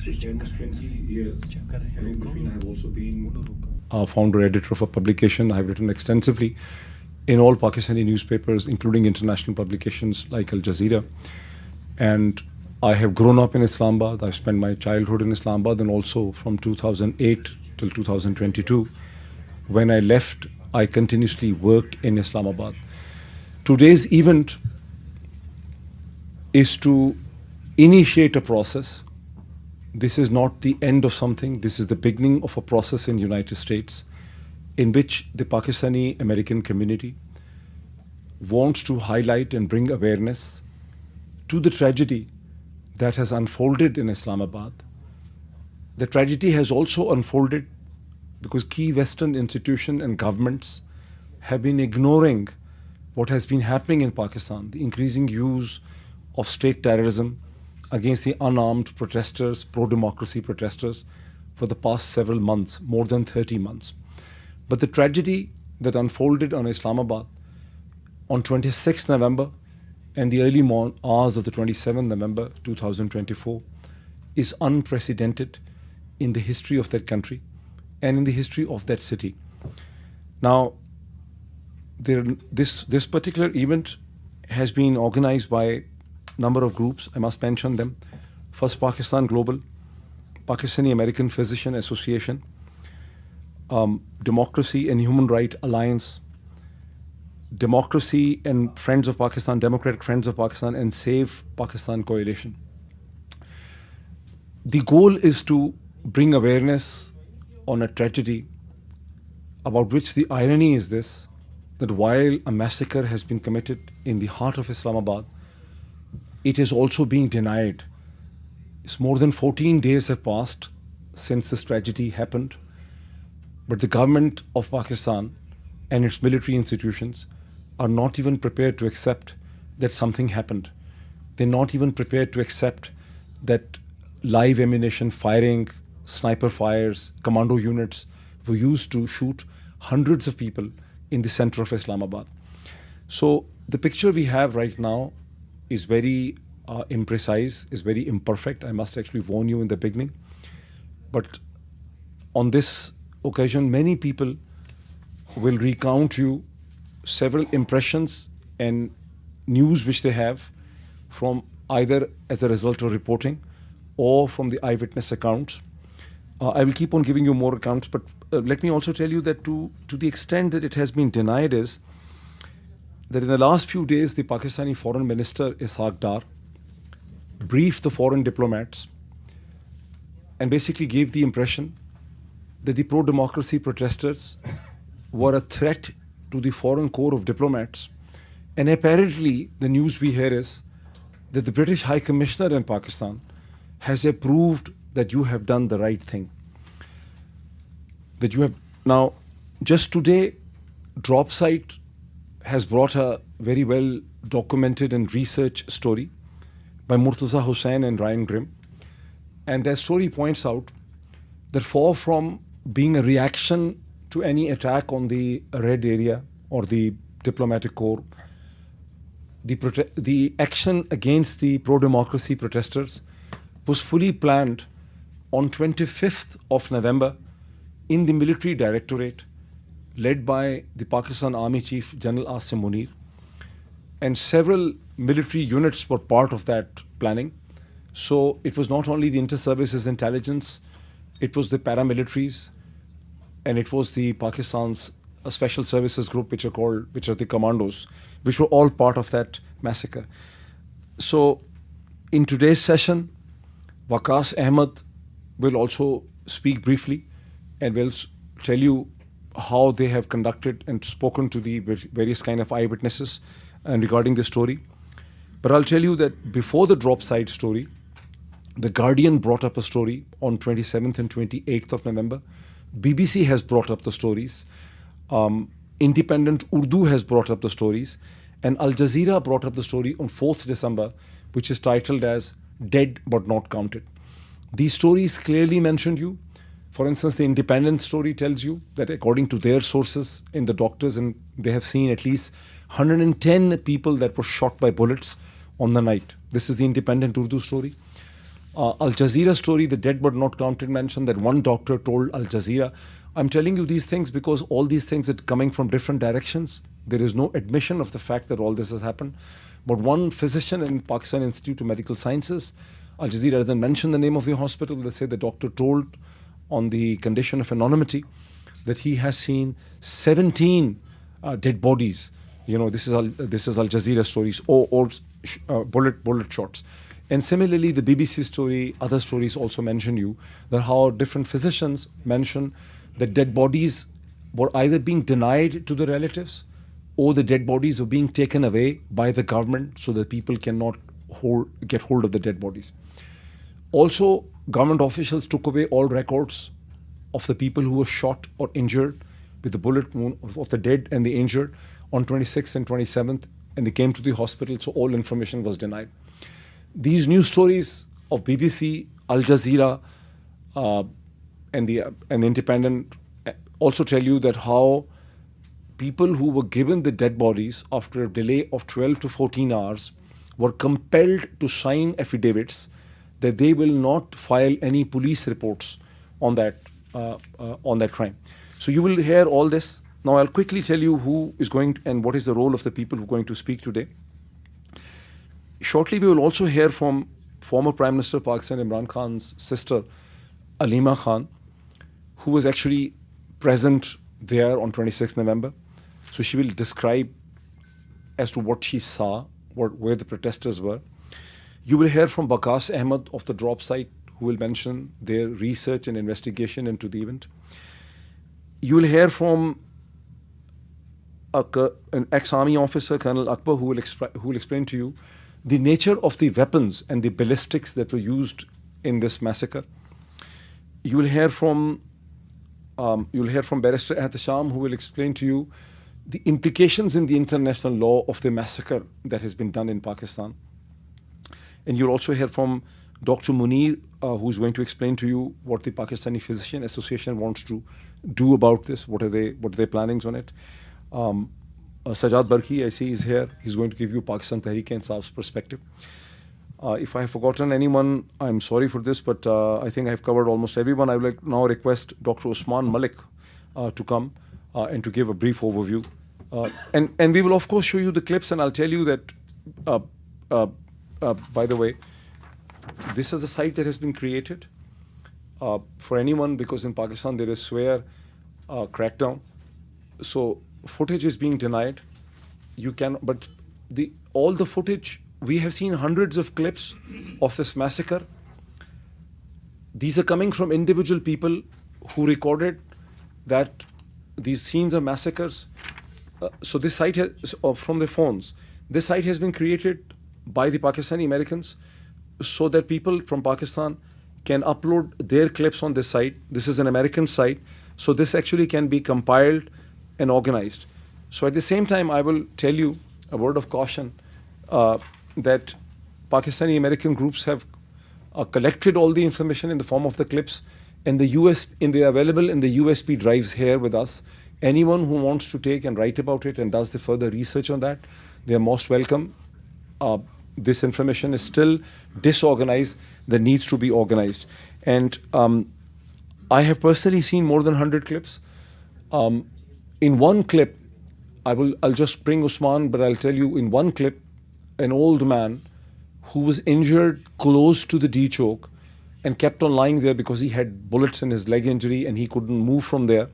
So for almost 20 years, and in between I have also been founder editor of a publication. I have written extensively in all Pakistani newspapers, including international publications like Al Jazeera. And I have grown up in Islamabad. I've spent my childhood in Islamabad, and also from 2008 till 2022. When I left, I continuously worked in Islamabad. Today's event is to initiate a process. This is not the end of something. This is the beginning of a process in the United States in which the Pakistani American community wants to highlight and bring awareness to the tragedy that has unfolded in Islamabad. The tragedy has also unfolded because key Western institutions and governments have been ignoring what has been happening in Pakistan, the increasing use of state terrorism against the unarmed protesters, pro-democracy protesters, for the past several months, more than 30 months. But the tragedy that unfolded on Islamabad on 26 November and the early hours of the 27th November 2024 is unprecedented in the history of that country and in the history of that city. Now, this particular event has been organized by a number of groups. I must mention them. First, Pakistan Global, Pakistani American Physician Association, Democracy and Human Rights Alliance, Democracy and Friends of Pakistan, Democratic Friends of Pakistan, and Save Pakistan Coalition. The goal is to bring awareness on a tragedy about which the irony is this, that while a massacre has been committed in the heart of Islamabad, it is also being denied. It's more than 14 days have passed since this tragedy happened, but the government of Pakistan and its military institutions are not even prepared to accept that something happened. They're not even prepared to accept that live ammunition firing, sniper fires, commando units were used to shoot hundreds of people in the center of Islamabad. So the picture we have right now is very imprecise, is very imperfect. I must actually warn you in the beginning. But on this occasion, many people will recount you several impressions and news which they have from either as a result of reporting or from the eyewitness accounts. I will keep on giving you more accounts, but let me also tell you that to the extent that it has been denied is that in the last few days, the Pakistani Foreign Minister Ishaq Dar briefed the foreign diplomats and basically gave the impression that the pro-democracy protesters were a threat to the foreign corps of diplomats. And apparently, the news we hear is that the British High Commissioner in Pakistan has approved that you have done the right thing. That you have now, just today, Drop Site has brought a very well documented and researched story by Murtaza Hussain and Ryan Grimm. And their story points out that far from being a reaction to any attack on the Red Area or the diplomatic corps, the action against the pro-democracy protesters was fully planned on 25th of November in the military directorate led by the Pakistan Army Chief General Asim Munir. And several military units were part of that planning. So it was not only the inter-services intelligence, it was the paramilitaries, and it was the Pakistan's special services group, which are the commandos, which were all part of that massacre. So in today's session, Waqas Ahmed will also speak briefly and will tell you how they have conducted and spoken to the various kind of eyewitnesses and regarding the story. But I'll tell you that before the Drop Site story, The Guardian brought up a story on 27th and 28th of November. BBC has brought up the stories. Independent Urdu has brought up the stories. And Al Jazeera brought up the story on 4th December, which is titled as Dead But Not Counted. These stories clearly mentioned you. For instance, the Independent story tells you that according to their sources in the doctors, and they have seen at least 110 people that were shot by bullets on the night. This is the Independent Urdu story. Al Jazeera story, the dead but not counted, mentioned that one doctor told Al Jazeera. I'm telling you these things because all these things are coming from different directions. There is no admission of the fact that all this has happened. But one physician in Pakistan Institute of Medical Sciences, Al Jazeera doesn't mention the name of the hospital. They say the doctor told on the condition of anonymity that he has seen 17 dead bodies. You know, this is Al Jazeera stories or bullet shots. And similarly, the BBC story, other stories also mention you that how different physicians mention that dead bodies were either being denied to the relatives or the dead bodies were being taken away by the government so that people cannot get hold of the dead bodies. Also, government officials took away all records of the people who were shot or injured with the bullet wound of the dead and the injured on 26th and 27th, and they came to the hospital, so all information was denied. These news stories of BBC, Al Jazeera, and the Independent also tell you that how people who were given the dead bodies after a delay of 12 to 14 hours were compelled to sign affidavits that they will not file any police reports on that crime. So you will hear all this. Now I'll quickly tell you who is going to, and what is the role of the people who are going to speak today. Shortly, we will also hear from former Prime Minister of Pakistan Imran Khan's sister, Alima Khan, who was actually present there on 26th November. So she will describe as to what she saw, where the protesters were. You will hear from Baqas Ahmed of the drop site, who will mention their research and investigation into the event. You will hear from an ex-army officer, Colonel Akbar, who will explain to you the nature of the weapons and the ballistics that were used in this massacre. You will hear from Barrister Ehtesham, who will explain to you the implications in the international law of the massacre that has been done in Pakistan. And you'll also hear from Dr. Munir, who's going to explain to you what the Pakistani Physician Association wants to do about this. What are their plannings on it? Sajjad Barki, I see, is here. He's going to give you Pakistan Tehreek-e-Insaf's perspective. If I have forgotten anyone, I'm sorry for this, but I think I've covered almost everyone. I would like now request Dr. Usman Malik to come and to give a brief overview. And we will, of course, show you the clips, and I'll tell you that, by the way, this is a site that has been created for anyone, because in Pakistan there is swear crackdown. So footage is being denied. You can, but all the footage, we have seen hundreds of clips of this massacre. These are coming from individual people who recorded that these scenes of massacres. So this site has, from their phones, this site has been created by the Pakistani Americans so that people from Pakistan can upload their clips on this site. This is an American site, so this actually can be compiled and organized. So at the same time, I will tell you a word of caution that Pakistani American groups have collected all the information in the form of the clips, and they're available in the USB drives here with us. Anyone who wants to take and write about it and does the further research on that, they are most welcome. This information is still disorganized that needs to be organized. And I have personally seen more than 100 clips. In one clip, I'll just bring Usman, but I'll tell you, in one clip, an old man who was injured close to the D choke and kept on lying there because he had bullets in his leg injury and he couldn't move from there,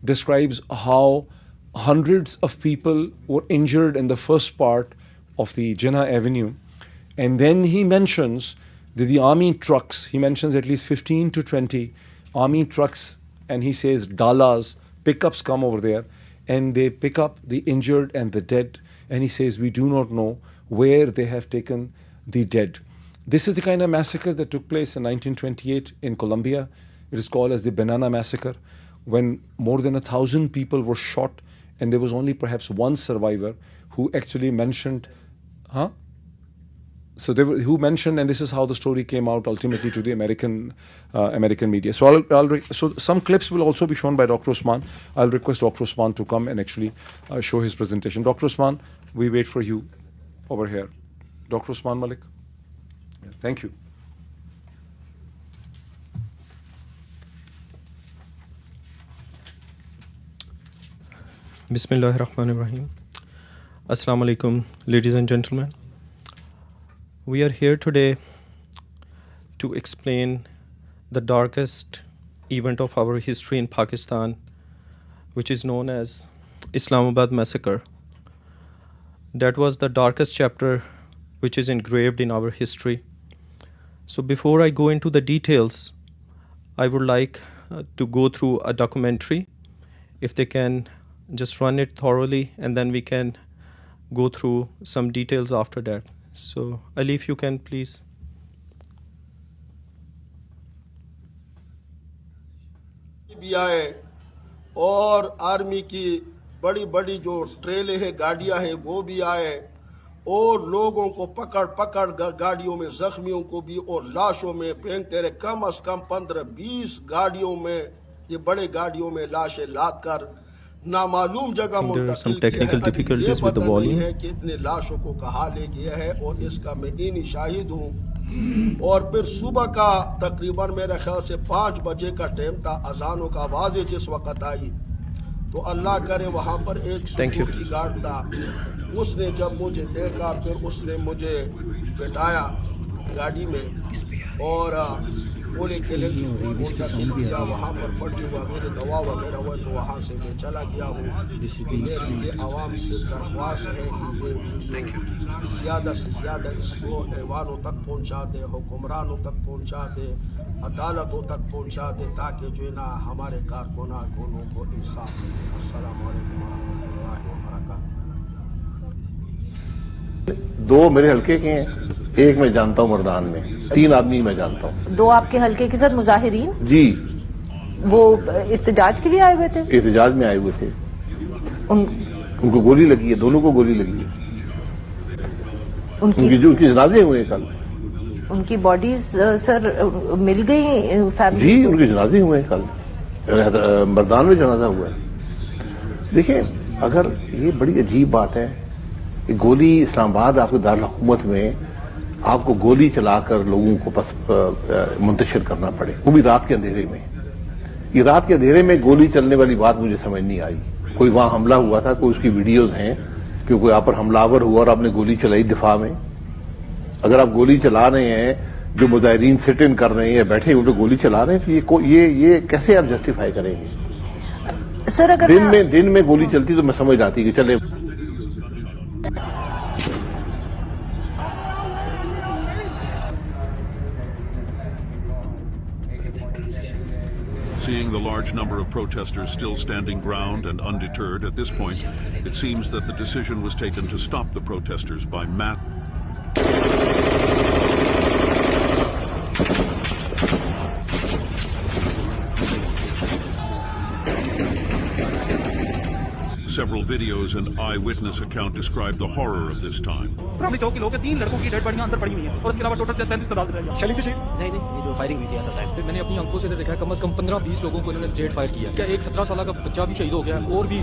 describes how hundreds of people were injured in the first part of the Jinnah Avenue. And then he mentions that the army trucks, he mentions at least 15 to 20 army trucks, and he says dalas, pickups come over there, and they pick up the injured and the dead. And he says, we do not know where they have taken the dead. This is the kind of massacre that took place in 1928 in Colombia. It is called as the Banana Massacre, when more than 1,000 people were shot, and there was only perhaps one survivor who actually mentioned, So who mentioned, and this is how the story came out ultimately to the American media. So so some clips will also be shown by Dr. Usman. I'll request Dr. Usman to come and actually show his presentation. Dr. Usman, we wait for you over here. Dr. Usman Malik. Thank you. Bismillah ar-Rahman ar-Rahim. Assalamu alaikum, ladies and gentlemen. We are here today to explain the darkest event of our history in Pakistan, which is known as Islamabad Massacre. That was the darkest chapter which is engraved in our history. So before I go into the details, I would like to go through a documentary. If they can just run it thoroughly, and then we can go through some details after that. So Ali, if you can please. بھی آئے اور army کی بڑی بڑی جو ٹریلیں ہیں گاڑیاں ہیں وہ بھی آئے اور لوگوں کو پکڑ گاڑیوں میں زخمیوں کو بھی اور لاشوں میں پھینکتے رہے. کم از کم 15-20 گاڑیوں میں یہ بڑے گاڑیوں میں لاشیں لاد کر نامعلوم جگہ منتقل کیا ہے. ابھی یہ پتہ نہیں ہے کہ اتنے لاشوں کو کہاں لے گیا ہے اور اس کا میں اینی شاہد ہوں. اور پھر صبح کا تقریباً میرے خیال سے 5 بجے کا ٹائم تھا, اذانوں کا آوازیں جس وقت آئی تو اللہ کرے وہاں پر ایک سیکورٹی گارڈ تھا. اس نے جب مجھے دیکھا پھر اس نے مجھے بٹھایا گاڑی میں اور بولے کہ منتقل کیا وہاں پر پٹی وغیرہ دوا وغیرہ ہوا تو وہاں سے میں چلا گیا ہوں. میری یہ عوام سے درخواست ہے کہ یہ ویڈیو زیادہ سے زیادہ اس کو ایوانوں تک پہنچا دے, حکمرانوں تک پہنچا دے, عدالتوں تک پہنچا دے تاکہ جو ہے نا ہمارے کارکنوں کو انصاف ملے. السلام علیکم ورحمۃ اللہ وبرکاتہ. 2 میرے حلقے کے ہیں, ایک میں جانتا ہوں مردان میں, 3 آدمی میں جانتا ہوں. 2 آپ کے حلقے کے ساتھ مظاہرین جی وہ احتجاج کے لیے آئے ہوئے تھے؟ احتجاج میں آئے ہوئے تھے. ان کو گولی لگی ہے, دونوں کو گولی لگی ہے. ان کی جنازے ہوئے کل. ان کی باڈیز سر مل گئی فیملی؟ جی ان کے جنازے ہوئے کل, مردان میں جنازہ ہوا ہے. دیکھیں اگر یہ بڑی عجیب بات ہے کہ گولی اسلام آباد آپ کے دارالحکومت میں آپ کو گولی چلا کر لوگوں کو منتشر کرنا پڑے, وہ بھی رات کے اندھیرے میں. یہ رات کے اندھیرے میں گولی چلنے والی بات مجھے سمجھ نہیں آئی. کوئی وہاں حملہ ہوا تھا, کوئی اس کی ویڈیوز ہیں کہ کوئی آپ پر حملہ آور ہوا اور آپ نے گولی چلائی دفاع میں. اگر آپ گولی چلا رہے ہیں, جو مظاہرین سٹ ان کر رہے ہیں یا بیٹھے ان پہ گولی چلا رہے ہیں, تو یہ کیسے آپ جسٹیفائی کریں گے؟ سر اگر دن میں گولی چلتی تو میں سمجھ آتی کہ چلے. Seeing the large number of protesters still standing ground and undeterred, at this point, it seems that the decision was taken to stop the protesters by Several videos and eyewitness account describe the horror of this time. میں نے اپنی آنکھوں سے دیکھا کم از کم 15-20 لوگوں کو انہوں نے اسٹریٹ فائر کیا. کیا ایک 17 سالہ کا بچہ بھی شہید ہو گیا, اور بھی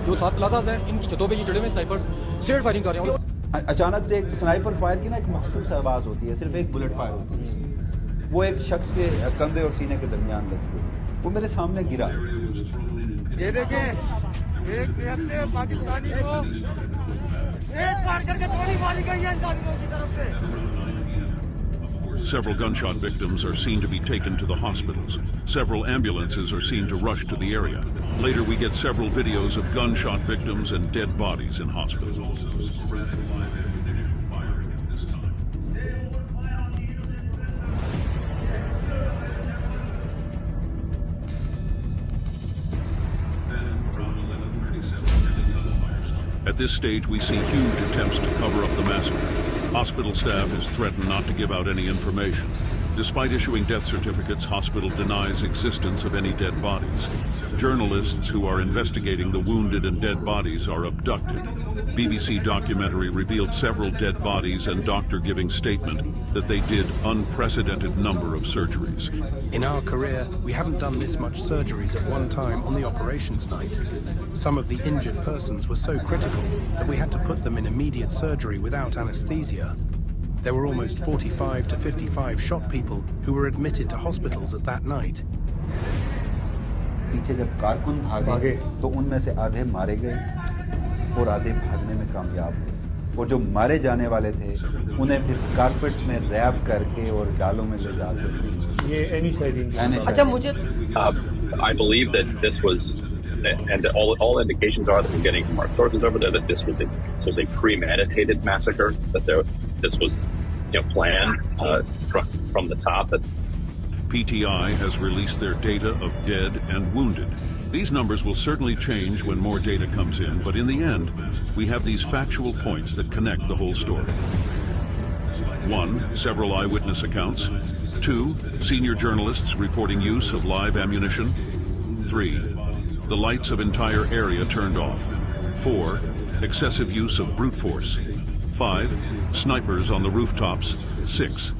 جو 7 پلازاز ہیں ان کی چھتوں پہ یہ چڑھے ہوئے سنائپرز اسٹریٹ فائرنگ کر رہے ہیں. اچانک سے ایک سنائپر فائر کی نا ایک مخصوص آواز ہوتی ہے, صرف ایک بلٹ فائر ہوتی ہے, وہ ایک شخص کے کندھے اور سینے کے درمیان لگتی ہے, وہ میرے سامنے گرا. یہ دیکھیں ایک پاکستانی کو ایک فائر کر کے گولی ماری گئی ہے ان ظالموں کی طرف سے. Several gunshot victims are seen to be taken to the hospitals. Several ambulances are seen to rush to the area. Later we get several videos of gunshot victims and dead bodies in hospitals. At this stage, we see huge attempts to cover up the massacre. Hospital staff is threatened not to give out any information. Despite issuing death certificates, hospital denies existence of any dead bodies. Journalists who are investigating the wounded and dead bodies are abducted. BBC documentary revealed several dead bodies and doctor giving statement that they did unprecedented number of surgeries. In our career, we haven't done this much surgeries at one time on the operations night. Some of the injured persons were so critical that we had to put them in immediate surgery without anesthesia. There were almost 45 to 55 shot people who were admitted to hospitals at that night. पीछे जब कारकुन भागे तो उनमें से आधे मारे गए और आधे भागने में कामयाब हुए, और जो मारे जाने वाले थे उन्हें फिर कारपेट्स में रैप करके और डालों में ले जाते ये एनिसाइड। अच्छा मुझे I believe that this was, and all indications are that we're getting from our sources over there, that this was a premeditated massacre, that this was planned from the top. That PTI has released their data of dead and wounded. These numbers will certainly change when more data comes in, but in the end, we have these factual points that connect the whole story. 1. Several eyewitness accounts. 2. Senior journalists reporting use of live ammunition. 3. The lights of entire area turned off. 4. Excessive use of brute force. 5. Snipers on the rooftops. 6.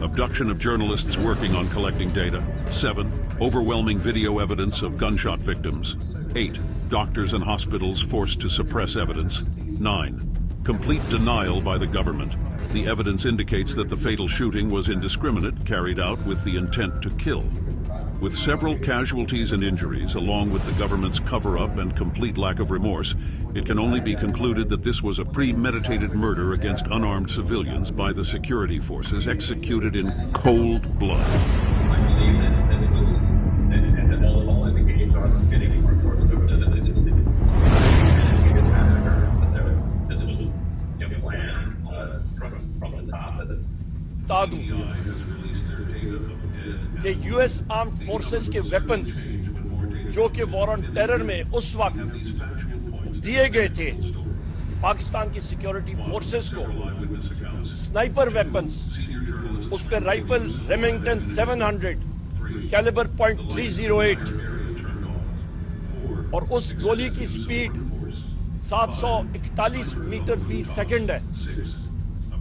Abduction of journalists working on collecting data. 7. Overwhelming video evidence of gunshot victims. 8. Doctors and hospitals forced to suppress evidence. 9. Complete denial by the government. The evidence indicates that the fatal shooting was indiscriminate, carried out with the intent to kill. With several casualties and injuries, along with the government's cover-up and complete lack of remorse, it can only be concluded that this was a premeditated murder against unarmed civilians by the security forces executed in cold blood. I believe that this was, and all indications are that getting from our sources over there, that this was a premeditated massacre, that this was planned from the top. बता दूं कि US armed forces के weapons जो कि war on terror में उस वक्त दिए गए थे पाकिस्तान की सिक्योरिटी फोर्सेस को, स्नाइपर वेपन्स, उस पर राइफल रेमिंगटन 700 कैलिबर .308 और उस गोली की स्पीड 741 मीटर फी सेकंड है।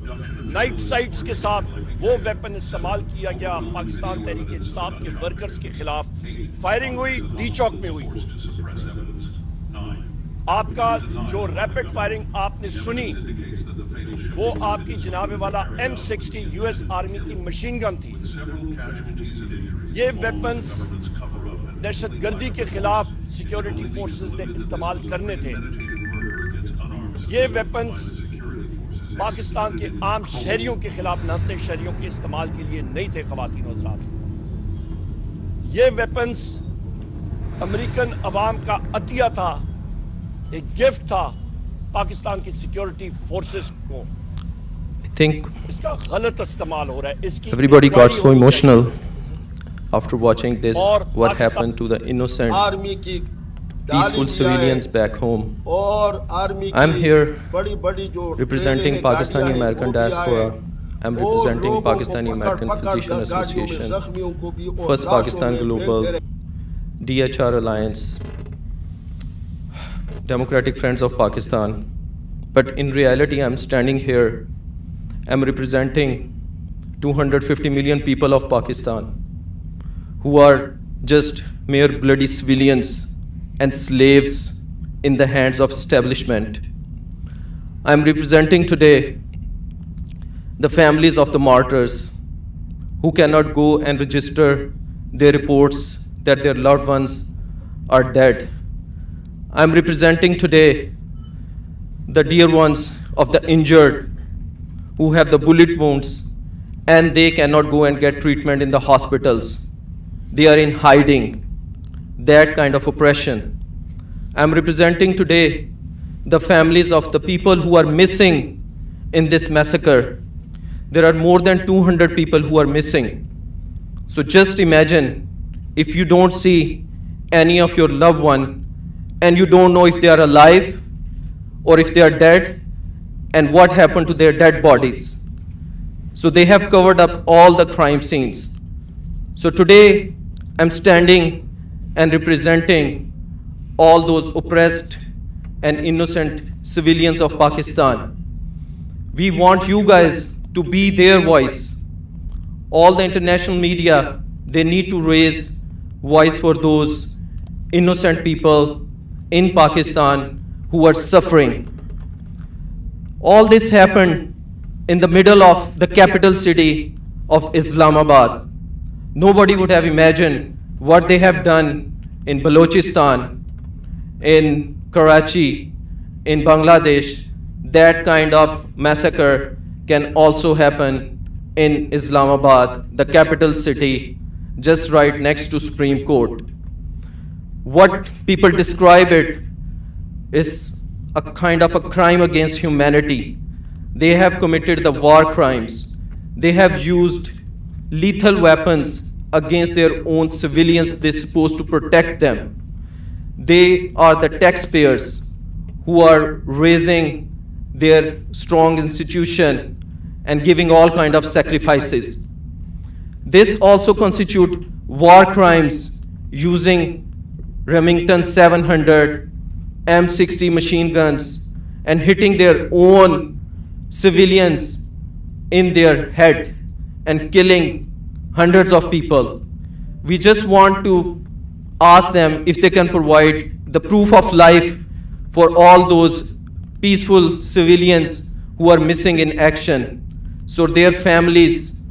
नाइट साइट्स के साथ वो वेपन इस्तेमाल किया गया पाकिस्तान तहरीक इंसाफ के वर्कर्स के खिलाफ। फायरिंग हुई डी चौक में हुई। आपका जो रैपिड फायरिंग आपने सुनी वो आपकी जनाबे वाला M60 यूएस आर्मी की मशीन गन थी। ये वेपन दहशतगर्दी के खिलाफ सिक्योरिटी फोर्सेस ने इस्तेमाल करने थे। ये वेपन पाकिस्तान के आम शहरियों के खिलाफ नंते शहरियों के इस्तेमाल के लिए नहीं थे। ख़वातीन और हज़रात, ये वेपन्स अमेरिकन अवाम का अतिया था, एक गिफ्ट था पाकिस्तान की सिक्योरिटी फोर्सेस को। I think इसका गलत इस्तेमाल हो रहा है। इसकी everybody got so emotional after watching this, what happened to the innocent army की peaceful civilians back home. I'm here representing Pakistani American diaspora. I'm representing Pakistani American Physician Association, First Pakistan Global, DHR Alliance, Democratic Friends of Pakistan. But in reality, I'm standing here. I'm representing 250 million people of Pakistan who are just mere bloody civilians and slaves in the hands of establishment. I'm representing today the families of the martyrs who cannot go and register their reports that their loved ones are dead. I'm representing today the dear ones of the injured who have the bullet wounds and they cannot go and get treatment in the hospitals. They are in hiding. That kind of oppression. I'm representing today the families of the people who are missing in this massacre. There are more than 200 people who are missing. So just imagine if you don't see any of your loved one and you don't know if they are alive or if they are dead and what happened to their dead bodies. So they have covered up all the crime scenes. So today I'm standing and representing all those oppressed and innocent civilians of Pakistan. We want you guys to be their voice. All the international media, they need to raise voice for those innocent people in Pakistan who are suffering. All this happened in the middle of the capital city of Islamabad. Nobody would have imagined what they have done in Balochistan, in Karachi, in Bangladesh, that kind of massacre can also happen in Islamabad, the capital city, just right next to Supreme Court. What people describe it is a kind of a crime against humanity. They have committed the war crimes. They have used lethal weapons against their own civilians they're supposed to protect them. They are the taxpayers who are raising their strong institution and giving all kind of sacrifices. This also constitute war crimes using Remington 700, M60 machine guns and hitting their own civilians in their head and killing hundreds of people. We just want to ask them if they can provide the proof of life for all those peaceful civilians who are missing in action, so their families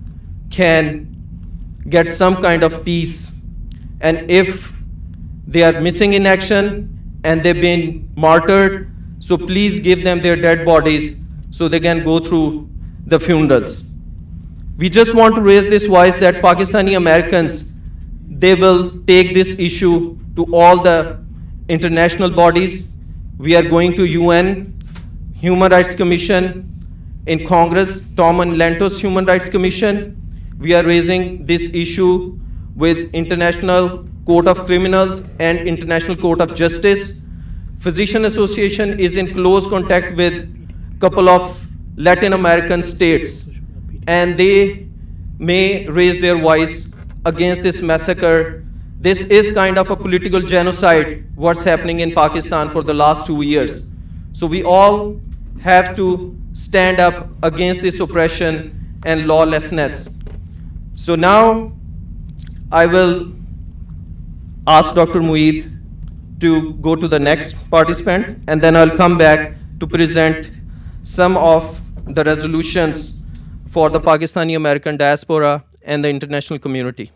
can get some kind of peace. And if they are missing in action and they've been martyred, so please give them their dead bodies so they can go through the funerals. We just want to raise this voice that Pakistani Americans, they will take this issue to all the international bodies. We are going to UN, Human Rights Commission, in Congress, Tom and Lantos Human Rights Commission. We are raising this issue with International Court of Criminals and International Court of Justice. Physician Association is in close contact with a couple of Latin American states, and they may raise their voice against this massacre. This is kind of a political genocide, what's happening in Pakistan for the last 2 years. So we all have to stand up against this oppression and lawlessness. So now I will ask Dr. Moeed to go to the next participant, and then I'll come back to present some of the resolutions for the Pakistani American diaspora and the international community.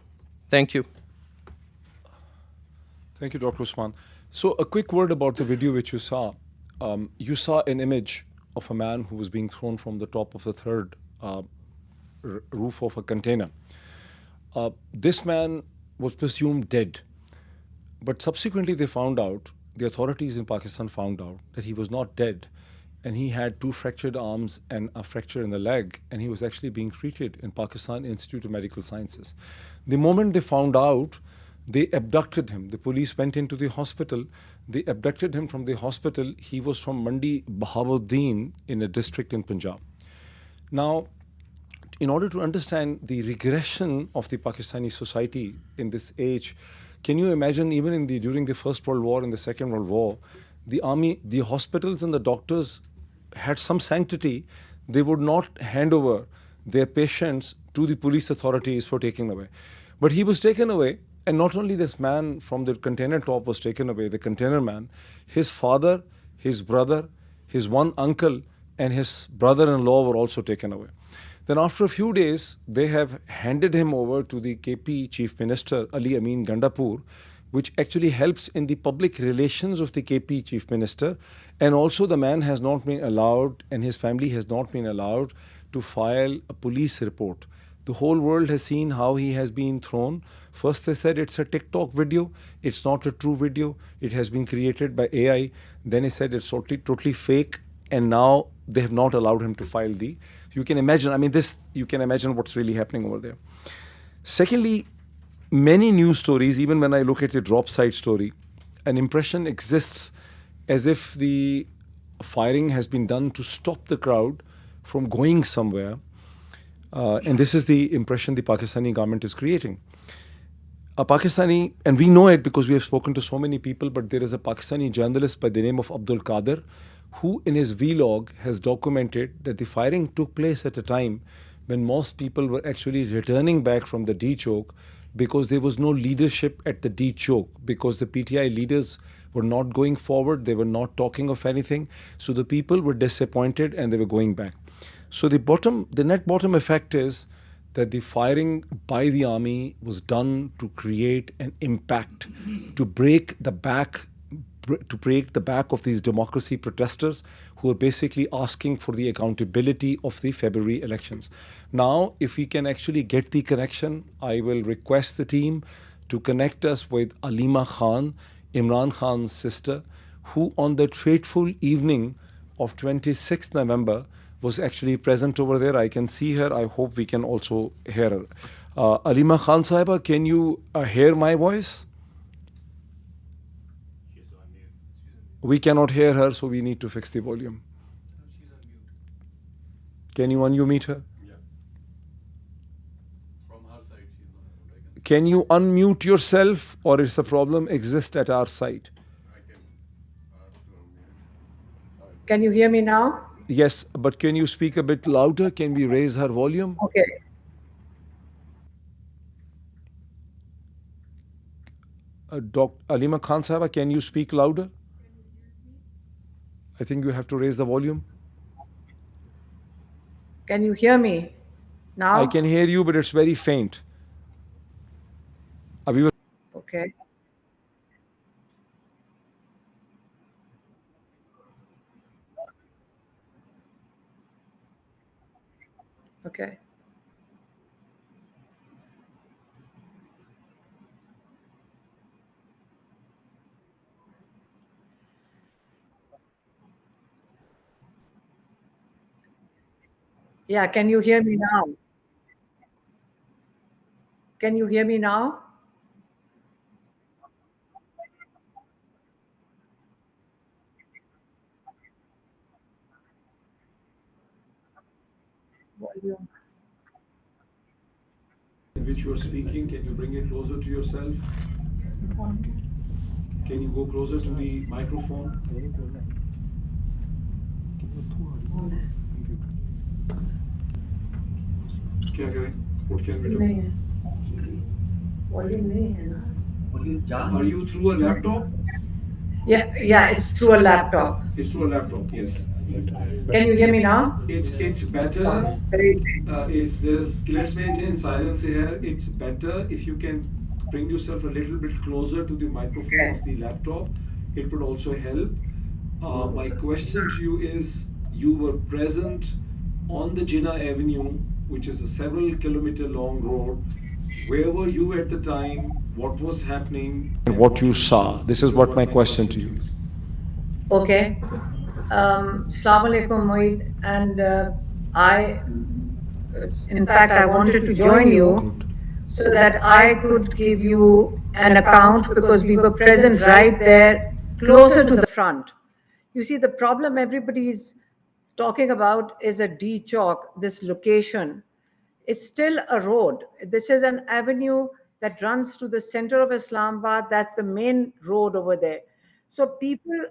Thank you. Thank you, Dr. Usman. So a quick word about the video which you saw. You saw an image of a man who was being thrown from the top of the third roof of a container. This man was presumed dead, but subsequently they found out, the authorities in Pakistan found out that he was not dead, and he had 2 fractured arms and a fracture in the leg, and he was actually being treated in Pakistan Institute of Medical Sciences. The moment they found out, they abducted him. The police went into the hospital. They abducted him from the hospital. He was from Mandi Bahauddin in a district in Punjab. Now, in order to understand the regression of the Pakistani society in this age, can you imagine even during the First World War and the Second World War, the army, the hospitals and the doctors had some sanctity. They would not hand over their patients to the police authorities for taking away. But he was taken away, and not only this man from the container top was taken away, the container man, his father, his brother, his one uncle, and his brother-in-law were also taken away. Then after a few days, they have handed him over to the KP Chief Minister, Ali Amin Gandapur, which actually helps in the public relations of the KP Chief Minister. And also the man has not been allowed, and his family has not been allowed to file a police report. The whole world has seen how he has been thrown. First they said it's a TikTok video, it's not a true video, it has been created by AI. Then he said it's totally fake, and now they have not allowed him to file the... You can imagine, you can imagine what's really happening over there. Secondly, many news stories, even when I look at the drop site story, an impression exists as if the firing has been done to stop the crowd from going somewhere. And this is the impression the Pakistani government is creating. A Pakistani, and we know it because we have spoken to so many people, but there is a Pakistani journalist by the name of Abdul Qadir, who in his vlog has documented that the firing took place at a time when most people were actually returning back from the D Chowk because there was no leadership at the D Chowk, because the PTI leaders were not going forward, they were not talking of anything. So the people were disappointed and they were going back. So the net bottom effect is that the firing by the army was done to create an impact, to break the back of these democracy protesters who are basically asking for the accountability of the February elections. Now, if we can actually get the connection, I will request the team to connect us with Alima Khan, Imran Khan's sister, who on that fateful evening of 26th November was actually present over there. I can see her. I hope we can also hear her. Alima Khan Sahiba, can you hear my voice? We cannot hear her, so we need to fix the volume. Can you unmute her? Yeah. From her side, she's on mute. Can you unmute yourself, or is the problem exist at our side? Can you hear me now? Yes, but can you speak a bit louder? Can we raise her volume? Okay. Dr. Alima Khan Sahaba, can you speak louder? I think you have to raise the volume. Can you hear me now? I can hear you, but it's very faint. Okay. Okay. Yeah, can you hear me now? Can you hear me now? Volume. In which you are speaking, can you bring it closer to yourself? Can you go closer to the microphone? क्या करें? What can we do? Volume नहीं है ना? Are you through a laptop? Yeah, it's through a laptop. It's through a laptop, yes. Can you hear me now? It's better. Let's maintain silence here. It's better if you can bring yourself a little bit closer to the microphone of the laptop. It would also help. My question to you is, you were present on the Jinnah Avenue, which is a several kilometer long road. Where were you at the time? What was happening? And what you saw? This is what my question to you is. Okay. Assalamu alaikum, Moeed. And in fact, I wanted to join you so that I could give you an account, because we were present right there, closer to the front. You see, the problem everybody is talking about is a D-Chalk, this location. It's still a road. This is an avenue that runs to the center of Islamabad. That's the main road over there. So people,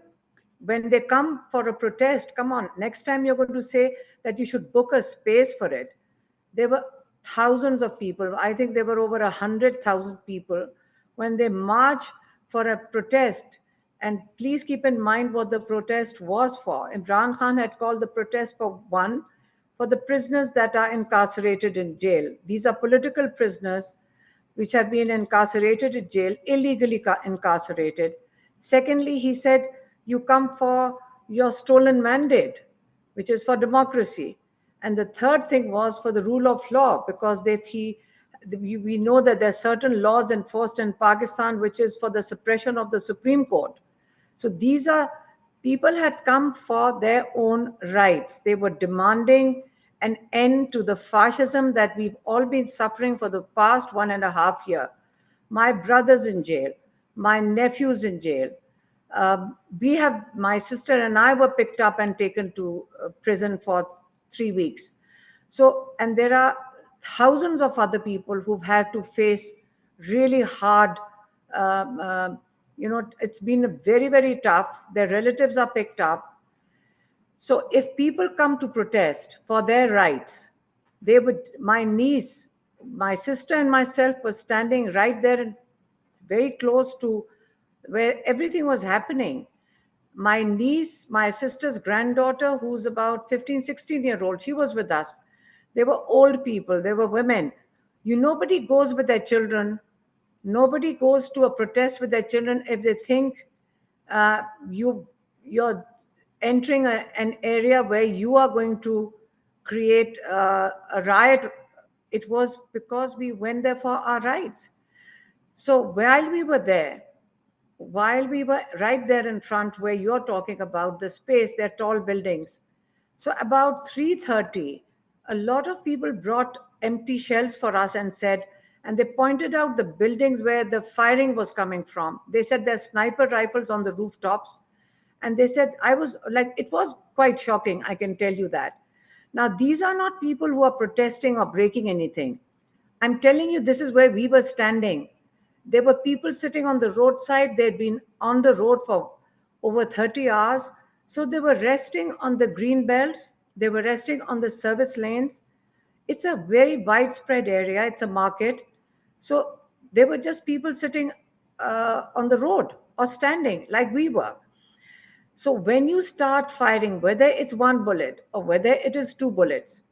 when they come for a protest, come on, next time you're going to say that you should book a space for it. There were thousands of people. I think there were over 100,000 people when they march for a protest. And please keep in mind what the protest was for. Imran Khan had called the protest for the prisoners that are incarcerated in jail. These are political prisoners which have been incarcerated in jail, illegally incarcerated. Secondly, he said, you come for your stolen mandate, which is for democracy. And the third thing was for the rule of law, because we know that there are certain laws enforced in Pakistan, which is for the suppression of the Supreme Court. So these are, people had come for their own rights. They were demanding an end to the fascism that we've all been suffering for the past 1.5 years. My brother's in jail, my nephew's in jail. My sister and I were picked up and taken to prison for 3 weeks. So, and there are thousands of other people who've had to face really hard, it's been very, very tough. Their relatives are picked up. So if people come to protest for their rights, my niece, my sister and myself were standing right there and very close to where everything was happening. My niece, my sister's granddaughter, who's about 15, 16-year-old, she was with us. There were old people, there were women. Nobody goes with their children. Nobody goes to a protest with their children if they think you're entering an area where you are going to create a riot. It was because we went there for our rights. So while we were there, while we were right there in front where you're talking about the space, they're tall buildings. So about 3:30, a lot of people brought empty shells for us and said, and they pointed out the buildings where the firing was coming from. They said there's sniper rifles on the rooftops. And they said, I was like, it was quite shocking, I can tell you that. Now, these are not people who are protesting or breaking anything. I'm telling you, this is where we were standing. There were people sitting on the roadside. They'd been on the road for over 30 hours. So they were resting on the green belts. They were resting on the service lanes. It's a very widespread area. It's a market. So they were just people sitting on the road or standing like we were. So when you start firing, whether it's one bullet or whether it is two bullets,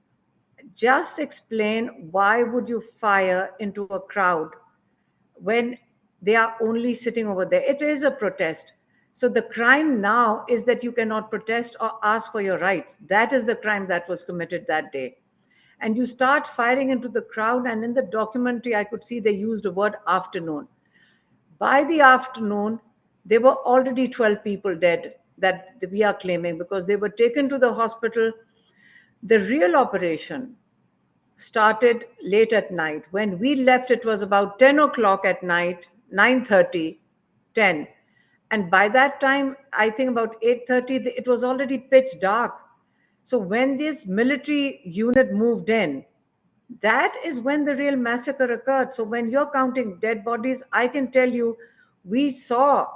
just explain why would you fire into a crowd when they are only sitting over there. It is a protest. So the crime now is that you cannot protest or ask for your rights. That is the crime that was committed that day. And you start firing into the crowd, and in the documentary I could see they used the word afternoon. By the afternoon, there were already 12 people dead that we are claiming because they were taken to the hospital. The real operation started late at night. When we left, it was about 10 o'clock at night, 9:30, 10. And by that time, I think about 8:30, it was already pitch dark. So when this military unit moved in, that is when the real massacre occurred. So when you're counting dead bodies, I can tell you, we saw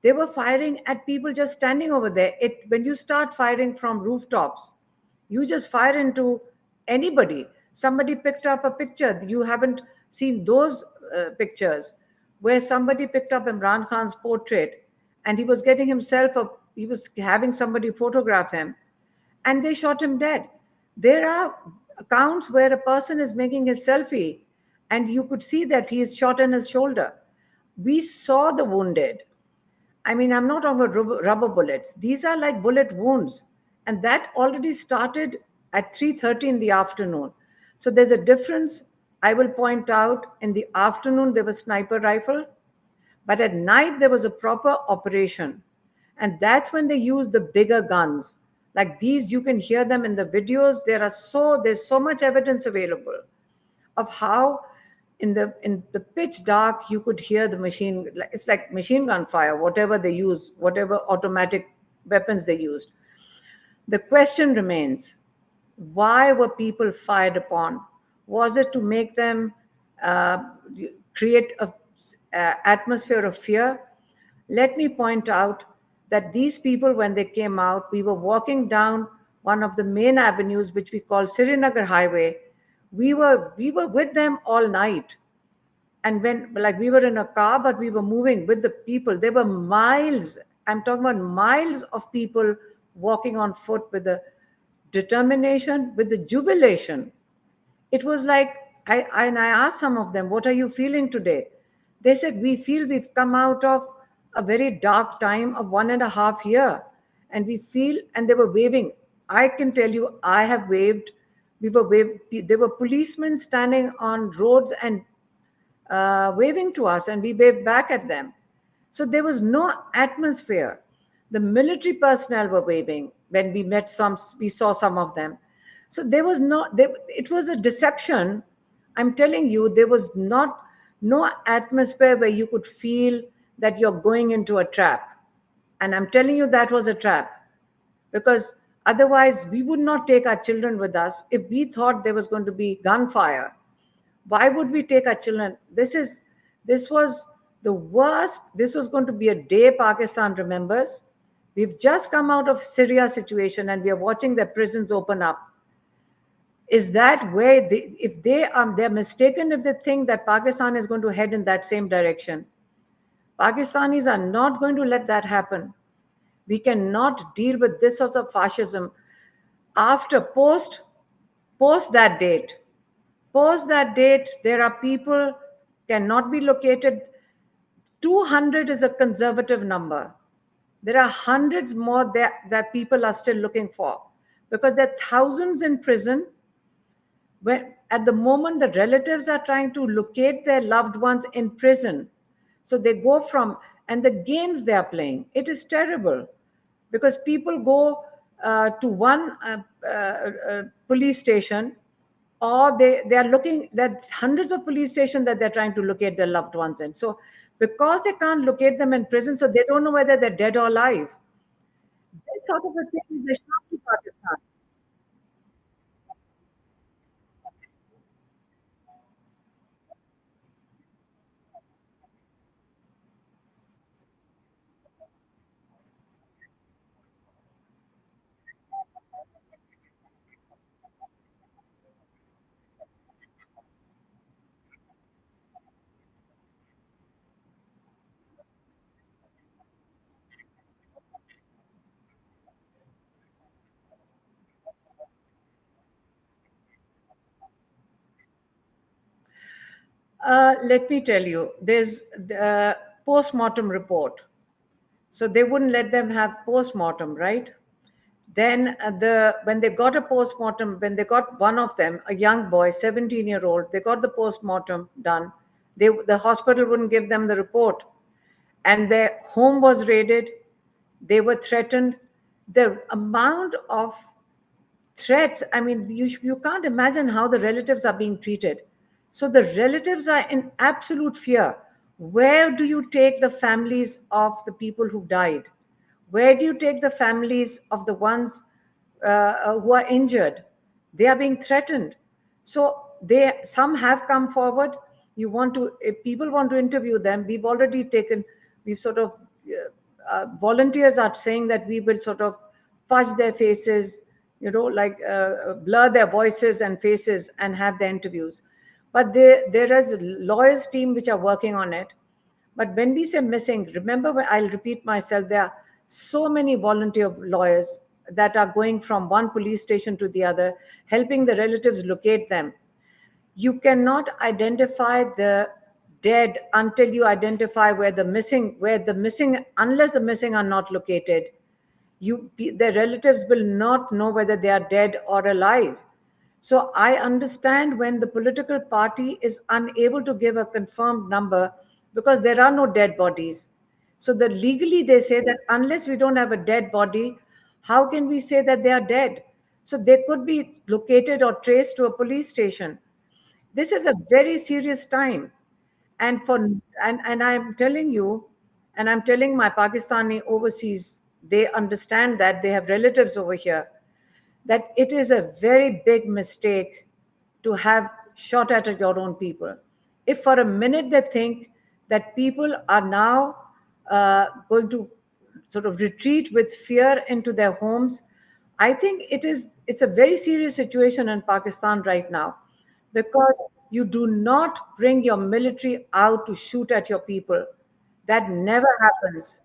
they were firing at people just standing over there. When you start firing from rooftops, you just fire into anybody. Somebody picked up a picture. You haven't seen those pictures where somebody picked up Imran Khan's portrait and he was getting himself up. He was having somebody photograph him and they shot him dead. There are accounts where a person is making his selfie and you could see that he is shot in his shoulder. We saw the wounded. I mean, I'm not talking about rubber bullets. These are like bullet wounds. And that already started at 3:30 in the afternoon. So there's a difference. I will point out in the afternoon, there was sniper rifle. But at night, there was a proper operation. And that's when they used the bigger guns. Like these, you can hear them in the videos. There's so much evidence available of how in the pitch dark, you could hear the machine. It's like machine gun fire, whatever they use, whatever automatic weapons they used. The question remains, why were people fired upon? Was it to make them create an atmosphere of fear? Let me point out that these people, when they came out, we were walking down one of the main avenues, which we call Srinagar Highway. We were with them all night. And when, like, we were in a car, but we were moving with the people. There were miles, I'm talking about miles of people walking on foot with the determination, with the jubilation. It was like, I asked some of them, what are you feeling today? They said, we feel we've come out of a very dark time of 1.5 years. And we feel, and they were waving. I can tell you, I have waved. There were policemen standing on roads and waving to us, and we waved back at them. So there was no atmosphere. The military personnel were waving when we saw some of them. So there was it was a deception. I'm telling you, there was no atmosphere where you could feel that you're going into a trap. And I'm telling you, that was a trap. Because otherwise, we would not take our children with us if we thought there was going to be gunfire. Why would we take our children? This was the worst. This was going to be a day Pakistan remembers. We've just come out of Syria situation and we are watching their prisons open up. Is that where if they're mistaken if they think that Pakistan is going to head in that same direction? Pakistanis are not going to let that happen. We cannot deal with this sort of fascism. After post Post that date, there are people cannot be located. 200 is a conservative number. There are hundreds more that people are still looking for, because there are thousands in prison. When at the moment the relatives are trying to locate their loved ones in prison, so they go from, and the games they are playing, it is terrible, because people go to one police station, or they are looking, there are hundreds of police stations that they're trying to locate their loved ones in. So because they can't locate them in prison, so they don't know whether they're dead or alive. This sort of a thing is a shock to Pakistan. Let me tell you, there's the post-mortem report. So they wouldn't let them have post-mortem, right? Then when they got a post-mortem, when they got one of them, a young boy, 17-year-old, they got the post-mortem done. The hospital wouldn't give them the report. And their home was raided. They were threatened. The amount of threats, I mean, you can't imagine how the relatives are being treated. So the relatives are in absolute fear. Where do you take the families of the people who died? Where do you take the families of the ones who are injured? They are being threatened. So some have come forward. If people want to interview them, we've sort of, volunteers are saying that we will sort of fudge their faces, like blur their voices and faces and have the interviews. But there is a lawyers team which are working on it. But when we say missing, remember, I'll repeat myself, there are so many volunteer lawyers that are going from one police station to the other, helping the relatives locate them. You cannot identify the dead until you identify where the missing, unless the missing are not located. Their relatives will not know whether they are dead or alive. So I understand when the political party is unable to give a confirmed number because there are no dead bodies. So legally they say that unless we don't have a dead body, how can we say that they are dead? So they could be located or traced to a police station. This is a very serious time. And I'm telling you, and I'm telling my Pakistani overseas, they understand that, they have relatives over here, that it is a very big mistake to have shot at your own people. If for a minute they think that people are now going to sort of retreat with fear into their homes, I think it's a very serious situation in Pakistan right now, because you do not bring your military out to shoot at your people. That never happens.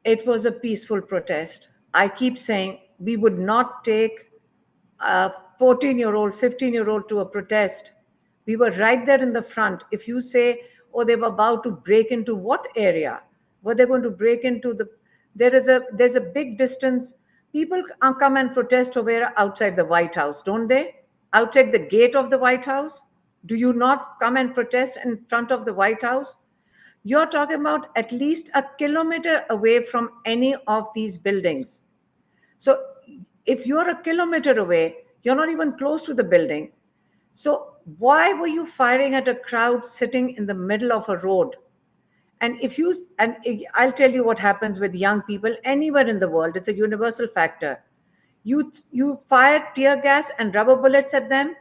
It was a peaceful protest. I keep saying we would not take a 14-year-old, 15-year-old to a protest. We were right there in the front. If you say, oh, they were about to break into what area? Were they going to break into there's a big distance. People come and protest over outside the White House, don't they? Outside the gate of the White House? Do you not come and protest in front of the White House? You're talking about at least a kilometer away from any of these buildings. So if you're a kilometer away, you're not even close to the building. So why were you firing at a crowd sitting in the middle of a road? And I'll tell you what happens with young people anywhere in the world. It's a universal factor. You fire tear gas and rubber bullets at them,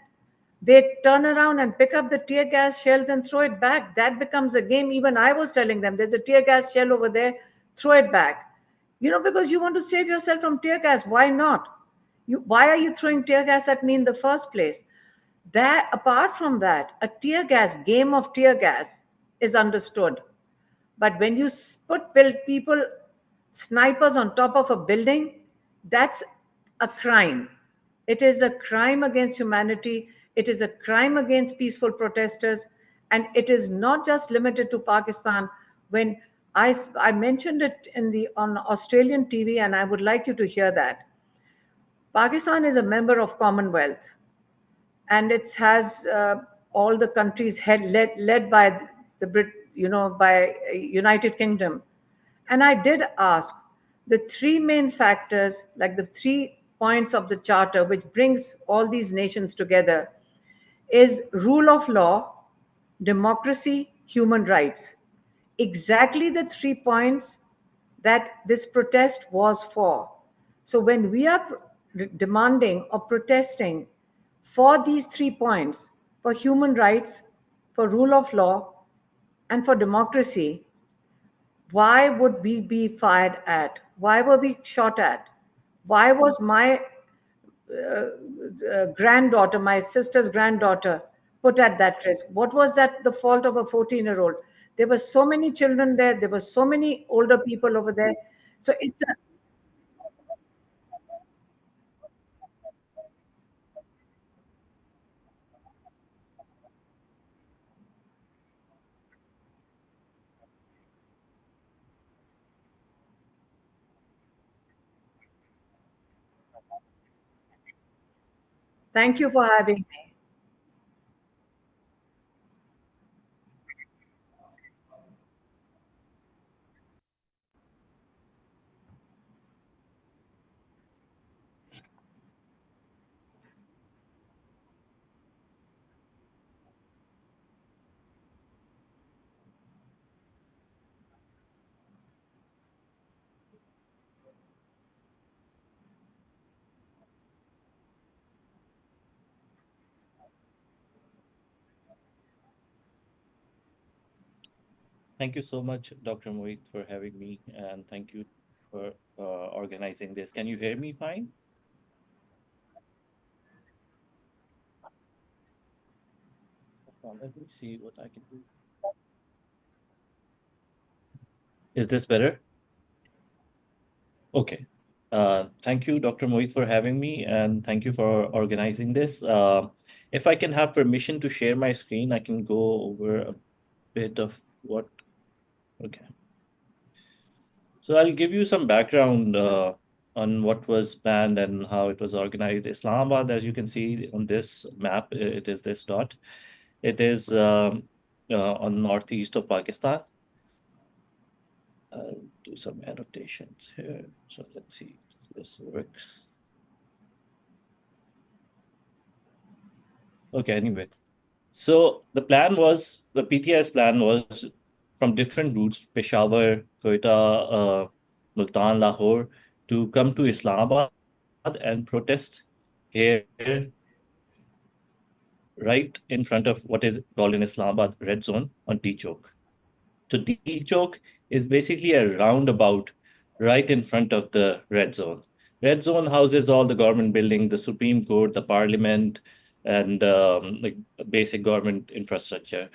they turn around and pick up the tear gas shells and throw it back. That becomes a game. Even I was telling them, there's a tear gas shell over there, throw it back. Because you want to save yourself from tear gas. Why not? Why are you throwing tear gas at me in the first place? Apart from that, a game of tear gas is understood. But when you put people, snipers on top of a building, that's a crime. It is a crime against humanity. It is a crime against peaceful protesters. And it is not just limited to Pakistan. When I mentioned it on Australian TV, and I would like you to hear that. Pakistan is a member of Commonwealth, and it has all the countries led by by United Kingdom. And I did ask the three main factors, like the 3 points of the charter, which brings all these nations together, is rule of law, democracy, human rights. Exactly the 3 points that this protest was for. So when we are demanding or protesting for these 3 points, for human rights, for rule of law, and for democracy, why would we be fired at? Why were we shot at? Why was my granddaughter, my sister's granddaughter, put at that risk? What was that the fault of a 14-year-old? There were so many children there. There were so many older people over there. So it's a, thank you for having me. Thank you so much, Dr. Moeed, for having me, and thank you for organizing this. Can you hear me fine? Let me see what I can do. Is this better? Okay. Thank you, Dr. Moeed, for having me, and thank you for organizing this. If I can have permission to share my screen, I can go over a bit of what. Okay. So I'll give you some background on what was planned and how it was organized. Islamabad, as you can see on this map, it is this dot. It is on northeast of Pakistan. I'll do some annotations here. So let's see if this works. Okay, anyway. So the plan was, the PTI's plan was from different routes, Peshawar, Quetta, Multan, Lahore, to come to Islamabad and protest here right in front of what is called in Islamabad red zone on D Chowk. So D Chowk is basically a roundabout right in front of the red zone. Red zone houses all the government building, the Supreme Court, the Parliament, and like basic government infrastructure.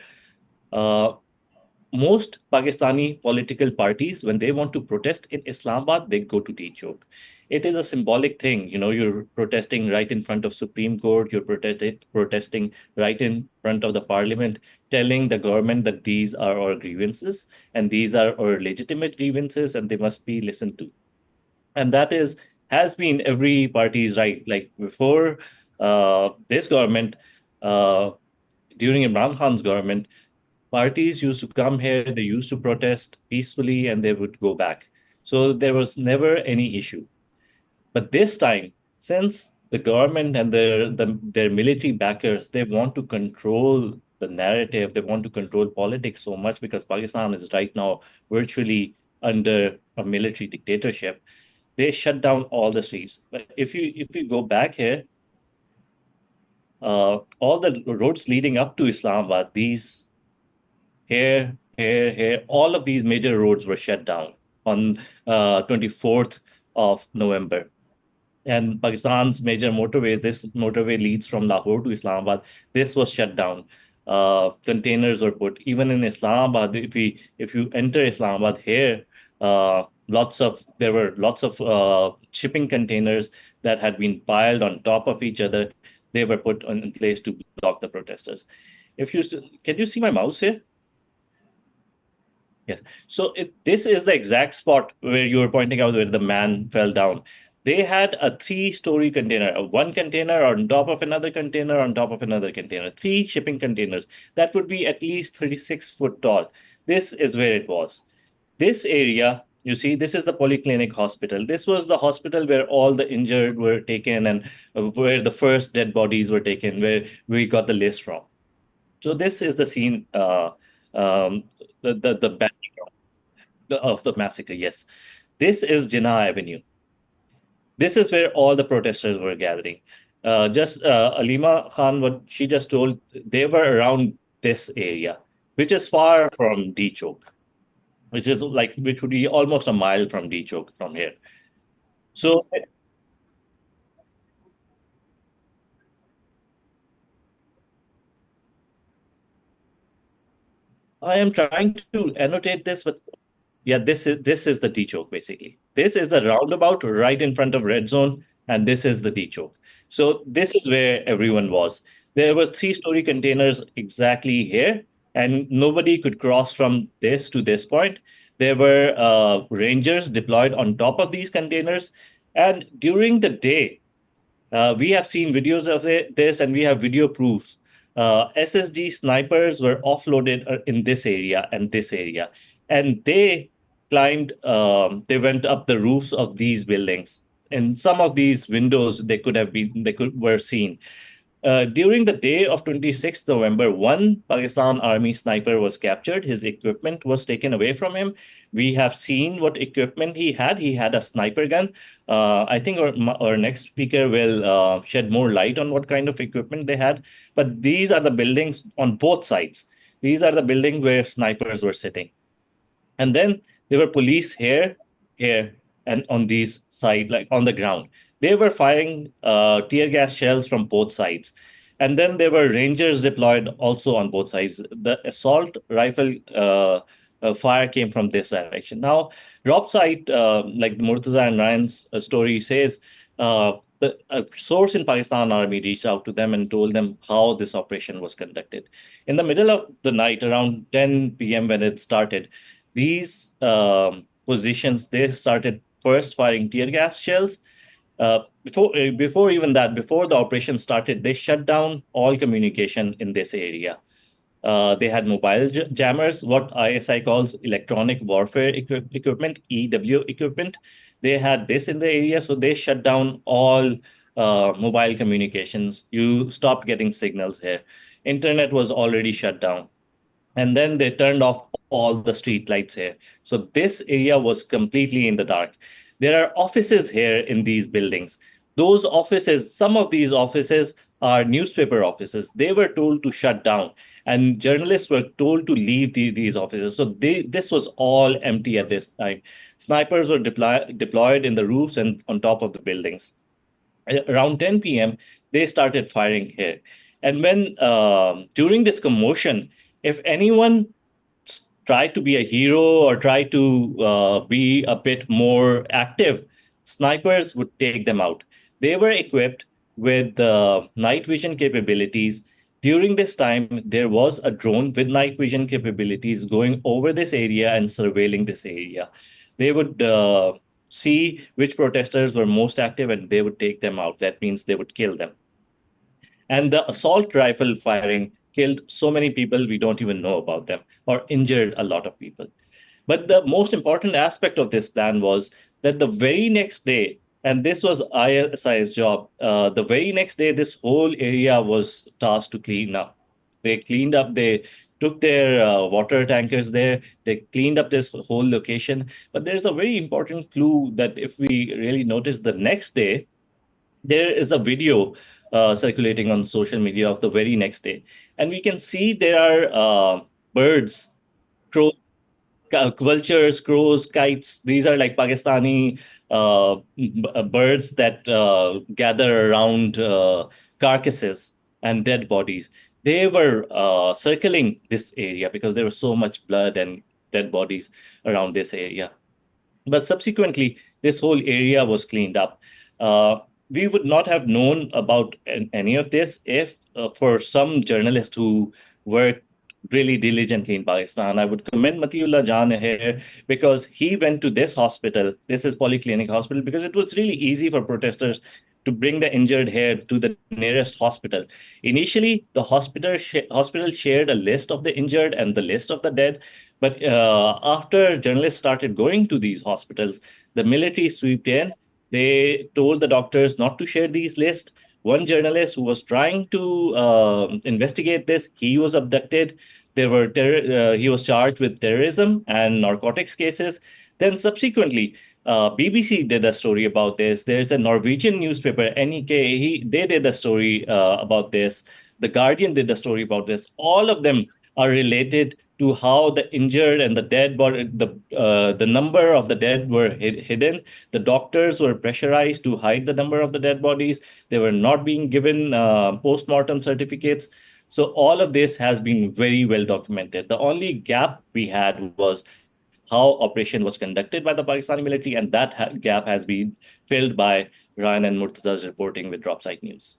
Most Pakistani political parties, when they want to protest in Islamabad, they go to D Chowk. It is a symbolic thing. You know, you're protesting right in front of Supreme Court, you're protesting right in front of the Parliament, telling the government that these are our grievances and these are our legitimate grievances and they must be listened to. And that has been every party's right. Like before this government, during Imran Khan's government, parties used to come here, they used to protest peacefully, and they would go back. So there was never any issue. But this time, since the government and their military backers, they want to control the narrative, they want to control politics so much because Pakistan is right now virtually under a military dictatorship. They shut down all the streets. But if you go back here, all the roads leading up to Islamabad, these here, all of these major roads were shut down on 24th of November. And Pakistan's major motorways, this motorway leads from Lahore to Islamabad. This was shut down. containers were put. Even in Islamabad, if you enter Islamabad here, there were lots of shipping containers that had been piled on top of each other. They were put in place to block the protesters. Can you see my mouse here? Yes. So this is the exact spot where you were pointing out where the man fell down. They had a 3-story container, one container on top of another container on top of another container, 3 shipping containers that would be at least 36 foot tall. This is where it was. This area, you see, this is the polyclinic hospital. This was the hospital where all the injured were taken and where the first dead bodies were taken, where we got the list from. So this is the scene, the background of the massacre. Yes, this is Jinnah Avenue. This is where all the protesters were gathering. Alima Khan, what she just told, they were around this area, which is far from D Chowk, which would be almost a mile from D Chowk from here. So I am trying to annotate this, but yeah, this is the D choke basically. This is the roundabout right in front of red zone, and this is the D choke. So this is where everyone was. There was 3-story containers exactly here, and nobody could cross from this to this point. There were rangers deployed on top of these containers, and during the day, we have seen videos of this, and we have video proofs. SSG snipers were offloaded in this area and this area, and they climbed. They went up the roofs of these buildings. In some of these windows, were seen. During the day of 26th November, one Pakistan Army sniper was captured. His equipment was taken away from him. We have seen what equipment he had. He had a sniper gun. I think our next speaker will shed more light on what kind of equipment they had. But these are the buildings on both sides. These are the buildings where snipers were sitting. And then there were police here, and on these side, like on the ground. They were firing tear gas shells from both sides. And then there were rangers deployed also on both sides. The assault rifle fire came from this direction. Now, drop site, like Murtaza and Ryan's story says, a source in Pakistan Army reached out to them and told them how this operation was conducted. In the middle of the night, around 10 p.m. when it started, these positions, they started first firing tear gas shells. Before even that, before the operation started, they shut down all communication in this area. They had mobile jammers, what ISI calls electronic warfare equipment, EW equipment. They had this in the area, so they shut down all mobile communications. You stopped getting signals here. Internet was already shut down. And then they turned off all the street lights here. So this area was completely in the dark. There are offices here in these buildings. Those offices, some of these offices are newspaper offices. They were told to shut down, and journalists were told to leave these offices. So this was all empty at this time. Snipers were deployed in the roofs and on top of the buildings. Around 10 p.m., they started firing here. And when during this commotion, if anyone tried to be a hero or tried to be a bit more active, snipers would take them out. They were equipped with night vision capabilities. During this time, there was a drone with night vision capabilities going over this area and surveilling this area. They would see which protesters were most active and they would take them out. That means they would kill them. And the assault rifle firing killed so many people, we don't even know about them, or injured a lot of people. But the most important aspect of this plan was that the very next day, and this was ISI's job, the very next day, this whole area was tasked to clean up. They cleaned up, they took their water tankers there, they cleaned up this whole location. But there's a very important clue that if we really notice the next day, there is a video circulating on social media of the very next day. And we can see there are birds, vultures, crows, kites. These are like Pakistani birds that gather around carcasses and dead bodies. they were circling this area because there was so much blood and dead bodies around this area. But subsequently, this whole area was cleaned up. We would not have known about any of this if, for some journalists who worked really diligently in Pakistan, I would commend Matiullah Jan here because he went to this hospital. This is Polyclinic Hospital because it was really easy for protesters to bring the injured here to the nearest hospital. Initially, the hospital shared a list of the injured and the list of the dead, but after journalists started going to these hospitals, the military swooped in. They told the doctors not to share these lists. One journalist who was trying to investigate this, he was abducted. He was charged with terrorism and narcotics cases. Then subsequently, BBC did a story about this. There's a Norwegian newspaper, NEK, they did a story about this. The Guardian did a story about this. All of them are related to how the injured and the dead body, the number of the dead were hidden. The doctors were pressurized to hide the number of the dead bodies. They were not being given post-mortem certificates. So all of this has been very well documented. The only gap we had was how operation was conducted by the Pakistani military, and that gap has been filled by Ryan and Murtaza's reporting with Dropsite News.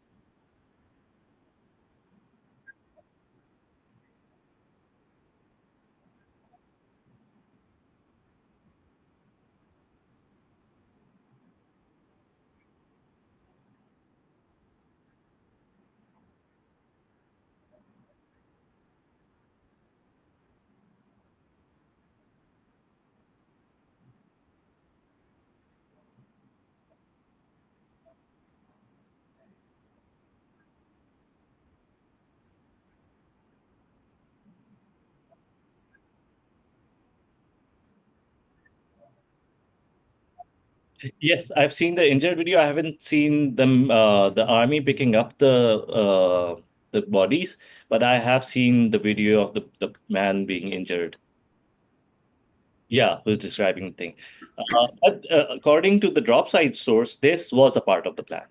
Yes, I've seen the injured video. I haven't seen them, the army picking up the bodies, but I have seen the video of the man being injured. Yeah, who's describing the thing. But according to the drop site source, this was a part of the plan.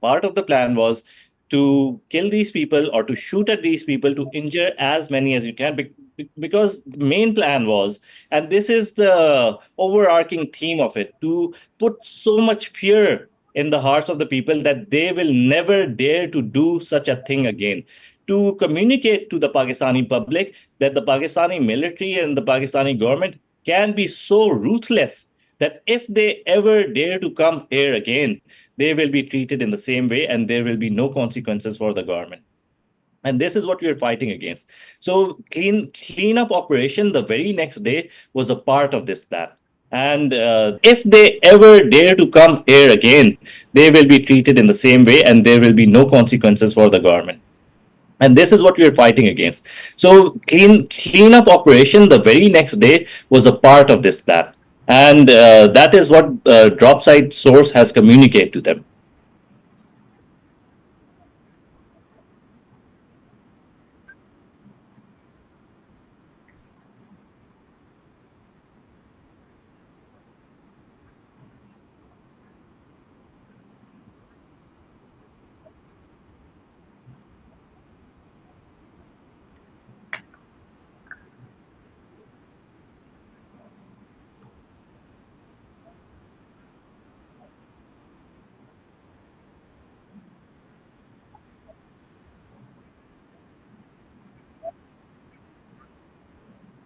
Part of the plan was to kill these people or to shoot at these people to injure as many as you can because the main plan was, and this is the overarching theme of it, to put so much fear in the hearts of the people that they will never dare to do such a thing again, to communicate to the Pakistani public that the Pakistani military and the Pakistani government can be so ruthless that if they ever dare to come here again, they will be treated in the same way and there will be no consequences for the government. And this is what we are fighting against. So cleanup operation the very next day was a part of this plan. And if they ever dare to come here again, they will be treated in the same way and there will be no consequences for the government. And this is what we are fighting against. So cleanup operation the very next day was a part of this plan. And that is what drop site source has communicated to them.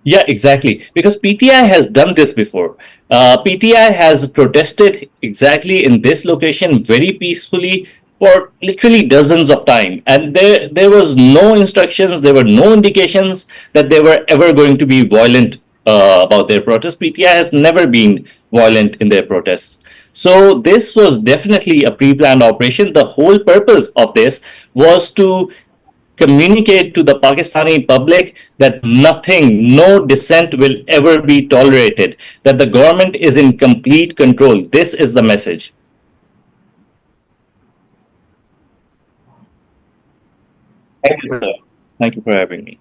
Yeah, exactly. Because PTI has done this before. PTI has protested exactly in this location very peacefully for literally dozens of time, and there was no instructions, there were no indications that they were ever going to be violent about their protests. PTI has never been violent in their protests. So this was definitely a pre-planned operation. The whole purpose of this was to communicate to the Pakistani public that nothing, no dissent will ever be tolerated, that the government is in complete control. This is the message. Thank you, sir. Thank you for having me.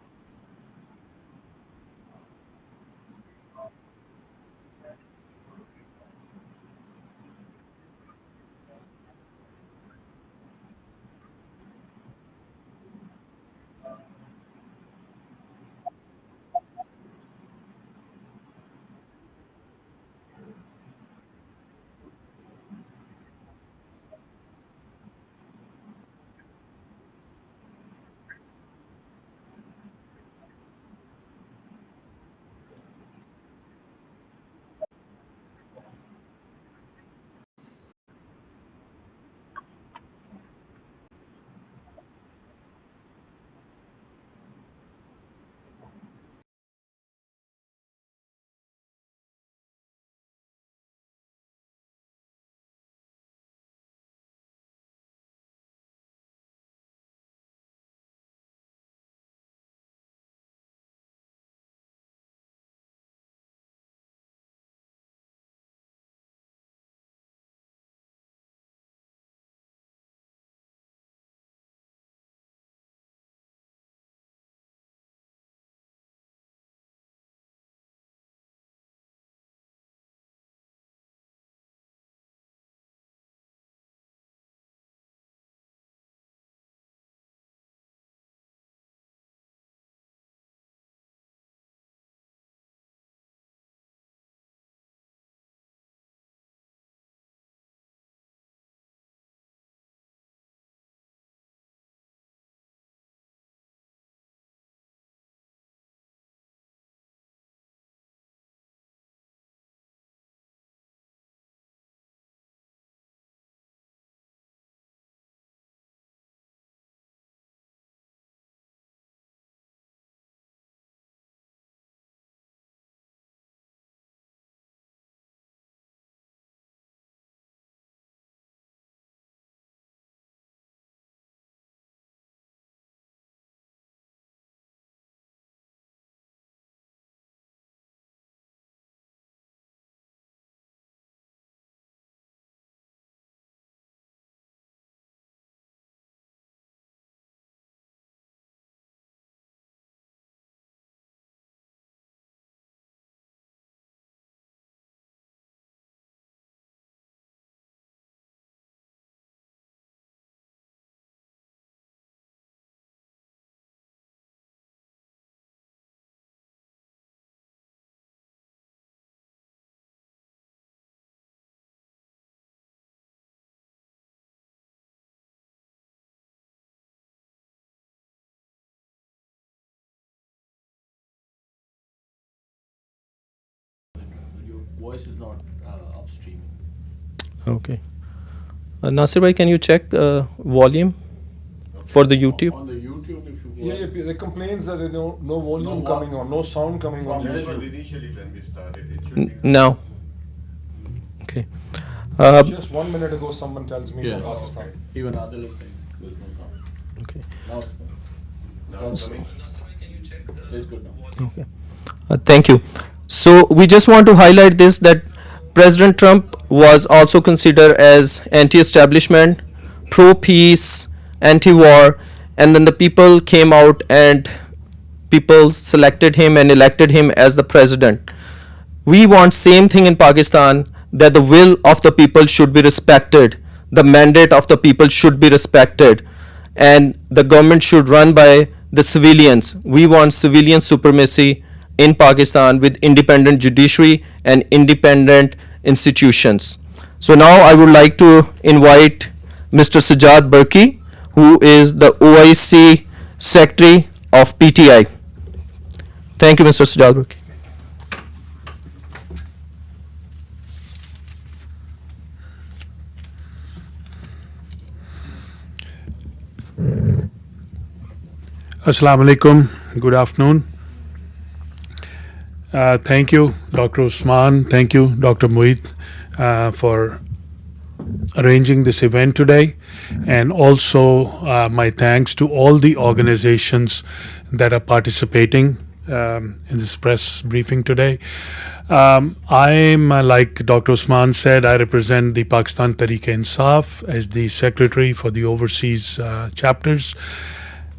voice is not upstream. Okay. Nasir bhai, can you check volume for the YouTube? On the YouTube, if you go. Yeah, the complaints that there's no volume coming on, no sound coming on. Initially when we started, it should be. Now. Okay. Just 1 minute ago, someone tells me from Pakistan. Even Adil is saying there's no sound. Okay. Now it's fine. Now it's coming. It's good now. Okay. Thank you. So we just want to highlight this, that President Trump was also considered as anti-establishment, pro-peace, anti-war, and then the people came out and people selected him and elected him as the president. We want same thing in Pakistan, that the will of the people should be respected, the mandate of the people should be respected, and the government should run by the civilians. We want civilian supremacy in Pakistan with independent judiciary and independent institutions. So now I would like to invite Mr. Sajjad Burki, who is the OIC Secretary of PTI. Thank you, Mr. Sajjad Burki. Assalamu alaikum. Good afternoon. Thank you, Dr. Usman. Thank you, Dr. Moeed, for arranging this event today. And also my thanks to all the organizations that are participating in this press briefing today. I'm, like Dr. Usman said, I represent the Pakistan Tehreek-e-Insaf as the Secretary for the overseas chapters.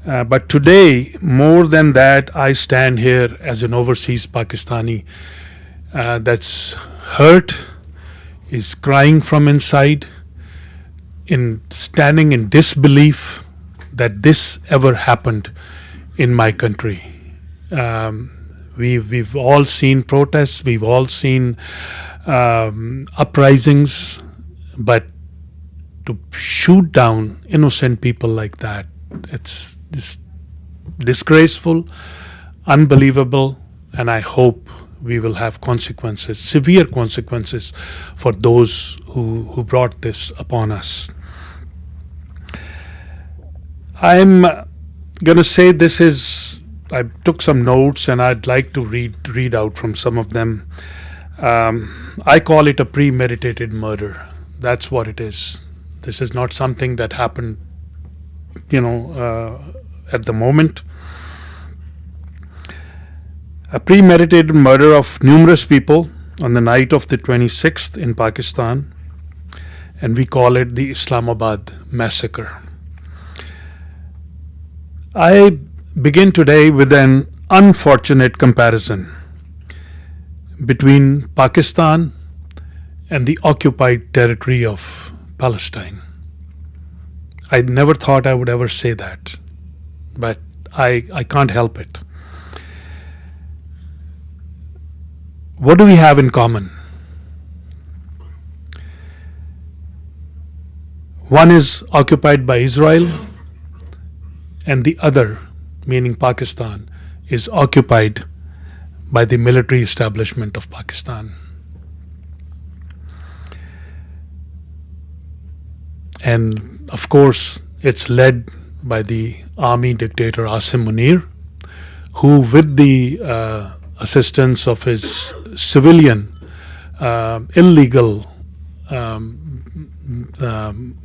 But today, more than that, I stand here as an overseas Pakistani that's hurt, is crying from inside, standing in disbelief that this ever happened in my country. We've all seen protests, we've all seen uprisings, but to shoot down innocent people like that, it's disgraceful, unbelievable, and I hope we will have consequences, severe consequences, for those who brought this upon us. I'm going to say this is, I took some notes and I'd like to read out from some of them. I call it a premeditated murder. That's what it is. This is not something that happened, at the moment. A premeditated murder of numerous people on the night of the 26th in Pakistan, and we call it the Islamabad Massacre. I begin today with an unfortunate comparison between Pakistan and the occupied territory of Palestine. I never thought I would ever say that, but I can't help it. What do we have in common? One is occupied by Israel, and the other, meaning Pakistan, is occupied by the military establishment of Pakistan. And of course, it's led by the army dictator Asim Munir, who, with the assistance of his civilian illegal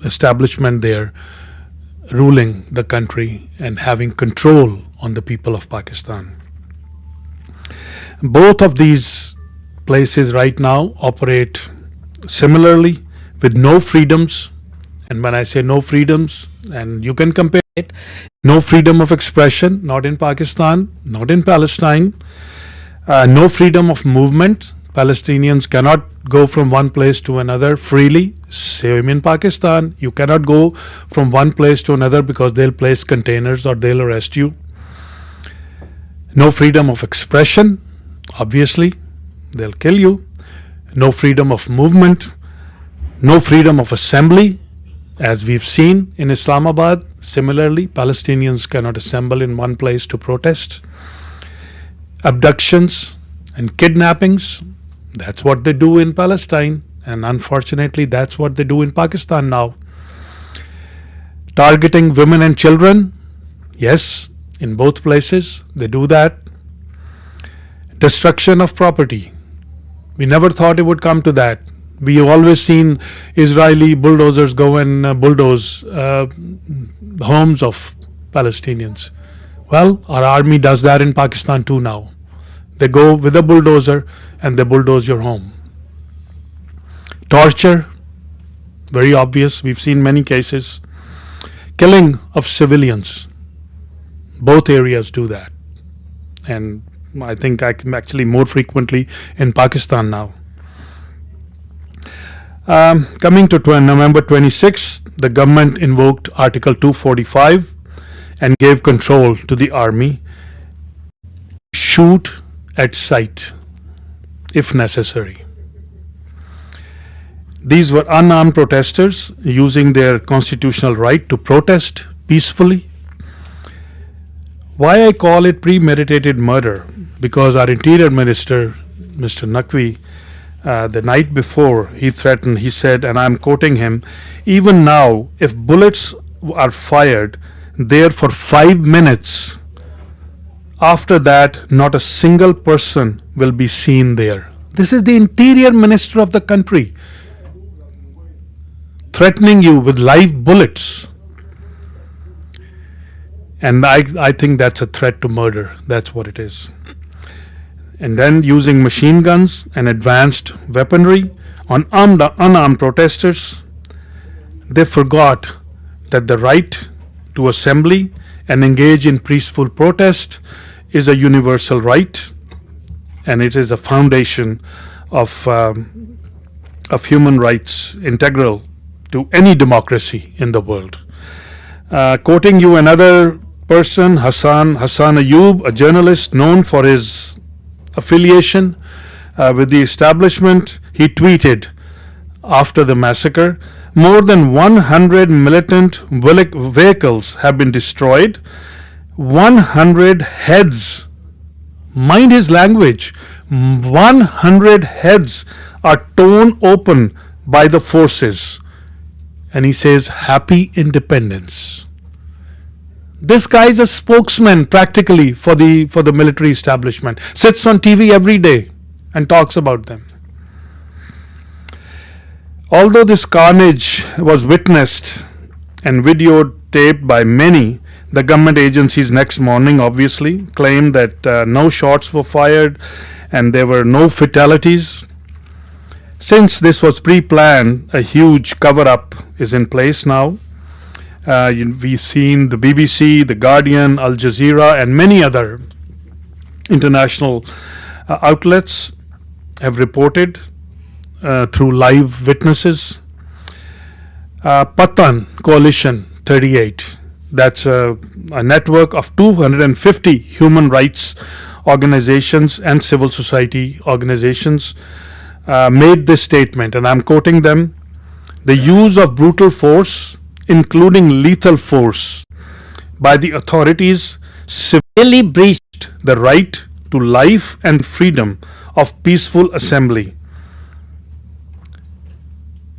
establishment there, ruling the country and having control on the people of Pakistan. Both of these places right now operate similarly with no freedoms. And when I say no freedoms, and you can compare it, no freedom of expression, not in Pakistan, not in Palestine, no freedom of movement. Palestinians cannot go from one place to another freely. Same in Pakistan. You cannot go from one place to another because they'll place containers or they'll arrest you. No freedom of expression. Obviously, they'll kill you. No freedom of movement. No freedom of assembly. As we've seen in Islamabad, similarly, Palestinians cannot assemble in one place to protest. Abductions and kidnappings, That's what they do in Palestine, and unfortunately, that's what they do in Pakistan now. Targeting women and children, yes, in both places they do that. Destruction of property. We never thought it would come to that. We have always seen Israeli bulldozers go and bulldoze homes of Palestinians. Well, our army does that in Pakistan too now. They go with a bulldozer and they bulldoze your home. Torture, very obvious. We've seen many cases. Killing of civilians. Both areas do that. And I think actually more frequently in Pakistan now. Coming to November 26, the government invoked Article 245 and gave control to the army. Shoot at sight, if necessary. These were unarmed protesters using their constitutional right to protest peacefully. Why I call it premeditated murder? Because our Interior Minister, Mr. Naqvi, the night before, he threatened, he said, and I'm quoting him, even now, if bullets are fired there for 5 minutes, after that, not a single person will be seen there. This is the Interior Minister of the country threatening you with live bullets. And I think that's a threat to murder. That's what it is. And then using machine guns and advanced weaponry on unarmed protesters, they forgot that the right to assembly and engage in peaceful protest is a universal right, and it is a foundation of human rights, integral to any democracy in the world. Quoting you another person, Hassan Ayub, a journalist known for his affiliation with the establishment, he tweeted after the massacre, more than 100 militant vehicles have been destroyed, 100 heads, mind his language, 100 heads are torn open by the forces. And he says, happy independence. This guy is a spokesman practically for the military establishment, sits on TV every day and talks about them. Although this carnage was witnessed and videotaped by many, the government agencies next morning obviously claimed that no shots were fired and there were no fatalities. Since this was pre-planned, a huge cover-up is in place now. We've seen the BBC, The Guardian, Al Jazeera, and many other international outlets have reported through live witnesses. Patan Coalition 38, that's a network of 250 human rights organizations and civil society organizations, made this statement, and I'm quoting them: the use of brutal force, including lethal force, by the authorities severely breached the right to life and freedom of peaceful assembly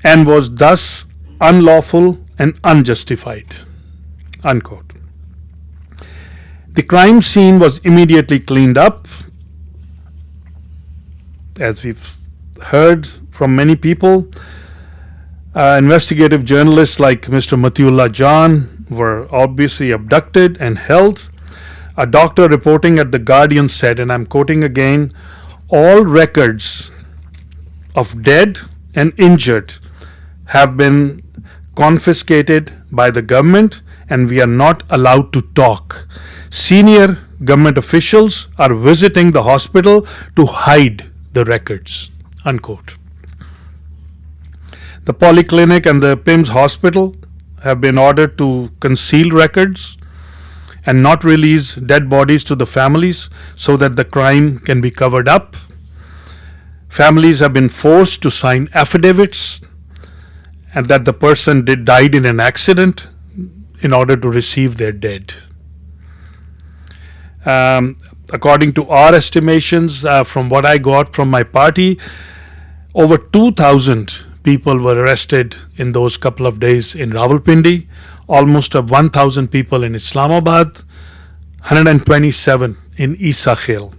and was thus unlawful and unjustified. Unquote. The crime scene was immediately cleaned up, as we've heard from many people. Investigative journalists like Mr. Matiullah Jan were obviously abducted and held. A doctor reporting at The Guardian said, and I'm quoting again, all records of dead and injured have been confiscated by the government and we are not allowed to talk. Senior government officials are visiting the hospital to hide the records. Unquote. The polyclinic and the PIMS hospital have been ordered to conceal records and not release dead bodies to the families so that the crime can be covered up. Families have been forced to sign affidavits and that the person died in an accident in order to receive their dead. According to our estimations, from what I got from my party, over 2,000 people were arrested in those couple of days in Rawalpindi, almost 1,000 people in Islamabad, 127 in Isa Khel.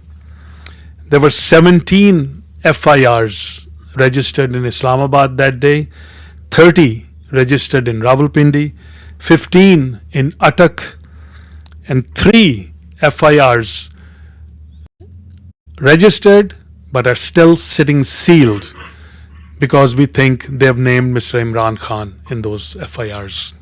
There were 17 FIRs registered in Islamabad that day, 30 registered in Rawalpindi, 15 in Attak, and 3 FIRs registered but are still sitting sealed because we think they have named Mr. Imran Khan in those FIRs.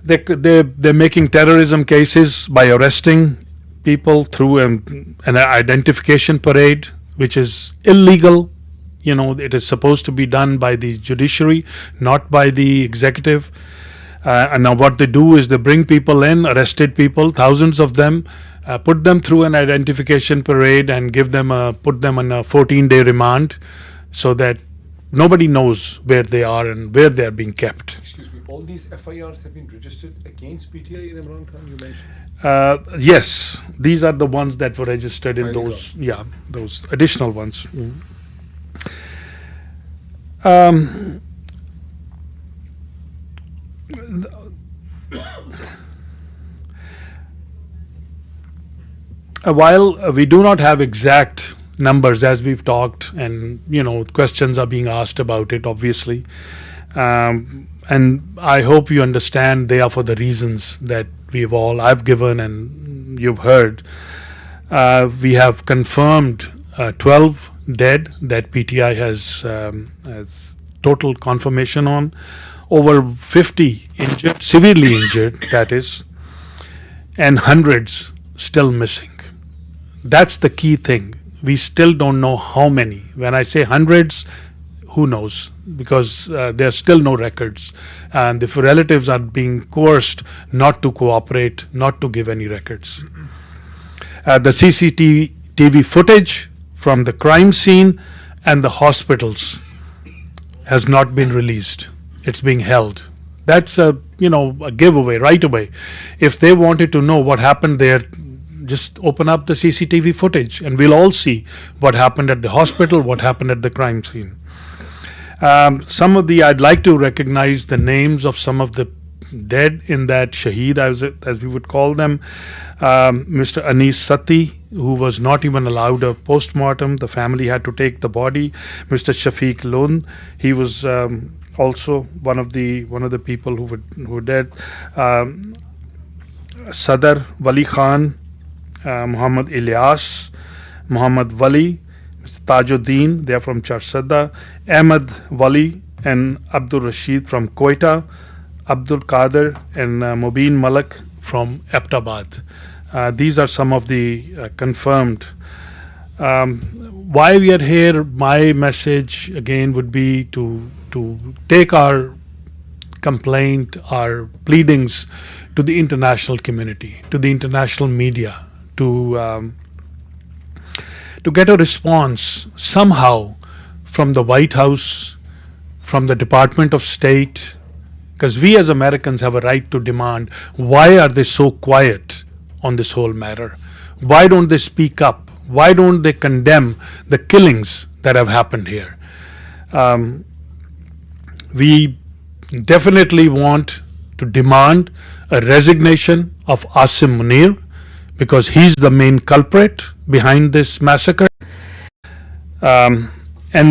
They're making terrorism cases by arresting people through an identification parade, which is illegal. You know, it is supposed to be done by the judiciary, not by the executive. And now what they do is they bring people in, arrested people, thousands of them, put them through an identification parade and put them on a 14-day remand so that nobody knows where they are and where they are being kept. Excuse me, all these FIRs have been registered against PTI and Imran Khan, you mentioned? Yes, these are the ones that were registered in those additional ones. While we do not have exact numbers, as we've talked, and questions are being asked about it, obviously, and I hope you understand they are for the reasons that I've given and you've heard. We have confirmed 12 dead that PTI has total confirmation on, over 50 injured, severely injured, that is, and hundreds still missing. That's the key thing. We still don't know how many. When I say hundreds, who knows? Because there are still no records, and the relatives are being coerced not to cooperate, not to give any records. The CCTV footage from the crime scene and the hospitals has not been released. It's being held. That's a giveaway right away. If they wanted to know what happened there, just open up the CCTV footage and we'll all see what happened at the hospital, what happened at the crime scene. I'd like to recognize the names of some of the dead in that shaheed, as we would call them. Mr. Anis Sati, who was not even allowed a post-mortem. The family had to take the body. Mr. Shafiq Lund, he was also one of the people who were dead. Sadar Wali Khan, Muhammad Ilyas, Muhammad Wali, Mr. Tajuddin, they are from Charsadda, Ahmad Wali and Abdul Rashid from Quetta, Abdul Qadir and Mubin Malak from Abbottabad. These are some of the confirmed. Why we are here, my message again would be to take our complaint, our pleadings to the international community, to the international media, to get a response somehow from the White House, from the Department of State, because we as Americans have a right to demand, why are they so quiet on this whole matter? Why don't they speak up? Why don't they condemn the killings that have happened here? We definitely want to demand a resignation of Asim Munir, because he's the main culprit behind this massacre. And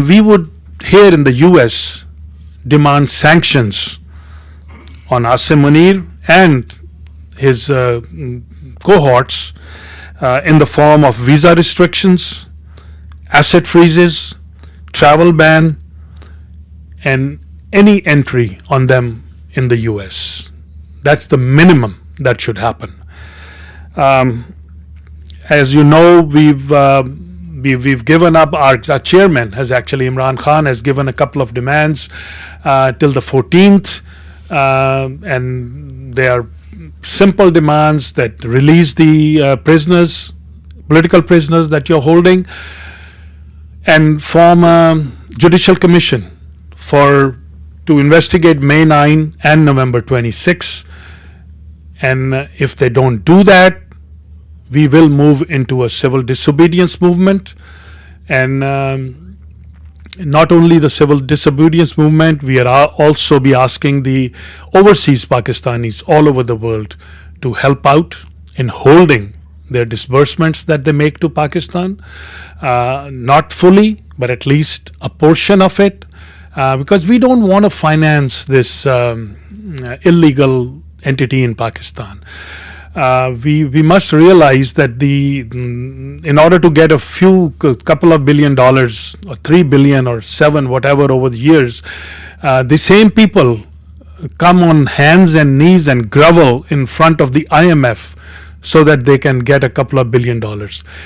we would, here in the US, demand sanctions on Asim Munir and his cohorts in the form of visa restrictions, asset freezes, travel ban, and any entry on them in the US. That's the minimum that should happen. As you know, we've given up, our chairman has actually, Imran Khan has given a couple of demands till the 14th, and they are simple demands that release the prisoners, political prisoners that you're holding, and form a judicial commission to investigate May 9 and November 26, And if they don't do that, we will move into a civil disobedience movement. And not only the civil disobedience movement, we are also be asking the overseas Pakistanis all over the world to help out in holding their disbursements that they make to Pakistan, not fully, but at least a portion of it, because we don't want to finance this illegal entity in Pakistan. We must realize that in order to get couple of $1 billion or $3 billion or 7 whatever over the years, the same people come on hands and knees and grovel in front of the IMF so that they can get a couple of $1 billion.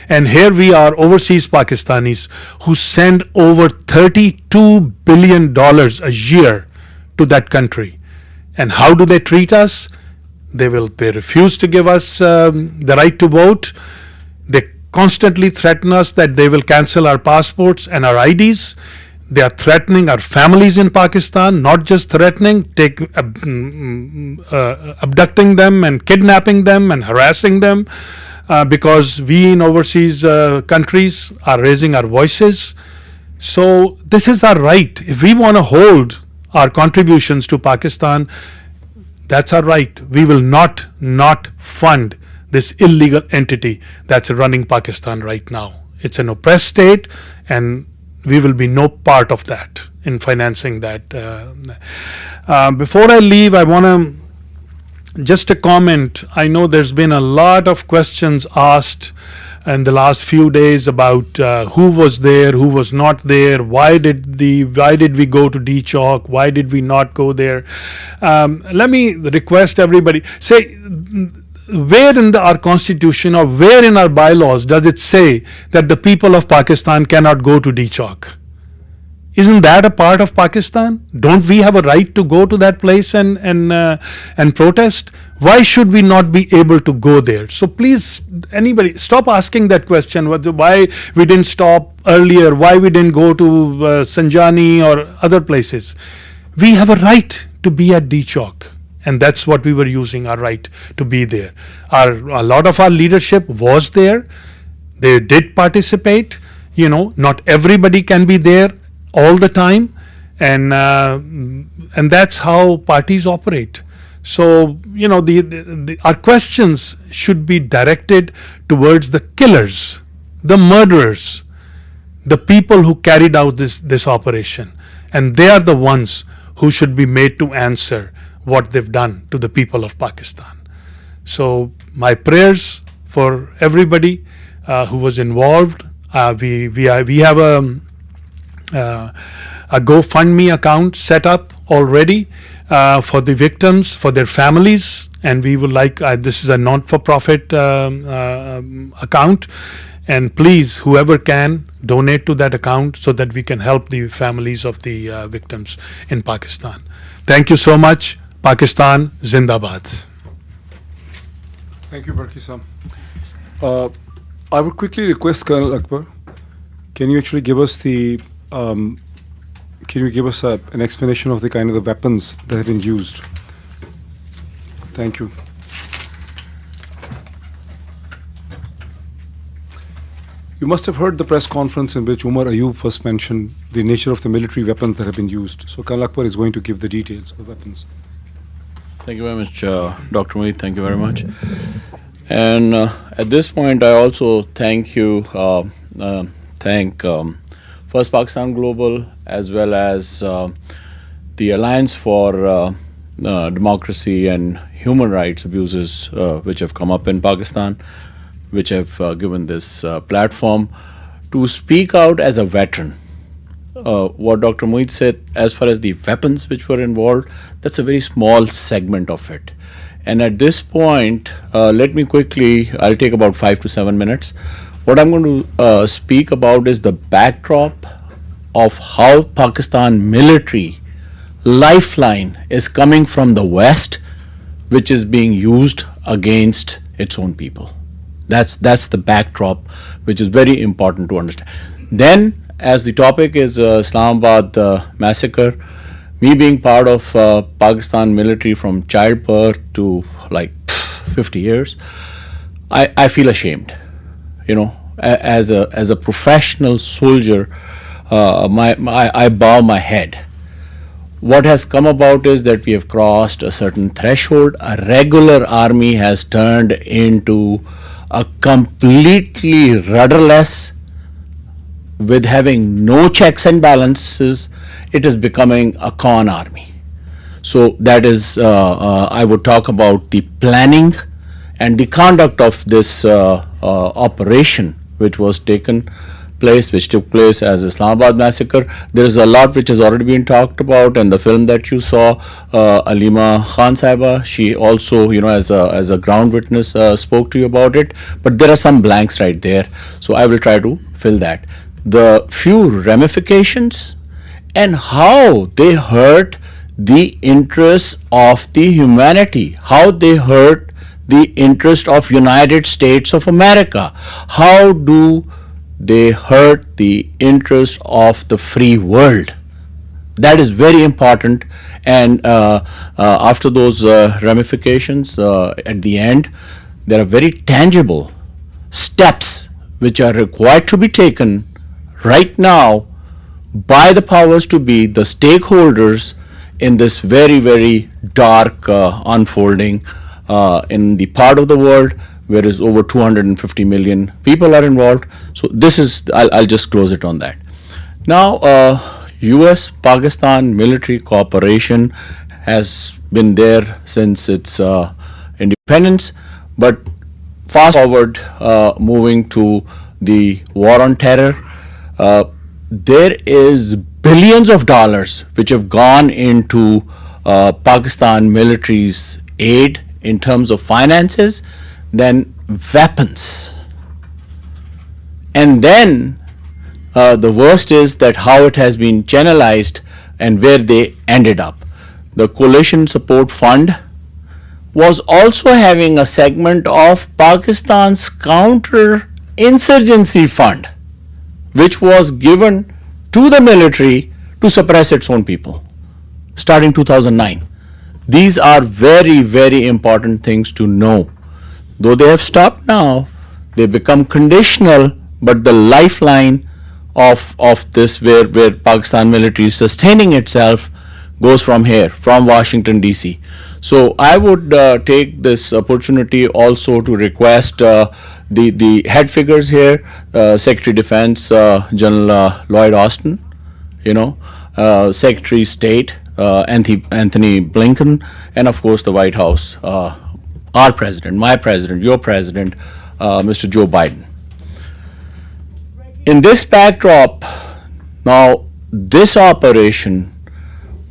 And here we are, overseas Pakistanis, who send over $32 billion a year to that country. And how do they treat us? They refuse to give us the right to vote. They constantly threaten us that they will cancel our passports and our IDs. They are threatening our families in Pakistan, not just threatening, abducting them and kidnapping them and harassing them, because we in overseas countries are raising our voices. So this is our right. If we want to hold our contributions to Pakistan, that's our right. We will not fund this illegal entity that's running Pakistan right now. It's an oppressed state, and we will be no part of that in financing that. Before I leave, I want to just a comment. I know there's been a lot of questions asked in the last few days about who was there, who was not there, why did we go to D Chowk, why did we not go there. Let me request everybody, say, where in our constitution or where in our bylaws does it say that the people of Pakistan cannot go to D Chowk? Isn't that a part of Pakistan? Don't we have a right to go to that place and protest? Why should we not be able to go there? So please, anybody, stop asking that question. Why we didn't stop earlier? Why we didn't go to Sanjani or other places? We have a right to be at D Chowk. And that's what we were using, our right to be there. A lot of our leadership was there. They did participate. Not everybody can be there all the time, and that's how parties operate. So our questions should be directed towards the killers, the murderers, the people who carried out this operation, and they are the ones who should be made to answer what they've done to the people of Pakistan. So my prayers for everybody who was involved. We have a GoFundMe account set up already for the victims, for their families, and we would like, this is a non-for-profit account, and please, whoever can, donate to that account so that we can help the families of the victims in Pakistan. Thank you so much. Pakistan Zindabad. Thank you, Barki Sam. I would quickly request Colonel Akbar, can you actually give us an explanation of the kind of the weapons that have been used? Thank you. You must have heard the press conference in which Umar Ayub first mentioned the nature of the military weapons that have been used. So Colonel Akbar is going to give the details of the weapons. Thank you very much, Dr. Moeed. Thank you very much. And at this point, I also thank First Pakistan Global, as well as the Alliance for Democracy and Human Rights Abuses, which have come up in Pakistan, which have given this platform to speak out as a veteran. What Dr. Moeed said, as far as the weapons which were involved, that's a very small segment of it. And at this point, let me quickly, I'll take about 5 to 7 minutes. What I'm going to speak about is the backdrop of how Pakistan military lifeline is coming from the West, which is being used against its own people. That's the backdrop, which is very important to understand. Then, as the topic is Islamabad massacre, me being part of Pakistan military from childbirth to like 50 years, I feel ashamed. As a professional soldier, I bow my head. What has come about is that we have crossed a certain threshold. A regular army has turned into a completely rudderless, with having no checks and balances. It is becoming a con army. So that is, I would talk about the planning and the conduct of this operation, which took place as Islamabad massacre. There is a lot which has already been talked about, and the film that you saw, Alima Khan Saiba, she also, as a ground witness, spoke to you about it. But there are some blanks right there, so I will try to fill that. The few ramifications and how they hurt the interests of the humanity, how they hurt the interest of United States of America, how do they hurt the interest of the free world. That is very important. And after those ramifications, at the end, there are very tangible steps which are required to be taken right now by the powers to be, the stakeholders in this very, very dark unfolding in the part of the world where is over 250 million people are involved. So this is, I'll just close it on that. Now, US-Pakistan military cooperation has been there since its independence, but fast forward, moving to the war on terror, there is billions of dollars which have gone into Pakistan military's aid in terms of finances, then weapons. And then the worst is that how it has been channelized and where they ended up. The Coalition Support Fund was also having a segment of Pakistan's counter-insurgency fund, which was given to the military to suppress its own people, starting 2009. These are very, very important things to know. Though they have stopped now, they become conditional, but the lifeline of this where Pakistan military is sustaining itself goes from here, from Washington DC. So I would take this opportunity also to request the head figures here, Secretary Defense General Lloyd Austin, Secretary State Anthony Blinken, and of course the White House, our president, my president, your president, Mr. Joe Biden. In this backdrop, now this operation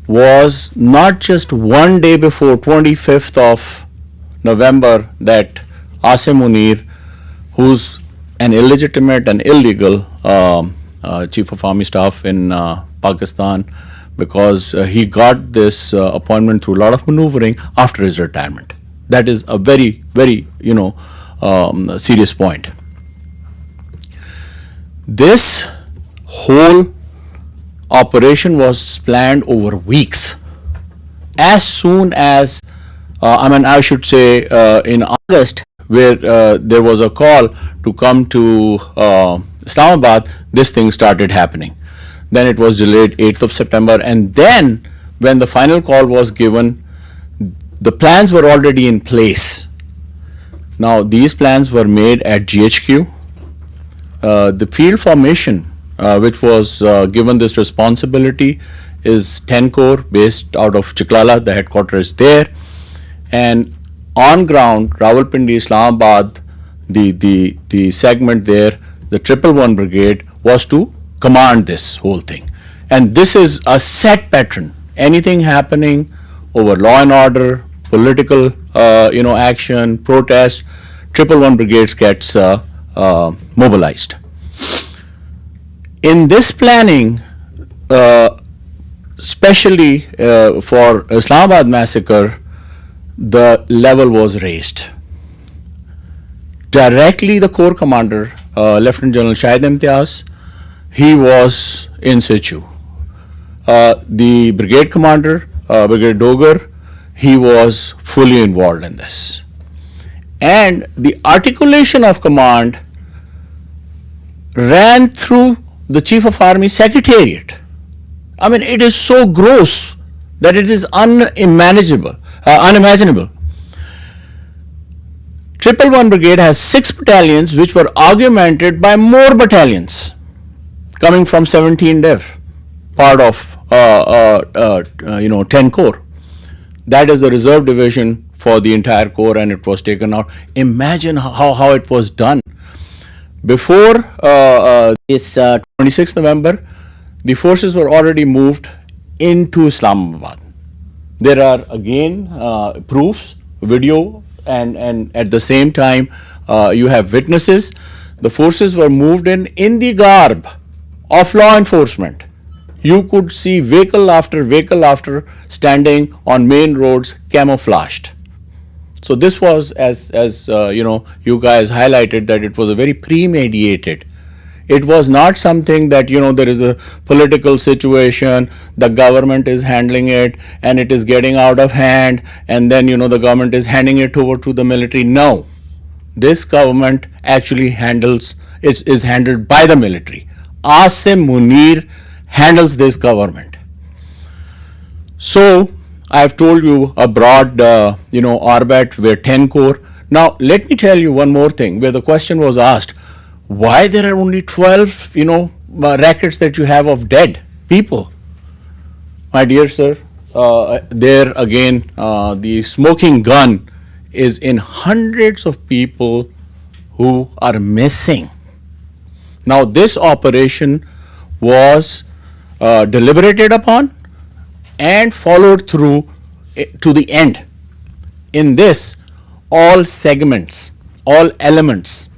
was not just one day before 25th of November that Asim Munir, who's an illegitimate and illegal Chief of Army Staff in Pakistan, because he got this appointment through a lot of maneuvering after his retirement. That is a very, very, serious point. This whole operation was planned over weeks. As soon as, I should say in August, where there was a call to come to Islamabad, this thing started happening. Then it was delayed 8th of September, and then when the final call was given, the plans were already in place. Now these plans were made at GHQ. The field formation which was given this responsibility is 10 Corps based out of Chiklala, the headquarters there, and on ground Rawalpindi, Islamabad, the segment there, the 111 Brigade was to command this whole thing. And this is a set pattern. Anything happening over law and order, political action, protest, 111 Brigades gets mobilized. In this planning, especially for Islamabad massacre, the level was raised. Directly the Corps Commander, Lieutenant General Shahid Imtiaz, he was in situ. The Brigade Commander, Brigadier Dogar, he was fully involved in this. and the articulation of command ran through the Chief of Army Secretariat. I mean, it is so gross that it is unimaginable. 111 Brigade has 6 battalions which were augmented by more battalions coming from 17 Dev, part of 10 Corps. That is the reserve division for the entire corps, and it was taken out. Imagine how it was done. Before this 26th November, the forces were already moved into Islamabad. There are again proofs, video, and at the same time you have witnesses. The forces were moved in the garb of law enforcement. You could see vehicle after standing on main roads camouflaged. So this was, as you guys highlighted, that it was a very premeditated. It was not something that, there is a political situation, the government is handling it and it is getting out of hand, and then, the government is handing it over to the military. No, this government actually is handled by the military. Asim Munir handles this government. So I have told you a broad, orbit where 10 Corps. Now let me tell you one more thing, where the question was asked, why there are only 12, records that you have of dead people? My dear sir, there again, the smoking gun is in hundreds of people who are missing. Now this operation was deliberated upon and followed through to the end. In this, all segments, all elements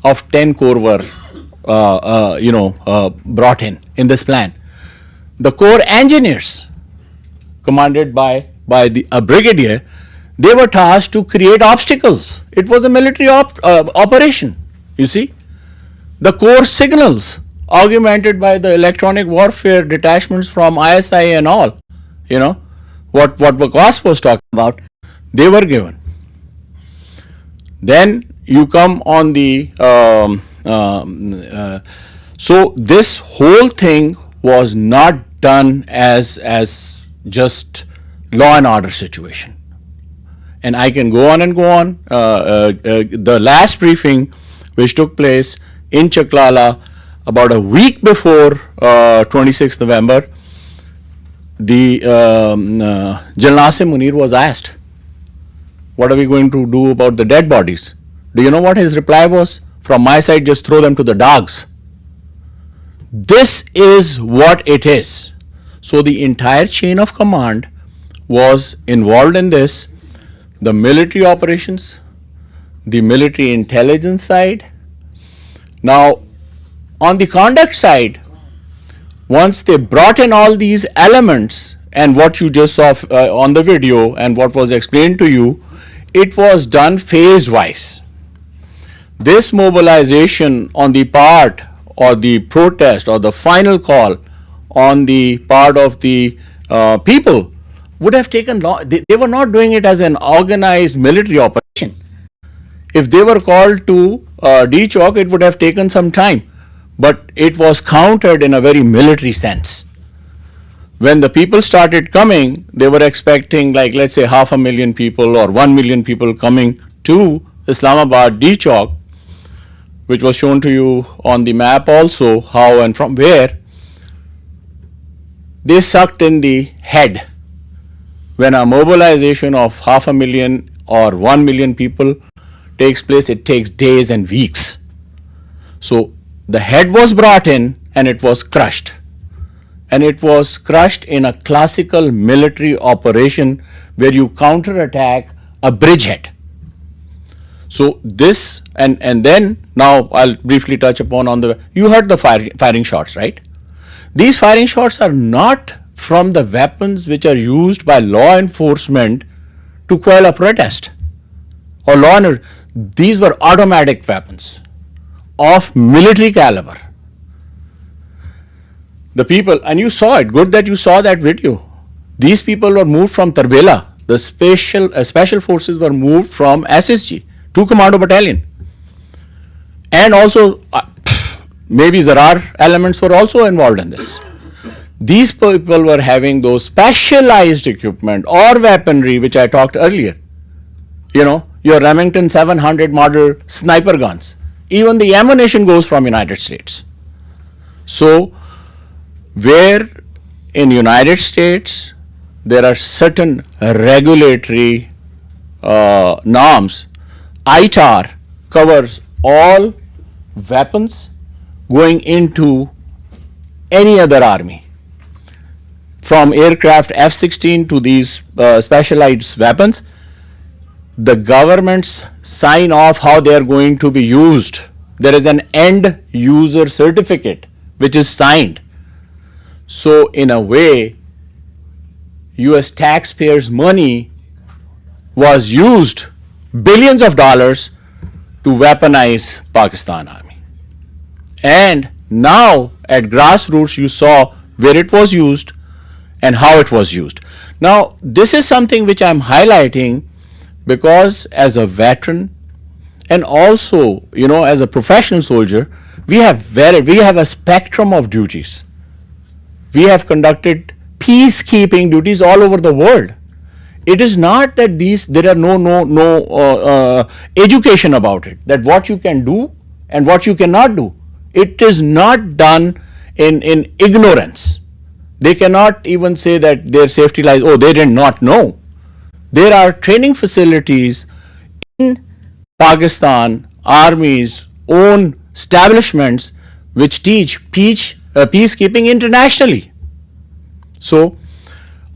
of 10 Corps were brought in this plan. The Corps engineers, commanded by a brigadier, they were tasked to create obstacles. It was a military operation, you see. The Corps signals, augmented by the electronic warfare detachments from ISI and all, what Vikas was talking about, they were given. Then you come on the, so this whole thing was not done as just law and order situation. And I can go on and go on. The last briefing which took place in Chaklala about a week before 26th November, the General Asim Munir was asked, what are we going to do about the dead bodies? Do you know what his reply was? From my side, just throw them to the dogs. This is what it is. So the entire chain of command was involved in this. The military operations, the military intelligence side. Now, on the conduct side, once they brought in all these elements and what you just saw on the video and what was explained to you, it was done phase-wise. This mobilization on the part or the protest or the final call on the part of the people would have taken long. They were not doing it as an organized military operation. If they were called to D-Chowk, it would have taken some time, but it was countered in a very military sense. When the people started coming, they were expecting, like, let's say 500,000 people or 1 million people coming to Islamabad D-Chowk, which was shown to you on the map also, how and from where. They sucked in the head. When a mobilization of 500,000 or 1 million people takes place, it takes days and weeks. So the head was brought in and it was crushed. And it was crushed in a classical military operation where you counterattack a bridgehead. So this, and then now I'll briefly touch upon you heard the firing shots, right? These firing shots are not from the weapons which are used by law enforcement to quell a protest or law and order. These were automatic weapons of military caliber. The people, and you saw it, good that you saw that video. These people were moved from Tarbela. The special forces were moved from SSG. 2 commando battalion. And also, maybe Zarar elements were also involved in this. These people were having those specialized equipment or weaponry, which I talked earlier. You know, your Remington 700 model sniper guns. Even the ammunition goes from United States. So, where in United States there are certain regulatory norms, ITAR covers all weapons going into any other army, from aircraft F-16 to these specialized weapons. The governments sign off how they are going to be used. There is an end user certificate which is signed. So in a way, US taxpayers' money was used, billions of dollars, to weaponize Pakistan Army. And now at grassroots you saw where it was used and how it was used. Now this is something which I'm highlighting because as a veteran and also, you know, as a professional soldier, we have a spectrum of duties. We have conducted peacekeeping duties all over the world. It is not that there are no education about it, that what you can do and what you cannot do. It is not done in ignorance. They cannot even say that their safety lies, oh, they did not know. There are training facilities in Pakistan Army's own establishments which teach peacekeeping internationally. So,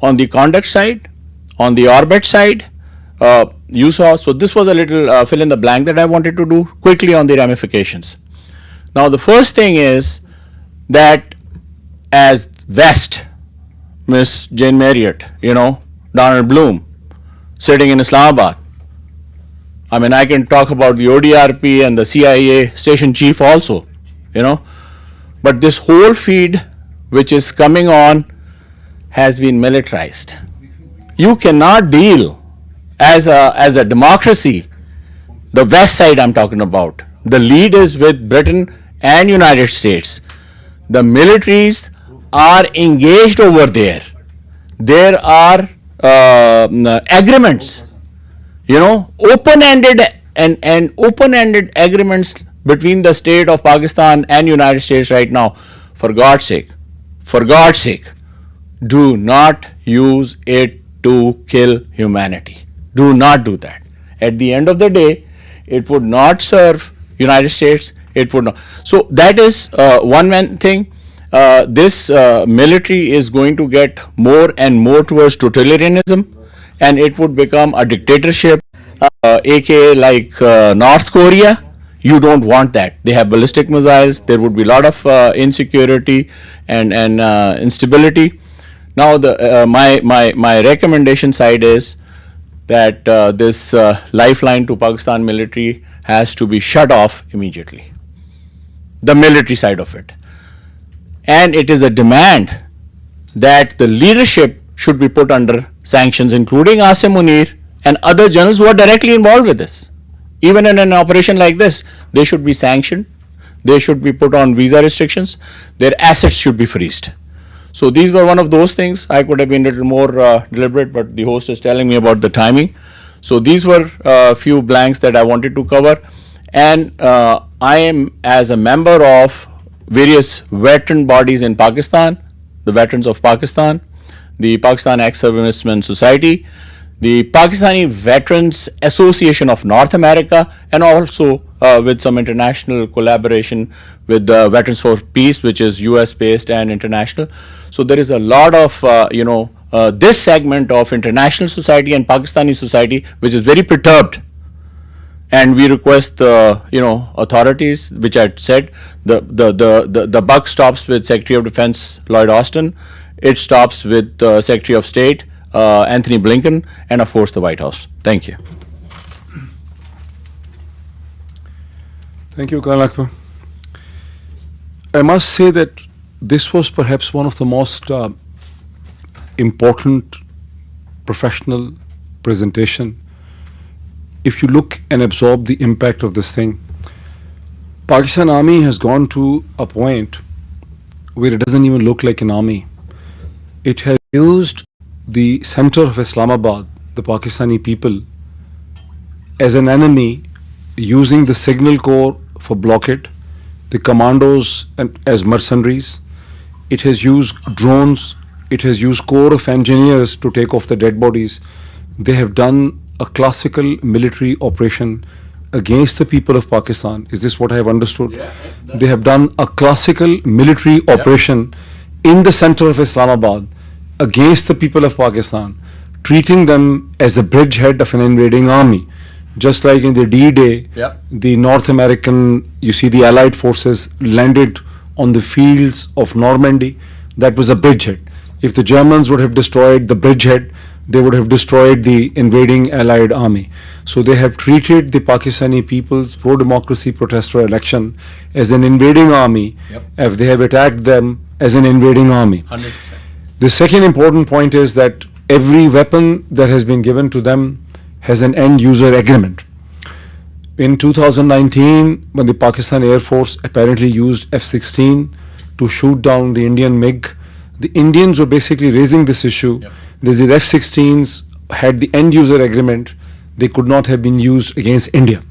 on the conduct side, on the orbit side, you saw, so this was a little fill in the blank that I wanted to do quickly on the ramifications. Now, the first thing is that as West, Miss Jane Marriott, you know, Donald Bloom, sitting in Islamabad. I mean, I can talk about the ODRP and the CIA station chief also, you know. But this whole feed which is coming on has been militarized. You cannot deal as a democracy, the West side I'm talking about. The lead is with Britain and United States. The militaries are engaged over there. There are agreements, you know, open-ended and open-ended agreements between the state of Pakistan and United States right now. For God's sake, do not use it to kill humanity. Do not do that. At the end of the day, it would not serve United States. It would not. So that is one thing. This military is going to get more and more towards totalitarianism, and it would become a dictatorship, aka like North Korea. You don't want that. They have ballistic missiles. There would be a lot of insecurity and instability. Now, my recommendation side is that this lifeline to Pakistan military has to be shut off immediately. The military side of it. And it is a demand that the leadership should be put under sanctions, including Asim Munir and other generals who are directly involved with this. Even in an operation like this, they should be sanctioned. They should be put on visa restrictions. Their assets should be freezed. So these were one of those things. I could have been a little more deliberate, but the host is telling me about the timing. So these were a few blanks that I wanted to cover. And I am, as a member of various veteran bodies in Pakistan, the Veterans of Pakistan, the Pakistan Ex-Servicemen Society, the Pakistani Veterans Association of North America, and also with some international collaboration with the Veterans for Peace, which is US based and international. So there is a lot of, this segment of international society and Pakistani society, which is very perturbed. And we request the authorities, which I said, the buck stops with Secretary of Defense Lloyd Austin. It stops with Secretary of State Anthony Blinken, and of course the White House. Thank you. Thank you, Colonel Akbar. I must say that this was perhaps one of the most important professional presentation if you look and absorb the impact of this thing, Pakistan Army has gone to a point where it doesn't even look like an army. It has used the center of Islamabad, the Pakistani people, as an enemy, using the signal corps for blockade, the commandos as mercenaries. It has used drones. It has used corps of engineers to take off the dead bodies. They have done a classical military operation against the people of Pakistan. Is this what I have understood? They have done a classical military operation in the center of Islamabad against the people of Pakistan, treating them as a bridgehead of an invading army. Just like in the D-Day, the North American, you see the Allied forces landed on the fields of Normandy. That was a bridgehead. If the Germans would have destroyed the bridgehead, they would have destroyed the invading Allied army. So they have treated the Pakistani people's pro-democracy protester election as an invading army, if they have attacked them as an invading army. 100%. The second important point is that every weapon that has been given to them has an end user agreement. In 2019, when the Pakistan Air Force apparently used F-16 to shoot down the Indian MiG, the Indians were basically raising this issue. The F-16s had the end user agreement. They could not have been used against India,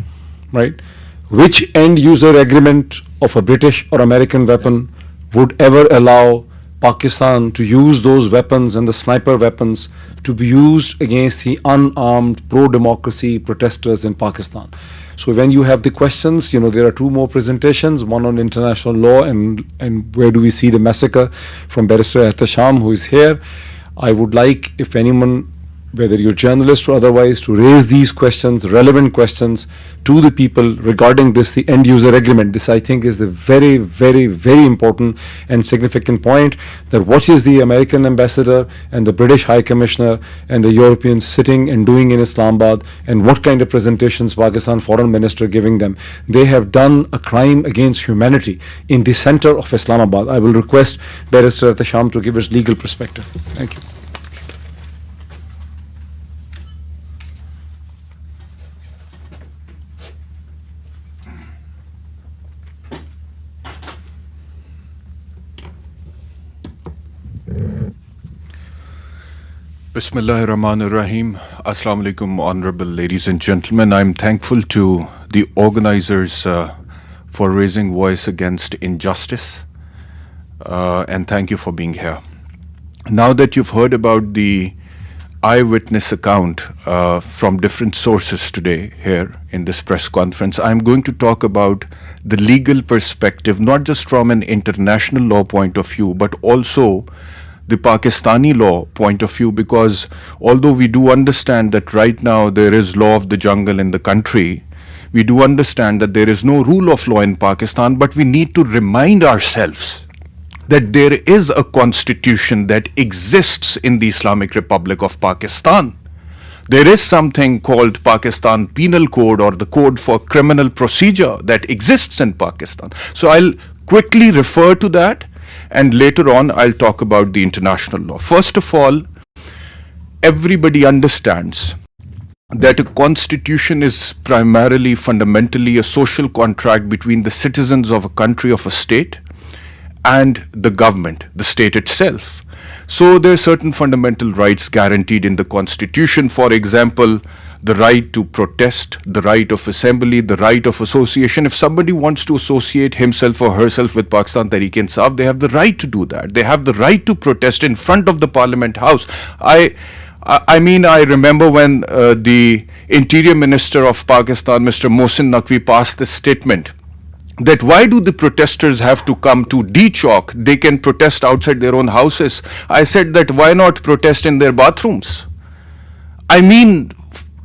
right? Which end user agreement of a British or American weapon would ever allow Pakistan to use those weapons and the sniper weapons to be used against the unarmed pro-democracy protesters in Pakistan? So when you have the questions, there are two more presentations, one on international law and where do we see the massacre from Barrister Ehtesham, who is here. I would like, if anyone, whether you're journalist or otherwise, to raise these questions, relevant questions to the people regarding this, the end user agreement. This, I think, is the very, very, very important and significant point, that what is the American ambassador and the British High Commissioner and the Europeans sitting and doing in Islamabad, and what kind of presentations Pakistan Foreign Minister giving them. They have done a crime against humanity in the center of Islamabad. I will request Barrister Ehtesham to give his legal perspective. Thank you. Bismillahirrahmanirrahim. Assalamu alaikum, honorable ladies and gentlemen. I'm thankful to the organizers for raising voice against injustice, and thank you for being here. Now that you've heard about the eyewitness account from different sources today here in this press conference, I'm going to talk about the legal perspective, not just from an international law point of view, but also the Pakistani law point of view, because although we do understand that right now there is law of the jungle in the country, we do understand that there is no rule of law in Pakistan, but we need to remind ourselves that there is a constitution that exists in the Islamic Republic of Pakistan. There is something called Pakistan Penal Code, or the Code for Criminal Procedure, that exists in Pakistan. So I'll quickly refer to that, and later on I'll talk about the international law. First of all, everybody understands that a constitution is primarily, fundamentally a social contract between the citizens of a country, of a state, and the government, the state itself. So there are certain fundamental rights guaranteed in the constitution. For example, the right to protest, the right of assembly, the right of association. If somebody wants to associate himself or herself with Pakistan Tehreek-e-Insaf, they have the right to do that. They have the right to protest in front of the Parliament House. I mean, I remember when the Interior Minister of Pakistan, Mr. Mohsin Naqvi, passed this statement that why do the protesters have to come to D Chowk? They can protest outside their own houses. I said that why not protest in their bathrooms? I mean,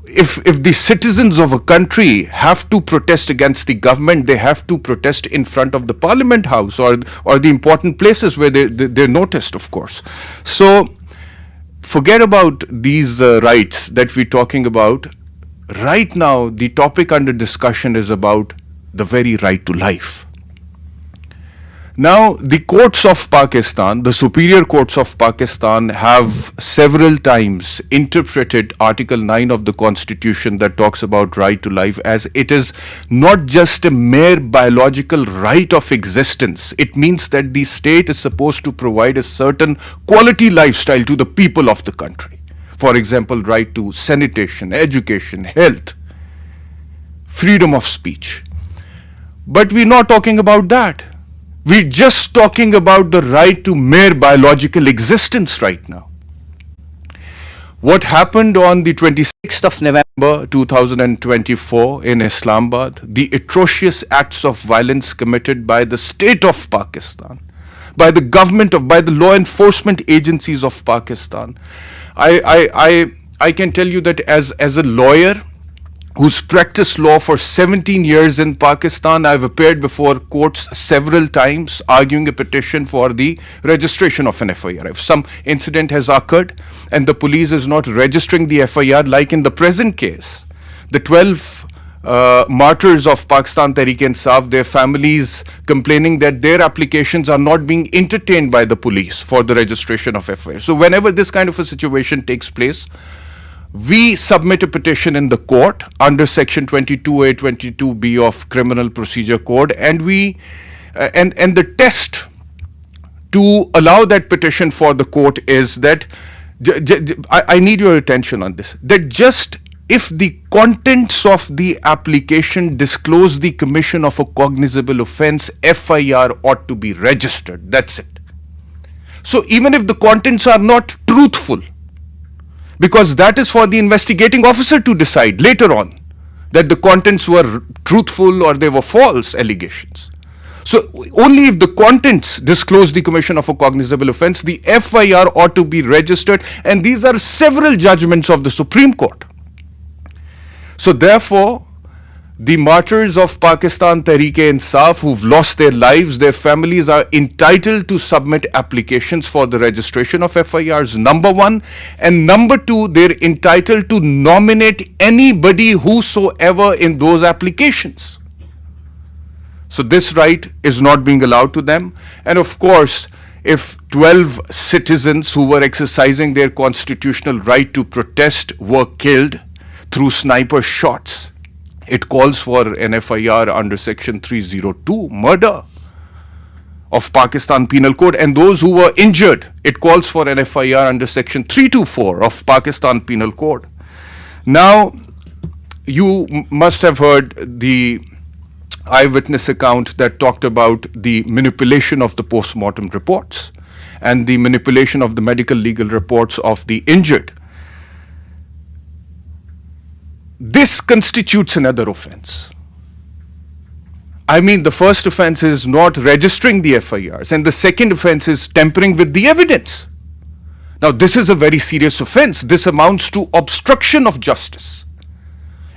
if the citizens of a country have to protest against the government, they have to protest in front of the Parliament House or the important places where they're noticed, of course. So forget about these rights that we're talking about. Right now, the topic under discussion is about the very right to life. Now, the courts of Pakistan, the superior courts of Pakistan, have several times interpreted Article 9 of the Constitution that talks about right to life as it is not just a mere biological right of existence. It means that the state is supposed to provide a certain quality lifestyle to the people of the country. For example, right to sanitation, education, health, freedom of speech. But we're not talking about that. We're just talking about the right to mere biological existence right now. What happened on the 26th of November 2024 in Islamabad, the atrocious acts of violence committed by the state of Pakistan, by the government by the law enforcement agencies of Pakistan. I can tell you that as a lawyer who's practiced law for 17 years in Pakistan, I've appeared before courts several times arguing a petition for the registration of an FIR. If some incident has occurred and the police is not registering the FIR, like in the present case, the 12 martyrs of Pakistan Tehreek-e-Insaf, their families complaining that their applications are not being entertained by the police for the registration of FIR. So whenever this kind of a situation takes place, we submit a petition in the court under section 22A, 22B of Criminal Procedure Code, and we and the test to allow that petition for the court is that I need your attention on this, that just if the contents of the application disclose the commission of a cognizable offense, FIR ought to be registered. That's it. So even if the contents are not truthful, because that is for the investigating officer to decide later on that the contents were truthful or they were false allegations. So only if the contents disclose the commission of a cognizable offense, the FIR ought to be registered, and these are several judgments of the Supreme Court. So therefore, the martyrs of Pakistan Tehreek-e-Insaf who've lost their lives, their families are entitled to submit applications for the registration of FIRs, number one. And number two, they're entitled to nominate anybody whosoever in those applications. So this right is not being allowed to them. And of course, if 12 citizens who were exercising their constitutional right to protest were killed through sniper shots, it calls for an FIR under section 302, murder of Pakistan Penal Code. And those who were injured, it calls for an FIR under section 324 of Pakistan Penal Code. Now, you must have heard the eyewitness account that talked about the manipulation of the post-mortem reports and the manipulation of the medical legal reports of the injured. This constitutes another offense. I mean, the first offense is not registering the FIRs, and the second offense is tampering with the evidence. Now, this is a very serious offense. This amounts to obstruction of justice.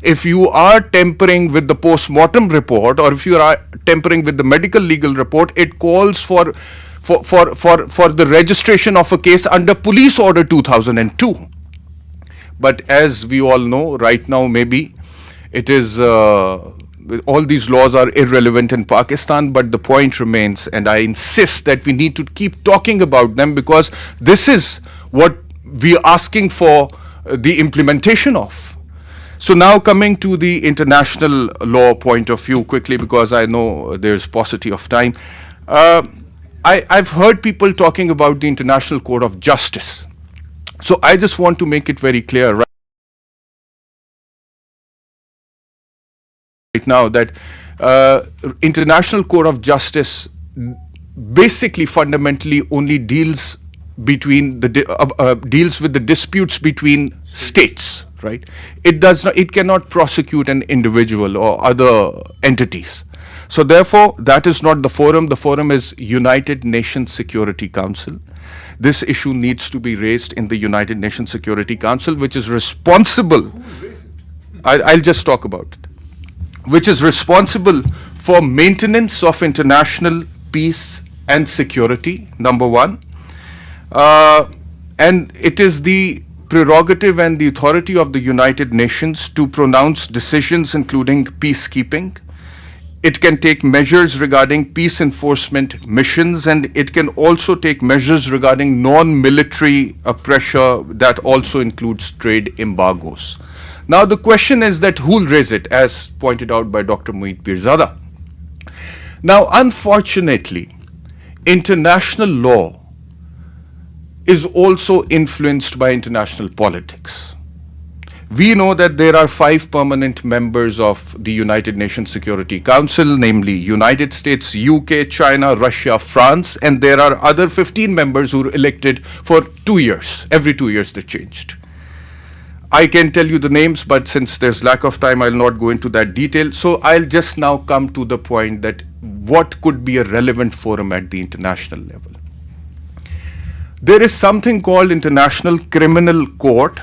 If you are tampering with the post-mortem report, or if you are tampering with the medical legal report, it calls for the registration of a case under Police Order 2002. But as we all know, right now maybe it is, all these laws are irrelevant in Pakistan, but the point remains, and I insist that we need to keep talking about them because this is what we are asking for the implementation of. So now coming to the international law point of view quickly, because I know there's paucity of time. I've heard people talking about the International Court of Justice. So I just want to make it very clear right now that International Court of Justice basically fundamentally only deals between deals with the disputes between states, right? It cannot prosecute an individual or other entities. So therefore, that is not the forum. The forum is United Nations Security Council. This issue needs to be raised in the United Nations Security Council, which is responsible. I'll just talk about it. Which is responsible for maintenance of international peace and security, number one. And it is the prerogative and the authority of the United Nations to pronounce decisions including peacekeeping, it can take measures regarding peace enforcement missions, and it can also take measures regarding non-military pressure that also includes trade embargoes. Now the question is that who'll raise it, as pointed out by Dr. Moeed Pirzada. Now unfortunately, international law is also influenced by international politics. We know that there are 5 permanent members of the United Nations Security Council, namely United States, UK, China, Russia, France, and there are other 15 members who are elected for 2 years. Every 2 years they changed. I can tell you the names, but since there's lack of time, I'll not go into that detail. So I'll just now come to the point that what could be a relevant forum at the international level. There is something called International Criminal Court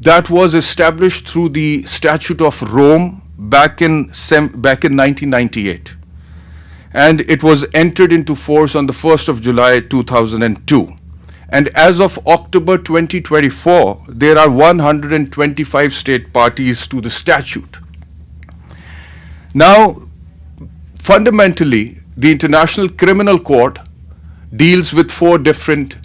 that was established through the Statute of Rome back in 1998. And it was entered into force on the 1st of July 2002. And as of October 2024, there are 125 state parties to the statute. Now, fundamentally, the International Criminal Court deals with 4 different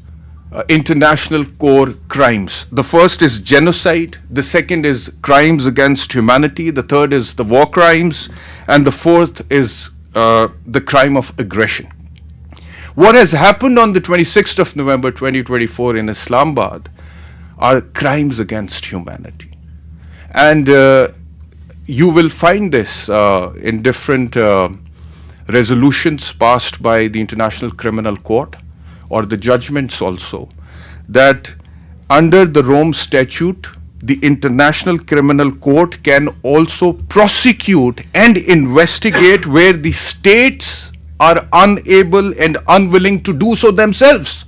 international core crimes. The first is genocide, the second is crimes against humanity, the third is the war crimes, and the fourth is the crime of aggression. What has happened on the 26th of November 2024 in Islamabad are crimes against humanity. And you will find this in different resolutions passed by the International Criminal Court, or the judgments also, that under the Rome Statute, the International Criminal Court can also prosecute and investigate where the states are unable and unwilling to do so themselves.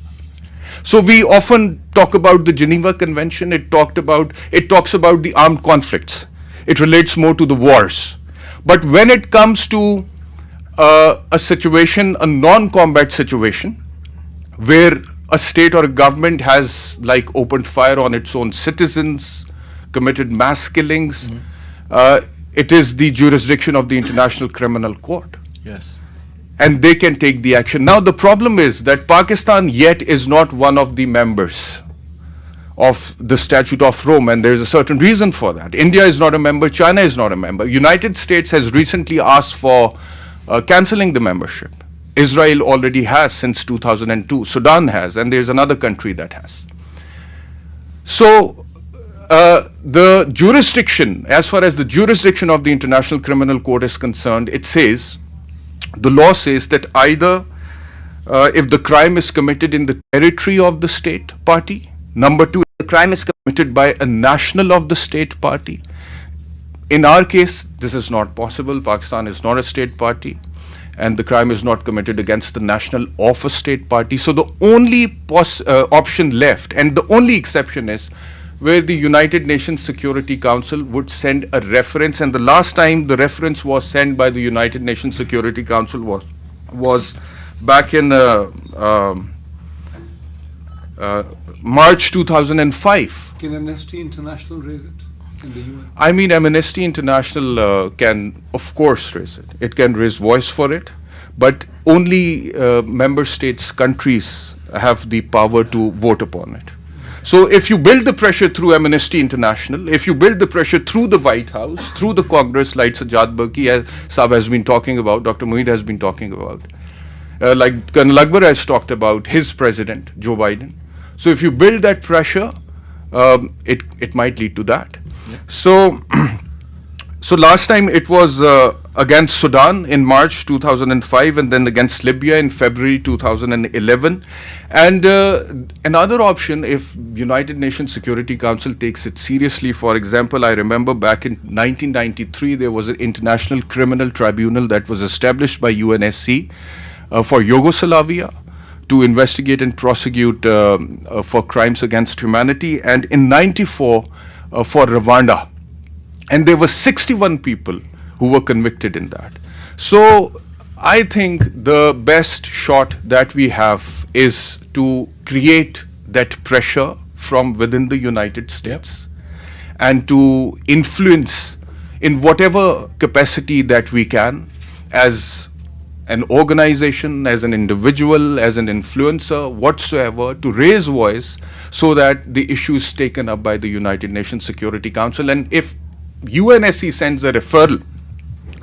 So we often talk about the Geneva Convention. It talks about the armed conflicts. It relates more to the wars. But when it comes to a situation, a non-combat situation, where a state or a government has opened fire on its own citizens, committed mass killings, it is the jurisdiction of the International Criminal Court. Yes. And they can take the action. Now the problem is that Pakistan yet is not one of the members of the Statute of Rome, and there is a certain reason for that. India is not a member, China is not a member. United States has recently asked for cancelling the membership. Israel already has since 2002, Sudan has, and there's another country that has. So the jurisdiction, as far as the jurisdiction of the International Criminal Court is concerned, it says, the law says that either if the crime is committed in the territory of the state party, number 2, the crime is committed by a national of the state party. In our case, this is not possible. Pakistan is not a state party, and the crime is not committed against the national of a state party. So the only option left, and the only exception, is where the United Nations Security Council would send a reference, and the last time the reference was sent by the United Nations Security Council was back in March 2005. Can Amnesty International raise it in the UN? I mean, Amnesty International can, of course, raise it. It can raise voice for it, but only member states, countries have the power to vote upon it. So if you build the pressure through Amnesty International, if you build the pressure through the White House, through the Congress, like Sajjad Barki Saab has been talking about, Dr. Moeed has been talking about, like Colonel Akbar has talked about, his president, Joe Biden. So if you build that pressure, it might lead to that. Yeah. So last time it was against Sudan in March 2005, and then against Libya in February 2011. And another option, if United Nations Security Council takes it seriously, for example, I remember back in 1993, there was an International Criminal Tribunal that was established by UNSC for Yugoslavia to investigate and prosecute for crimes against humanity, and in 94 for Rwanda. And there were 61 people who were convicted in that. So I think the best shot that we have is to create that pressure from within the United States, and to influence in whatever capacity that we can, as an organization, as an individual, as an influencer, whatsoever, to raise voice so that the issue is taken up by the United Nations Security Council. And if UNSC sends a referral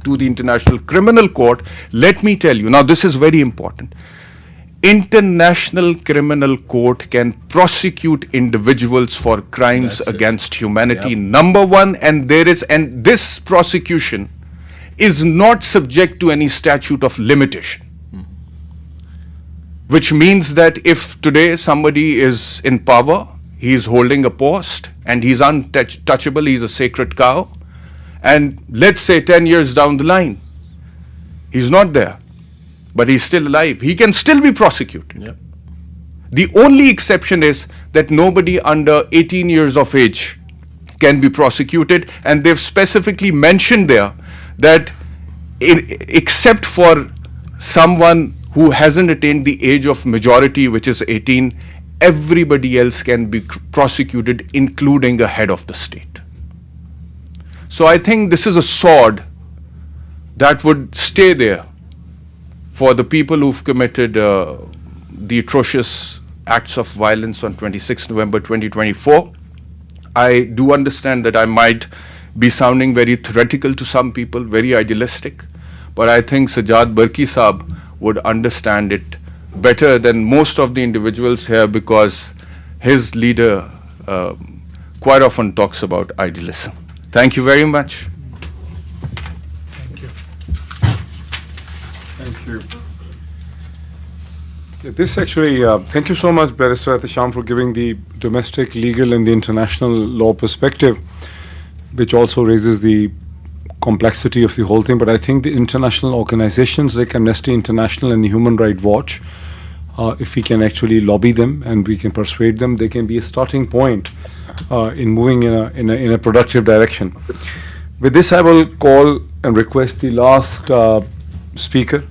to the International Criminal Court, let me tell you, now this is very important, International Criminal Court can prosecute individuals for crimes against humanity, number one, and this prosecution is not subject to any statute of limitation. Which means that if today somebody is in power, he is holding a post and he's untouchable, he's a sacred cow, and let's say 10 years down the line, he's not there, but he's still alive, he can still be prosecuted. The only exception is that nobody under 18 years of age can be prosecuted, and they've specifically mentioned there that except for someone who hasn't attained the age of majority, which is 18, everybody else can be prosecuted, including a head of the state. So I think this is a sword that would stay there for the people who've committed the atrocious acts of violence on 26 November 2024. I do understand that I might be sounding very theoretical to some people, very idealistic, but I think Sajjad Barki Saab would understand it better than most of the individuals here, because his leader quite often talks about idealism. Thank you very much. Thank you. This actually, thank you so much, Barrister Ahtasham, for giving the domestic, legal, and the international law perspective, which also raises the complexity of the whole thing. But I think the international organizations like Amnesty International and the Human Rights Watch, if we can actually lobby them and we can persuade them, they can be a starting point in moving in a productive direction. With this, I will call and request the last speaker,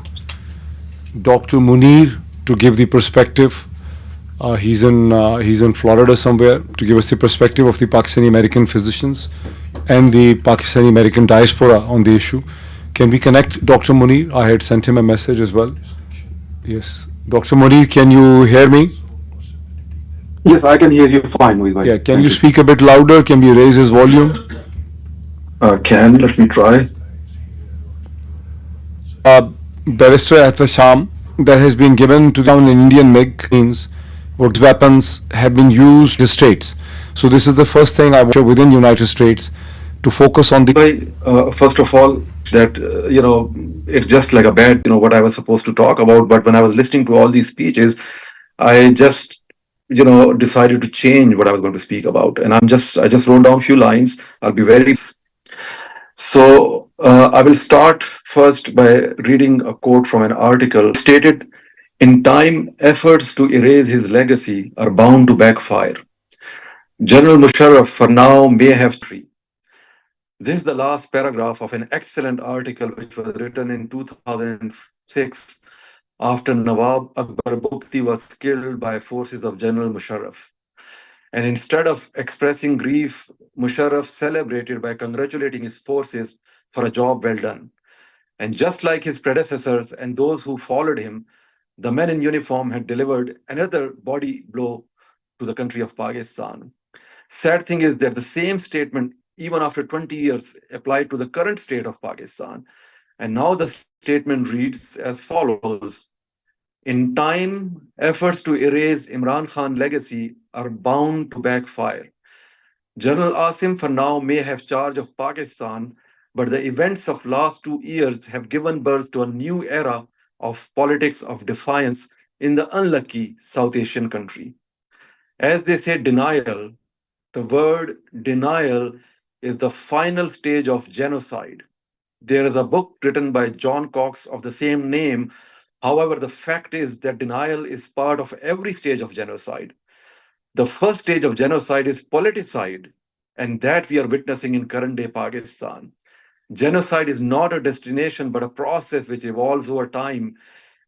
Dr. Moeed, to give the perspective. He's in Florida somewhere, to give us the perspective of the Pakistani American physicians and the Pakistani American diaspora on the issue. Can we connect Dr. Moeed? I had sent him a message as well. Yes. Dr. Moeed, can you hear me? Yes, I can hear you fine, Moeed bhai. Yeah, can you speak a bit louder? Can we raise his volume? Let me try. Barrister Ahtasham, that has been given to down in Indian MiG means what weapons have been used in the states. So this is the first thing I want to within United States to focus on the. First of all, that it's just like a bad, what I was supposed to talk about. But when I was listening to all these speeches, I just decided to change what I was going to speak about, and I just wrote down a few lines. I'll be very. So I will start first by reading a quote from an article stated, "In time, efforts to erase his legacy are bound to backfire. General Musharraf for now may have three." This is the last paragraph of an excellent article which was written in 2006 after Nawab Akbar Bukti was killed by forces of General Musharraf. And instead of expressing grief, Musharraf celebrated by congratulating his forces for a job well done. And just like his predecessors and those who followed him, the men in uniform had delivered another body blow to the country of Pakistan. Sad thing is that the same statement, even after 20 years, applied to the current state of Pakistan. And now the statement reads as follows: "In time, efforts to erase Imran Khan's legacy are bound to backfire. General Asim for now may have charge of Pakistan, but the events of last 2 years have given birth to a new era of politics of defiance in the unlucky South Asian country. As they say, denial, the word denial is the final stage of genocide. There is a book written by John Cox of the same name. However, the fact is that denial is part of every stage of genocide. The first stage of genocide is politicide, and that we are witnessing in current day Pakistan. Genocide is not a destination, but a process which evolves over time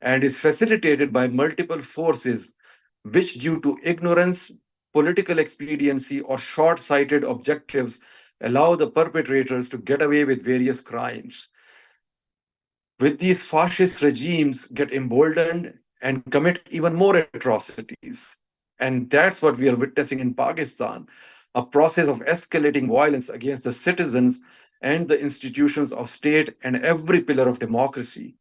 and is facilitated by multiple forces, which due to ignorance, political expediency, or short-sighted objectives allow the perpetrators to get away with various crimes. With these fascist regimes get emboldened and commit even more atrocities. And that's what we are witnessing in Pakistan, a process of escalating violence against the citizens and the institutions of state and every pillar of democracy.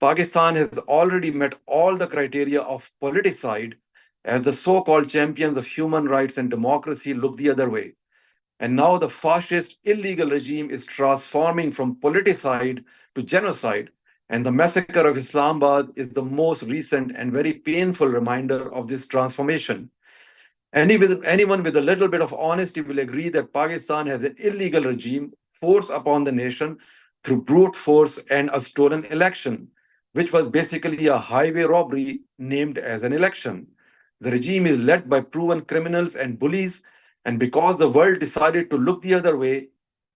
Pakistan has already met all the criteria of politicide as the so-called champions of human rights and democracy look the other way. And now the fascist illegal regime is transforming from politicide to genocide. And the massacre of Islamabad is the most recent and very painful reminder of this transformation. Anyone with a little bit of honesty will agree that Pakistan has an illegal regime forced upon the nation through brute force and a stolen election, which was basically a highway robbery named as an election. The regime is led by proven criminals and bullies, and because the world decided to look the other way,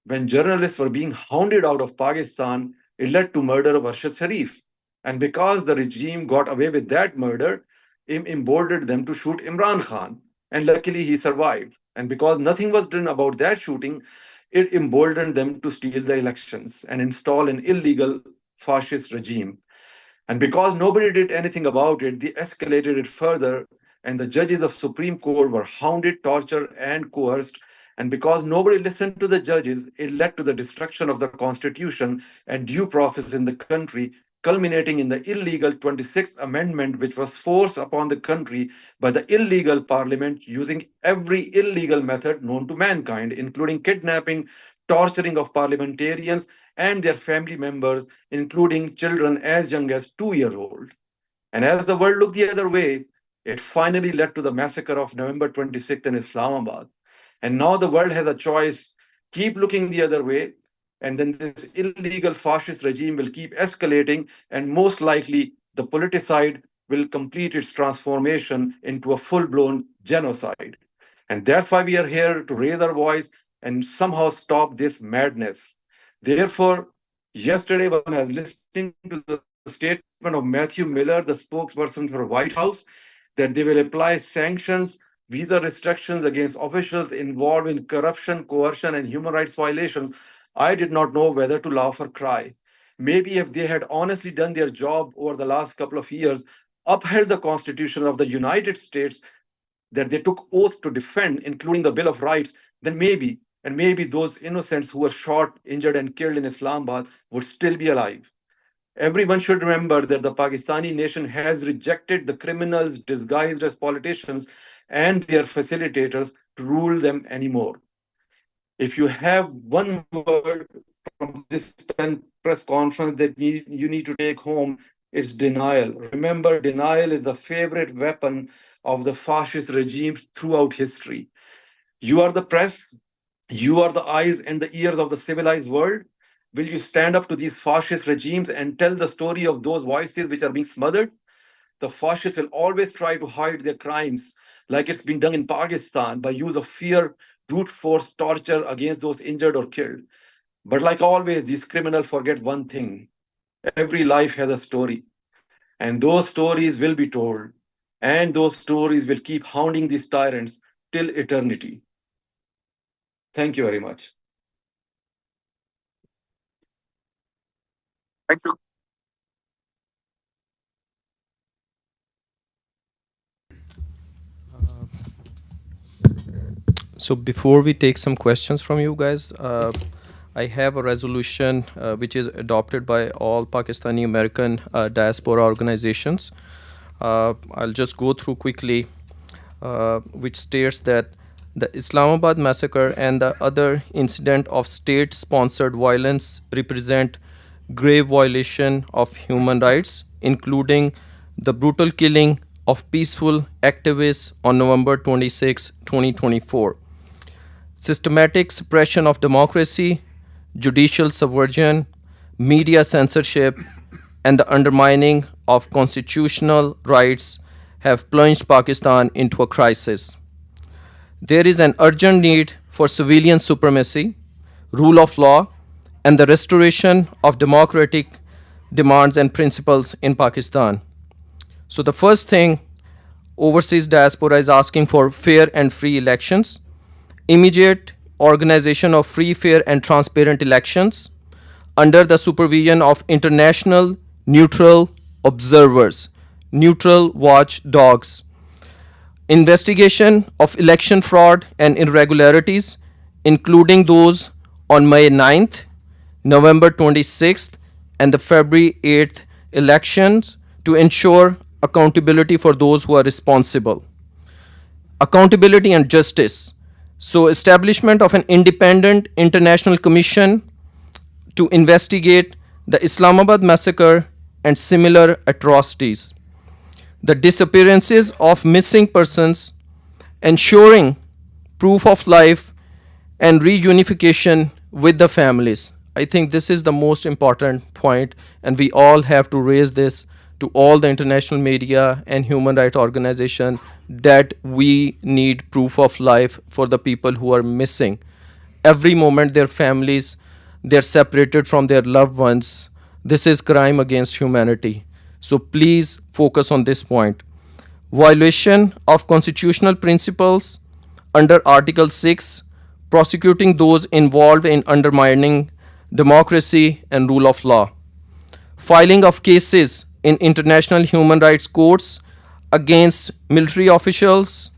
when journalists were being hounded out of Pakistan, it led to murder of Arshad Sharif. And because the regime got away with that murder, it emboldened them to shoot Imran Khan. And luckily he survived. And because nothing was done about that shooting, it emboldened them to steal the elections and install an illegal fascist regime. And because nobody did anything about it, they escalated it further, and the judges of Supreme Court were hounded, tortured, and coerced. And because nobody listened to the judges, it led to the destruction of the constitution and due process in the country, culminating in the illegal 26th Amendment, which was forced upon the country by the illegal parliament using every illegal method known to mankind, including kidnapping, torturing of parliamentarians and their family members, including children as young as 2-year-old. And as the world looked the other way, it finally led to the massacre of November 26th in Islamabad. And now the world has a choice: keep looking the other way, and then this illegal fascist regime will keep escalating, and most likely the politicide will complete its transformation into a full-blown genocide. And that's why we are here to raise our voice and somehow stop this madness. Therefore, yesterday when I was listening to the statement of Matthew Miller, the spokesperson for White House, that they will apply sanctions, visa restrictions against officials involved in corruption, coercion, and human rights violations, I did not know whether to laugh or cry. Maybe if they had honestly done their job over the last couple of years, upheld the Constitution of the United States that they took oath to defend, including the Bill of Rights, then maybe, and maybe those innocents who were shot, injured, and killed in Islamabad would still be alive. Everyone should remember that the Pakistani nation has rejected the criminals disguised as politicians and their facilitators to rule them anymore. If you have one word from this press conference that you need to take home, it's denial. Remember, denial is the favorite weapon of the fascist regimes throughout history. You are the press, you are the eyes and the ears of the civilized world. Will you stand up to these fascist regimes and tell the story of those voices which are being smothered? The fascists will always try to hide their crimes, like it's been done in Pakistan, by use of fear, brute force, torture against those injured or killed. But like always, these criminals forget one thing: every life has a story, and those stories will be told, and those stories will keep hounding these tyrants till eternity. Thank you very much. Thank you. So before we take some questions from you guys, I have a resolution which is adopted by all Pakistani American diaspora organizations. I'll just go through quickly, which states that the Islamabad massacre and the other incident of state-sponsored violence represent grave violation of human rights, including the brutal killing of peaceful activists on November 26, 2024. Systematic suppression of democracy, judicial subversion, media censorship, and the undermining of constitutional rights have plunged Pakistan into a crisis. There is an urgent need for civilian supremacy, rule of law, and the restoration of democratic demands and principles in Pakistan. So the first thing, overseas diaspora is asking for fair and free elections, immediate organization of free, fair, and transparent elections under the supervision of international neutral observers, neutral watchdogs, investigation of election fraud and irregularities, including those on May 9th, November 26th, and the February 8th elections to ensure accountability for those who are responsible. Accountability and justice. So establishment of an independent international commission to investigate the Islamabad massacre and similar atrocities. The disappearances of missing persons, ensuring proof of life and reunification with the families. I think this is the most important point, and we all have to raise this to all the international media and human rights organizations that we need proof of life for the people who are missing. Every moment their families, they're separated from their loved ones. This is crime against humanity. So please focus on this point. Violation of constitutional principles under Article 6, prosecuting those involved in undermining democracy and rule of law. Filing of cases in international human rights courts against military officials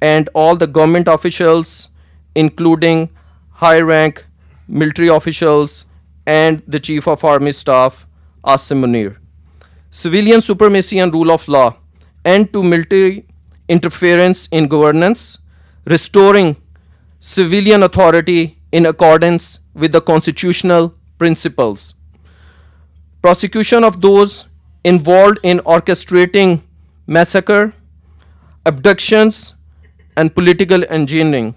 and all the government officials, including high-rank military officials and the Chief of Army Staff, Asim Munir. Civilian supremacy and rule of law, end to military interference in governance, restoring civilian authority in accordance with the constitutional principles. Prosecution of those involved in orchestrating massacre, abductions, and political engineering.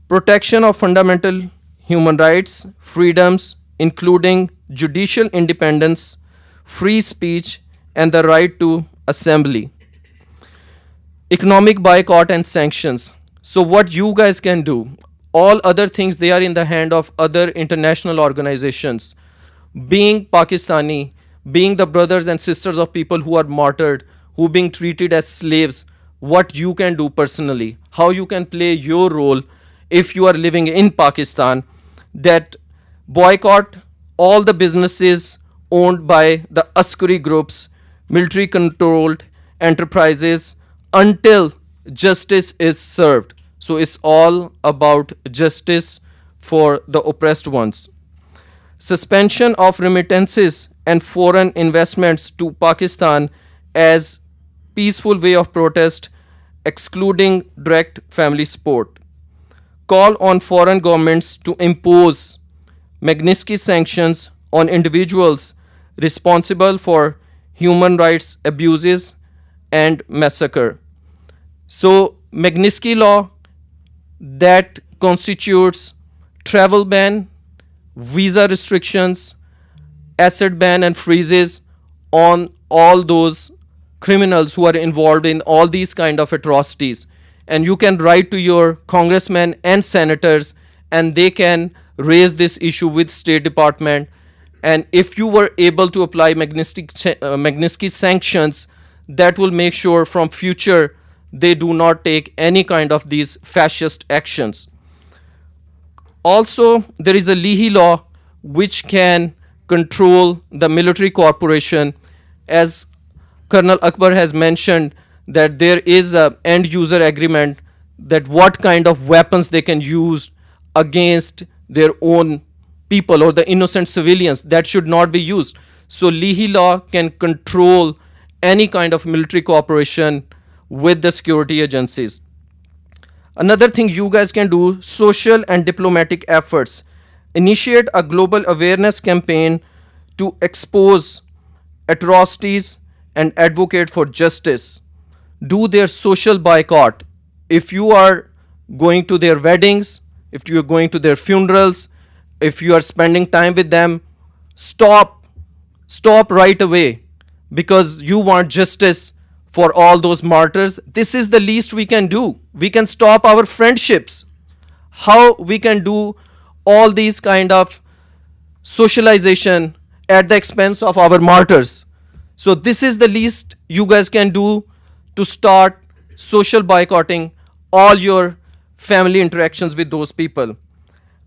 Protection of fundamental human rights, freedoms, including judicial independence, free speech, and the right to assembly. Economic boycott and sanctions. So what you guys can do, all other things, they are in the hand of other international organizations. Being Pakistani, being the brothers and sisters of people who are martyred, who are being treated as slaves, what you can do personally, how you can play your role if you are living in Pakistan, that boycott all the businesses owned by the Askari groups, military controlled enterprises, until justice is served. So it's all about justice for the oppressed ones. Suspension of remittances and foreign investments to Pakistan as peaceful way of protest, excluding direct family support. Call on foreign governments to impose Magnitsky sanctions on individuals responsible for human rights abuses and massacre. So Magnitsky law, that constitutes travel ban, visa restrictions, asset ban and freezes on all those criminals who are involved in all these kind of atrocities. And you can write to your congressmen and senators, and they can raise this issue with State Department. And if you were able to apply Magnitsky sanctions, that will make sure from future they do not take any kind of these fascist actions. Also, there is a Leahy law which can control the military corporation. As Colonel Akbar has mentioned, that there is a end user agreement that what kind of weapons they can use against their own people or the innocent civilians, that should not be used. So Leahy law can control any kind of military cooperation with the security agencies. Another thing you guys can do, social and diplomatic efforts. Initiate a global awareness campaign to expose atrocities and advocate for justice. Do their social boycott. If you are going to their weddings, if you are going to their funerals, if you are spending time with them, stop right away, because you want justice for all those martyrs. This is the least we can do. We can stop our friendships. How we can do all these kind of socialization at the expense of our martyrs. So this is the least you guys can do to start social boycotting all your family interactions with those people.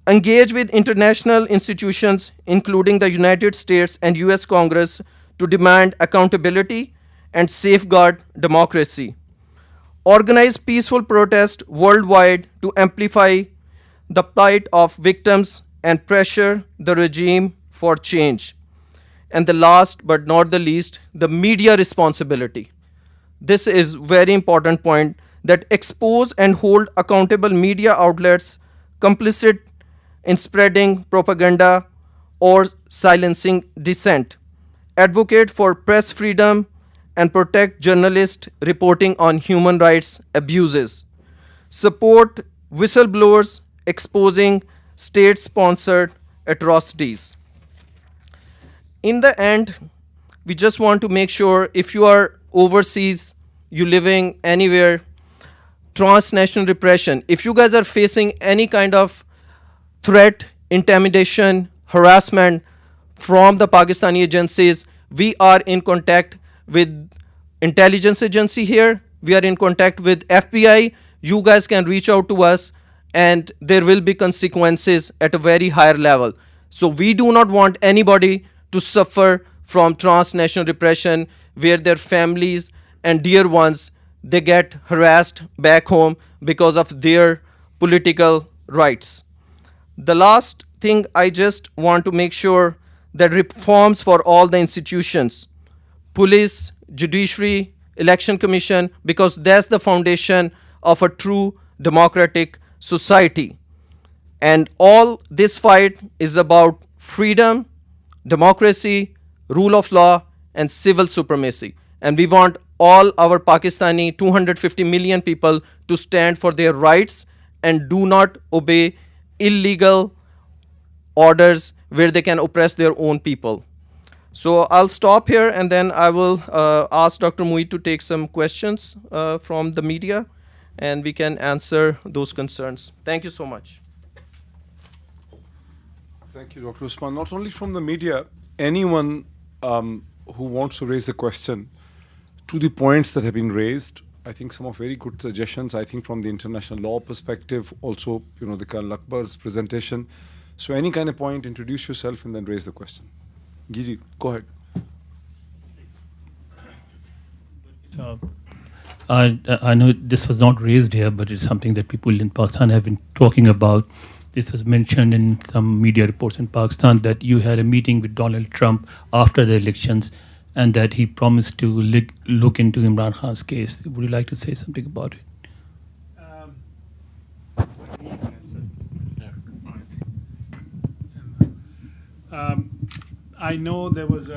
Engage with international institutions, including the United States and US Congress, to demand accountability and safeguard democracy. Organize peaceful protest worldwide to amplify the plight of victims and pressure the regime for change. And the last but not the least, the media responsibility. This is very important point, that expose and hold accountable media outlets complicit in spreading propaganda or silencing dissent. Advocate for press freedom and protect journalists reporting on human rights abuses. Support whistleblowers exposing state-sponsored atrocities. In the end, we just want to make sure if you are overseas, you living anywhere, transnational repression, if you guys are facing any kind of threat, intimidation, harassment from the Pakistani agencies, we are in contact with intelligence agency here, we are in contact with FBI, you guys can reach out to us and there will be consequences at a very higher level. So we do not want anybody to suffer from transnational repression where their families and dear ones, they get harassed back home because of their political rights. The last thing I just want to make sure that reforms for all the institutions, police, judiciary, election commission, because that's the foundation of a true democratic society. And all this fight is about freedom, democracy, rule of law, and civil supremacy. And we want all our Pakistani 250 million people to stand for their rights and do not obey illegal orders where they can oppress their own people. So I'll stop here and then I will ask Dr. Moeed to take some questions from the media and we can answer those concerns. Thank you so much. Thank you, Dr. Usman. Not only from the media, anyone who wants to raise a question to the points that have been raised, I think some of very good suggestions, I think from the international law perspective, also, the Colonel Akbar's presentation. So any kind of point, introduce yourself and then raise the question. Giri, go ahead. I know this was not raised here, but it's something that people in Pakistan have been talking about. This was mentioned in some media reports in Pakistan that you had a meeting with Donald Trump after the elections and that he promised to look into Imran Khan's case. Would you like to say something about it? I know there was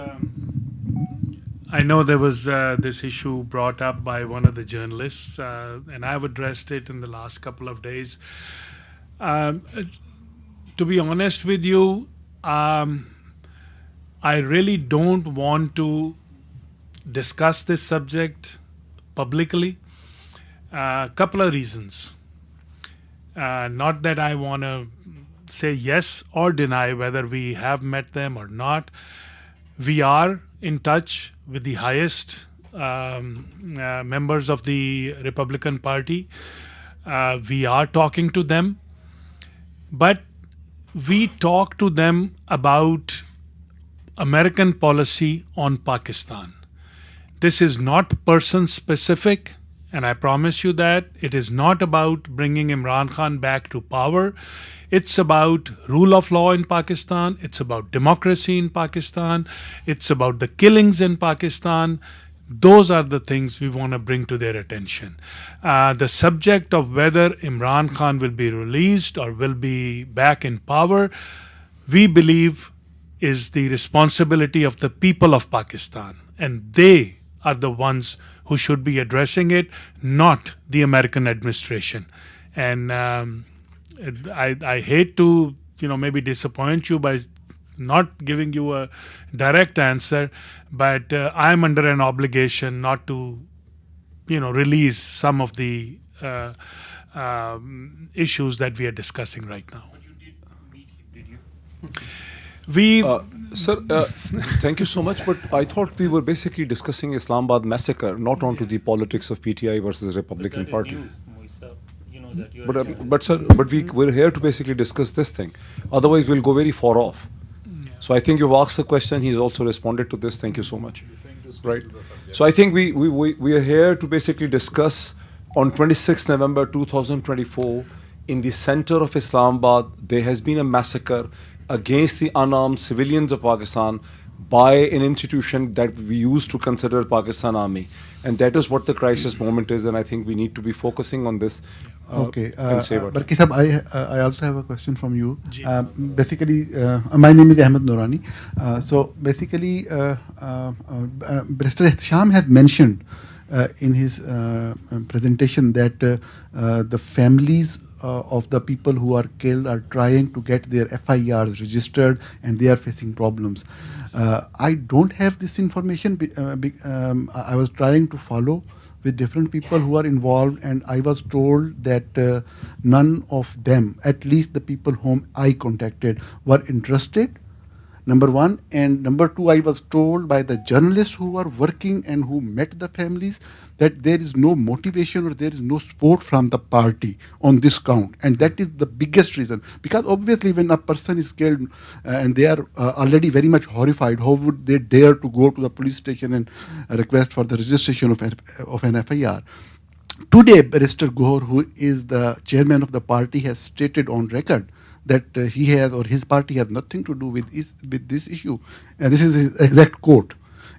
this issue brought up by one of the journalists, and I've addressed it in the last couple of days. To be honest with you, I really don't want to discuss this subject publicly. Couple of reasons. Not that I want to say yes or deny whether we have met them or not. We are in touch with the highest members of the Republican Party. We are talking to them, but we talk to them about American policy on Pakistan. This is not person specific, and I promise you that it is not about bringing Imran Khan back to power. It's about rule of law in Pakistan. It's about democracy in Pakistan. It's about the killings in Pakistan. Those are the things we want to bring to their attention. The subject of whether Imran Khan will be released or will be back in power, we believe is the responsibility of the people of Pakistan. And they are the ones who should be addressing it, not the American administration. And I hate to, maybe disappoint you by not giving you a direct answer, but I'm under an obligation not to, release some of the issues that we are discussing right now. Sir, thank you so much, but I thought we were basically discussing Islamabad massacre, not onto the politics of PTI versus Republican Party. But sir, we're here to basically discuss this thing. Otherwise, we'll go very far off. So I think you've asked the question. He's also responded to this. Thank you so much. Right. So I think we are here to basically discuss on 26 November 2024 in the center of Islamabad, there has been a massacre against the unarmed civilians of Pakistan by an institution that we used to consider Pakistan Army. And that is what the crisis moment is. And I think we need to be focusing on this. Okay. And say what. Barki Sahab, I also have a question from you. Basically, my name is Ahmed Noorani. So basically, Barrister Sham has mentioned in his presentation that the families of the people who are killed are trying to get their FIRs registered and they are facing problems. I don't have this information. I was trying to follow with different people who are involved, and I was told that none of them, at least the people whom I contacted, were interested. Number one. And number two, I was told by the journalists who were working and who met the families that there is no motivation or there is no support from the party on this count. And that is the biggest reason. Because obviously when a person is killed and they are already very much horrified, how would they dare to go to the police station and request for the registration of an FIR? Today, Barrister Gohar, who is the chairman of the party, has stated on record that he has or his party has nothing to do with this issue. And this is his exact quote.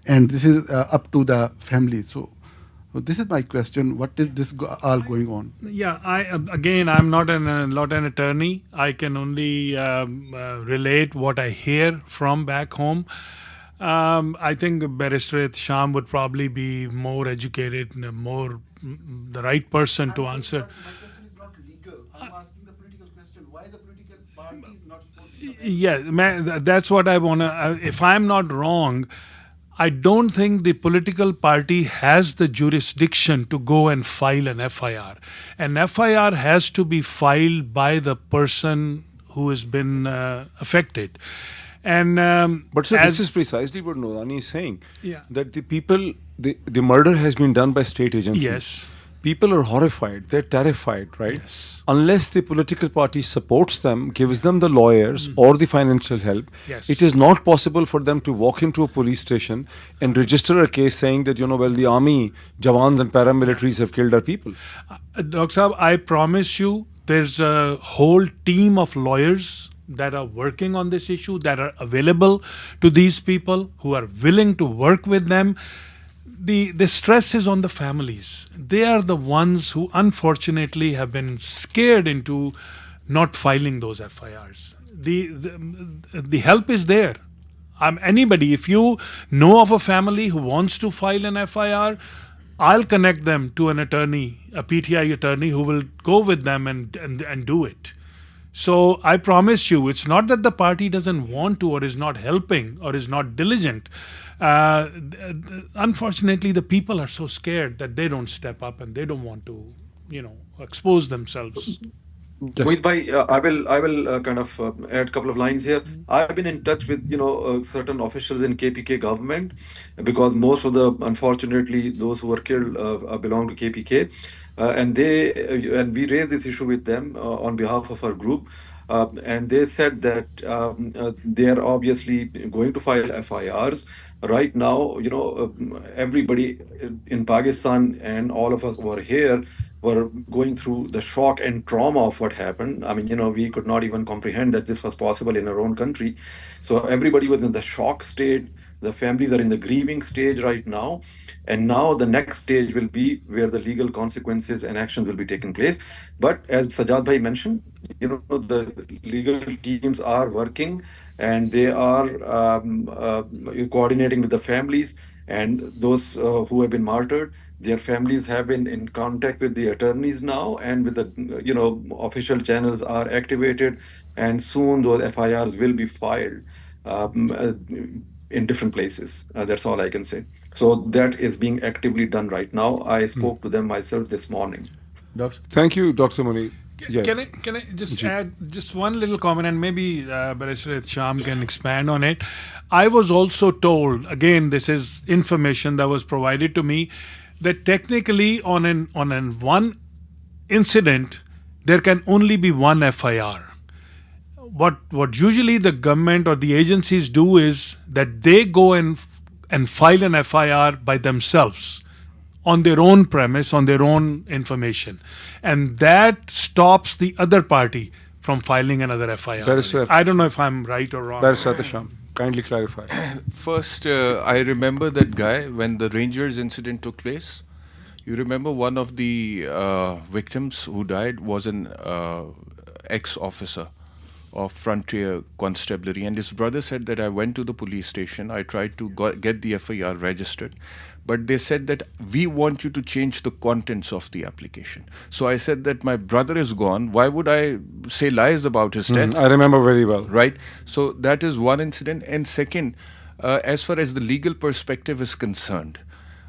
And this is up to the family. So this is my question. What is this all going on? Yeah, I'm not an attorney. I can only relate what I hear from back home. I think Barrister Sham would probably be more educated and more the right person to answer. Yeah, that's what I want to. If I'm not wrong, I don't think the political party has the jurisdiction to go and file an FIR. An FIR has to be filed by the person who has been affected. And but sir, this is precisely what Noorani is saying. Yeah. That the murder has been done by state agencies. Yes. People are horrified. They're terrified, right? Yes. Unless the political party supports them, gives them the lawyers or the financial help, it is not possible for them to walk into a police station and register a case saying that, the army, Jawans and paramilitaries have killed our people. Dr. Saab, I promise you, there's a whole team of lawyers that are working on this issue, that are available to these people, who are willing to work with them. The stress is on the families. They are the ones who unfortunately have been scared into not filing those FIRs. The help is there. Anybody, if you know of a family who wants to file an FIR, I'll connect them to an attorney, a PTI attorney who will go with them and do it. So I promise you, it's not that the party doesn't want to or is not helping or is not diligent. Unfortunately, the people are so scared that they don't step up and they don't want to, expose themselves. Moeed bhai, I will kind of add a couple of lines here. I've been in touch with certain officials in KPK government because most of unfortunately those who were killed belong to KPK, and we raised this issue with them on behalf of our group. And they said that they are obviously going to file FIRs. Right now, everybody in Pakistan and all of us who are here were going through the shock and trauma of what happened. I mean, we could not even comprehend that this was possible in our own country. So everybody was in the shock state. The families are in the grieving stage right now. And now the next stage will be where the legal consequences and actions will be taking place. But as Sajjad bhai mentioned, the legal teams are working and they are coordinating with the families and those who have been martyred. Their families have been in contact with the attorneys now, and with the official channels are activated, and soon those FIRs will be filed in different places. That's all I can say. So that is being actively done right now. I spoke to them myself this morning. Thank you, Dr. Moeed. Yeah. Can I just add just one little comment, and maybe Barrister Sham can expand on it. I was also told, again, this is information that was provided to me, that technically on one incident, there can only be one FIR. What usually the government or the agencies do is that they go and file an FIR by themselves on their own premise, on their own information. And that stops the other party from filing another FIR. I don't know if I'm right or wrong. Barrister Atisham, kindly clarify. First, I remember that guy when the Rangers incident took place. You remember one of the victims who died was an ex-officer of Frontier Constabulary, and his brother said that I went to the police station, I tried to get the FIR registered, but they said that we want you to change the contents of the application. So I said that my brother is gone, why would I say lies about his death? I remember very well. Right? So that is one incident. And second, as far as the legal perspective is concerned,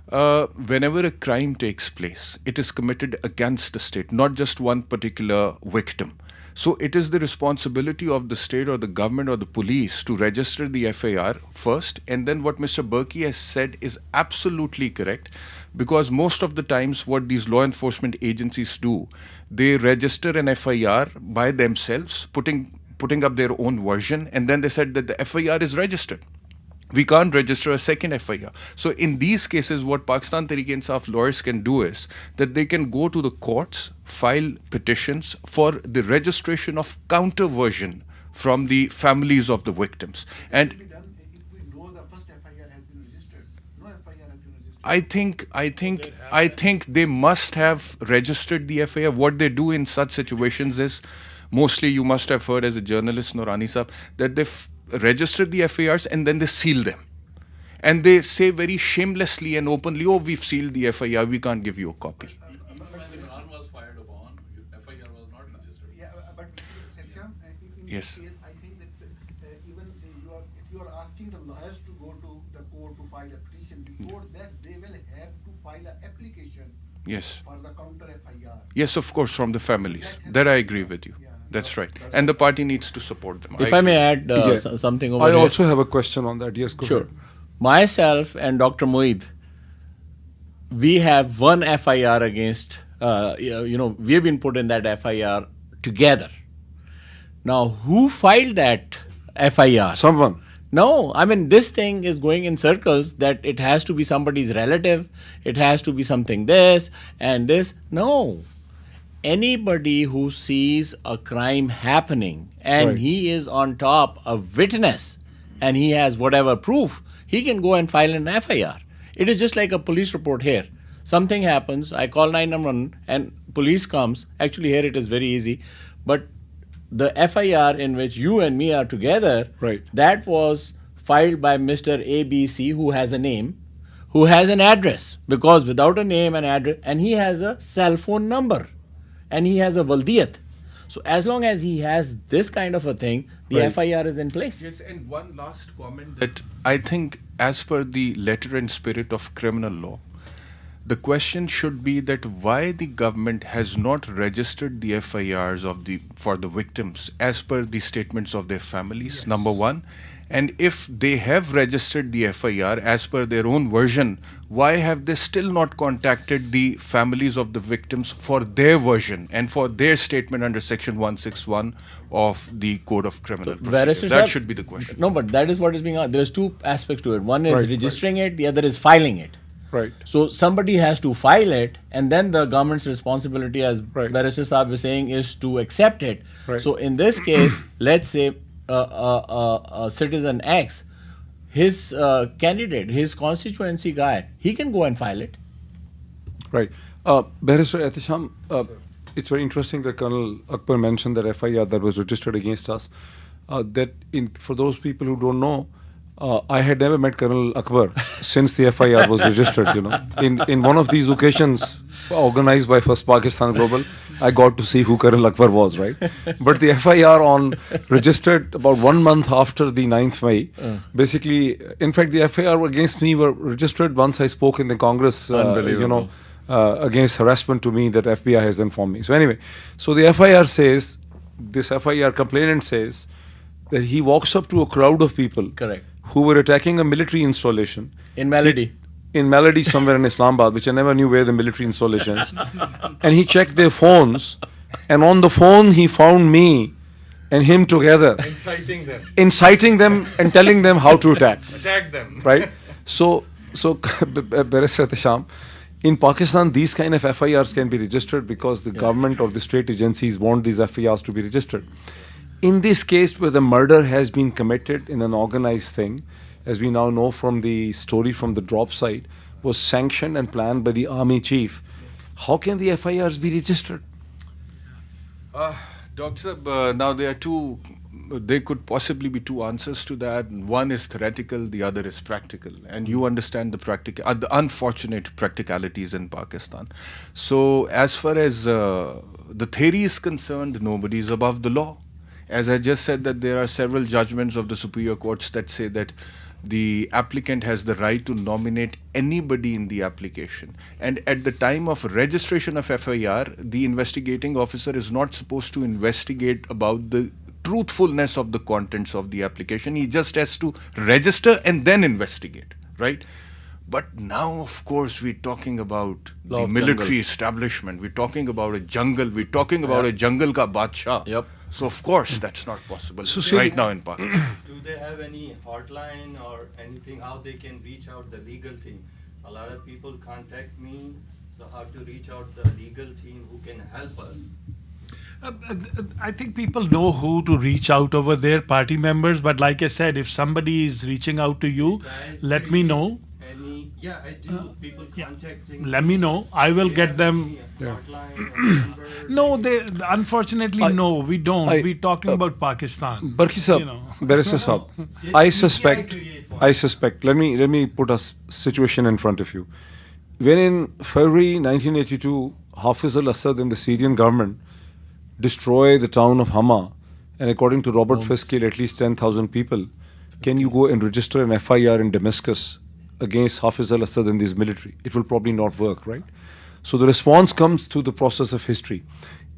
whenever a crime takes place, it is committed against the state, not just one particular victim. So it is the responsibility of the state or the government or the police to register the FIR first. And then what Mr. Berkey has said is absolutely correct, because most of the times what these law enforcement agencies do, they register an FIR by themselves, putting up their own version, and then they said that the FIR is registered. We can't register a second FIR. So in these cases, what Pakistan Tehreek-e-Insaf lawyers can do is that they can go to the courts, file petitions for the registration of counter version from the families of the victims. And I think they must have registered the FIR. What they do in such situations is, mostly you must have heard as a journalist, Noorani Saab, that they register the FIRs and then they seal them. And they say very shamelessly and openly, oh, we've sealed the FIR, we can't give you a copy. Even when Imran was fired upon, FIR was not registered. Yeah, but Satyam, in Yes. this case, I think that even if you are asking the lawyers to go to the court to file a petition, before that they will have to file an application Yes. for the counter FIR. Yes, of course, from the families. That I agree with you. That's right. And the party needs to support them. If I may add something over I here. also have a question on that. Yes, go Sure. ahead. Myself and Dr. Moeed, we have one FIR against, we have been put in that FIR together. Now, who filed that FIR? Someone. No, I mean, this thing is going in circles that it has to be somebody's relative, it has to be something this and this. No. Anybody who sees a crime happening and he is on top a witness and he has whatever proof, he can go and file an FIR. It is just like a police report here. Something happens, I call 911 and police comes. Actually, here it is very easy. But the FIR in which you and me are together, that was filed by Mr. ABC, who has a name, who has an address, because without a name and address, and he has a cell phone number, and he has a waldiyat. So as long as he has this kind of a thing, the FIR is in place. Yes, and one last comment that I think as per the letter and spirit of criminal law, the question should be that why the government has not registered the FIRs for the victims as per the statements of their families, number one. And if they have registered the FIR as per their own version, why have they still not contacted the families of the victims for their version and for their statement under Section 161 of the Code of Criminal Procedure? That should be the question. No, but that is what is being asked. There's two aspects to it. One is registering it, the other is filing it. Right. So somebody has to file it, and then the government's responsibility, as Barrister Saab is saying, is to accept it. So in this case, let's say citizen X, his candidate, his constituency guy, he can go and file it. Right. Barrister Atisham, it's very interesting that Colonel Akbar mentioned that FIR that was registered against us. For those people who don't know, I had never met Colonel Akbar since the FIR was registered, In one of these occasions organized by First Pakistan Global, I got to see who Colonel Akbar was, right? But the FIR registered about 1 month after the 9th May. Basically, in fact, the FIR against me were registered once I spoke in the Congress, against harassment to me that FBI has informed me. So anyway, so the FIR says, this FIR complainant says that he walks up to a crowd of people who were attacking a military installation. In Melody. In Melody somewhere in Islamabad, which I never knew where the military installation is. And he checked their phones And on the phone, he found me and him together. Inciting them and telling them how to attack. Attack them. Right? So Barrister Tasham, in Pakistan, these kind of FIRs can be registered because the government or the state agencies want these FIRs to be registered. In this case, where the murder has been committed in an organized thing, as we now know from the story from the drop site, was sanctioned and planned by the army chief, how can the FIRs be registered? Dr. Sab, now there could possibly be two answers to that. One is theoretical, the other is practical. And you understand the unfortunate practicalities in Pakistan. So as far as the theory is concerned, nobody is above the law. As I just said, that there are several judgments of the superior courts that say that the applicant has the right to nominate anybody in the application. And at the time of registration of FIR, the investigating officer is not supposed to investigate about the truthfulness of the contents of the application. He just has to register and then investigate, right? But now, of course, we're talking about the military establishment. We're talking about a jungle. We're talking about a jungle ka badshah. Yep. So, of course, that's not possible right now in Pakistan. Do they have any hotline or anything, how they can reach out the legal team? A lot of people contact me, so how to reach out the legal team who can help us? I think people know who to reach out over there, party members. But like I said, if somebody is reaching out to you, let me know. Yeah, I do. People contacting. Let me know. I will get them. No, unfortunately, no, we don't. We're talking about Pakistan. Barki Sahab, Barrister Sahab, I suspect, let me put a situation in front of you. When in February 1982, Hafiz al-Assad and the Syrian government destroyed the town of Hama, and according to Robert Fisk, killed at least 10,000 people, can you go and register an FIR in Damascus against Hafiz al-Assad and his military? It will probably not work, right? So the response comes through the process of history.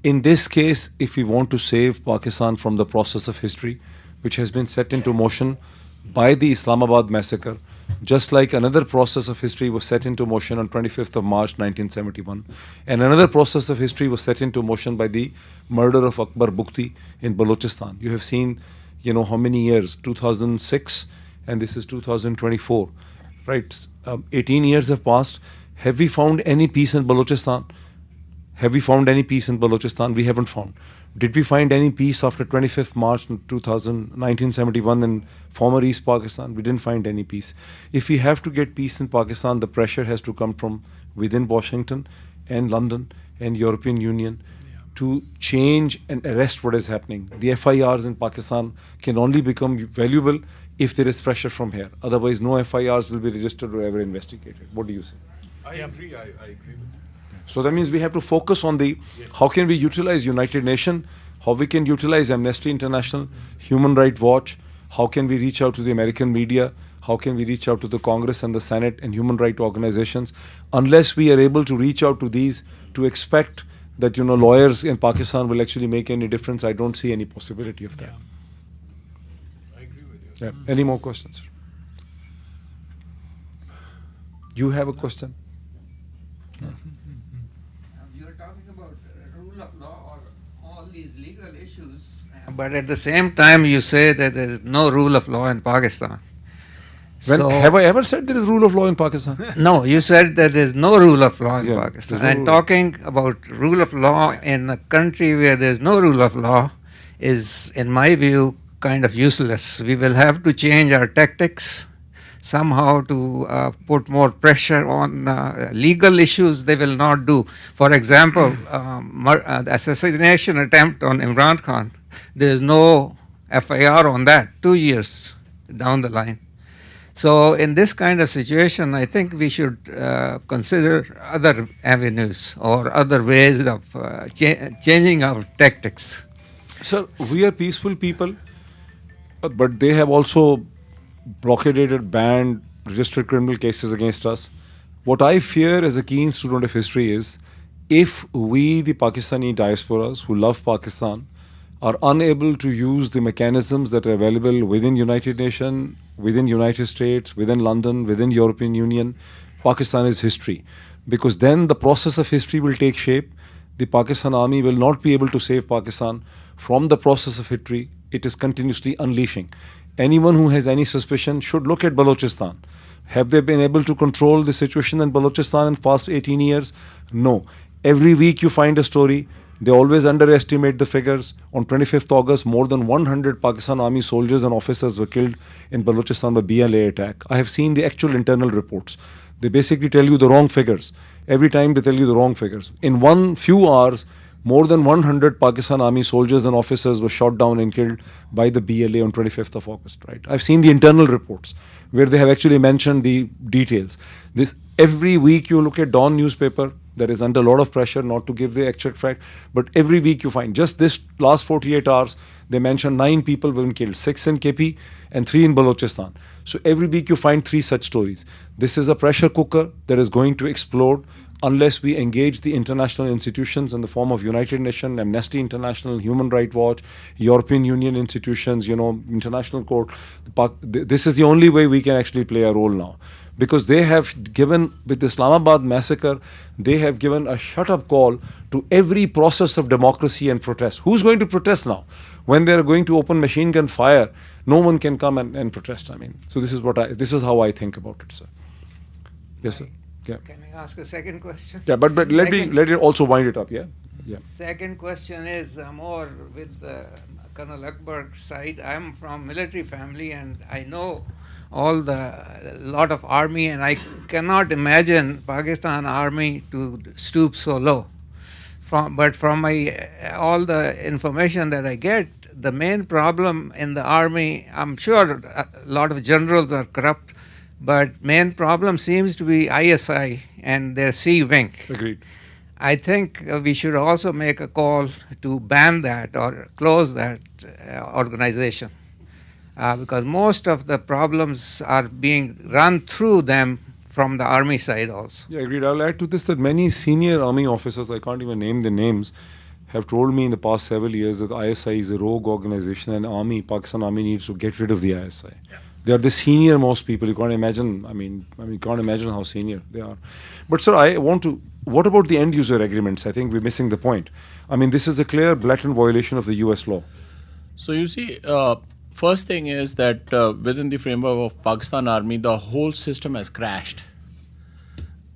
In this case, if we want to save Pakistan from the process of history, which has been set into motion by the Islamabad massacre, just like another process of history was set into motion on 25th of March 1971, and another process of history was set into motion by the murder of Akbar Bukti in Balochistan. You have seen, how many years? 2006, and this is 2024. Right, 18 years have passed. Have we found any peace in Balochistan? Have we found any peace in Balochistan? We haven't found. Did we find any peace after 25th March 1971 in former East Pakistan? We didn't find any peace. If we have to get peace in Pakistan, the pressure has to come from within Washington and London and European Union to change and arrest what is happening. The FIRs in Pakistan can only become valuable if there is pressure from here. Otherwise, no FIRs will be registered or ever investigated. What do you say? I agree. I agree with that. So that means we have to focus on how can we utilize United Nations, how we can utilize Amnesty International, Human Rights Watch, how can we reach out to the American media, how can we reach out to the Congress and the Senate and human rights organizations. Unless we are able to reach out to these, to expect that lawyers in Pakistan will actually make any difference, I don't see any possibility of that. I agree with you. Yeah. Any more questions? You have a question? You are talking about rule of law or all these legal issues, but at the same time you say that there is no rule of law in Pakistan. Have I ever said there is rule of law in Pakistan? No, you said that there is no rule of law in Pakistan. And talking about rule of law in a country where there is no rule of law is, in my view, kind of useless. We will have to change our tactics somehow to put more pressure on legal issues. They will not do. For example, the assassination attempt on Imran Khan, there is no FIR on that 2 years down the line. So in this kind of situation, I think we should consider other avenues or other ways of changing our tactics. Sir, we are peaceful people, but they have also blockaded, banned, registered criminal cases against us. What I fear as a keen student of history is if we, the Pakistani diasporas who love Pakistan, are unable to use the mechanisms that are available within United Nations, within United States, within London, within European Union, Pakistan is history. Because then the process of history will take shape. the Pakistan army will not be able to save Pakistan from the process of history it is continuously unleashing. Anyone who has any suspicion should look at Balochistan. Have they been able to control the situation in Balochistan in the past 18 years? No. Every week you find a story. They always underestimate the figures. On 25th August, more than 100 Pakistan Army soldiers and officers were killed in Balochistan by BLA attack. I have seen the actual internal reports. They basically tell you the wrong figures. Every time they tell you the wrong figures. In few hours, more than 100 Pakistan Army soldiers and officers were shot down and killed by the BLA on 25th of August. Right? I've seen the internal reports where they have actually mentioned the details. This every week you look at Dawn newspaper that is under a lot of pressure not to give the exact fact, but every week you find just this last 48 hours they mention 9 people were killed, 6 in KP and 3 in Balochistan. So every week you find 3 such stories. This is a pressure cooker that is going to explode unless we engage the international institutions in the form of United Nations, Amnesty International, Human Rights Watch, European Union institutions, International Court. This is the only way we can actually play a role now. Because they have given, with the Islamabad massacre, they have given a shut-up call to every process of democracy and protest. Who's going to protest now? When they're going to open machine gun fire, no one can come and protest. So this is how I think about it, sir. Yes, sir. Yeah. Can I ask a second question? Yeah, but let it also wind it up. Yeah. Second question is more with Colonel Akbar's side. I'm from military family and I know lot of army, and I cannot imagine Pakistan army to stoop so low. But from all the information that I get, the main problem in the army, I'm sure a lot of generals are corrupt, but main problem seems to be ISI and their C wing. Agreed. I think we should also make a call to ban that or close that organization. Because most of the problems are being run through them from the army side also. Yeah, agreed. I'll add to this that many senior army officers, I can't even name the names, have told me in the past several years that ISI is a rogue organization and Pakistan Army needs to get rid of the ISI. Yeah. They are the senior most people. You can't imagine, you can't imagine how senior they are. But sir, what about the end user agreements? I think we're missing the point. This is a clear blatant violation of the US law. So you see, first thing is that within the framework of Pakistan Army, the whole system has crashed.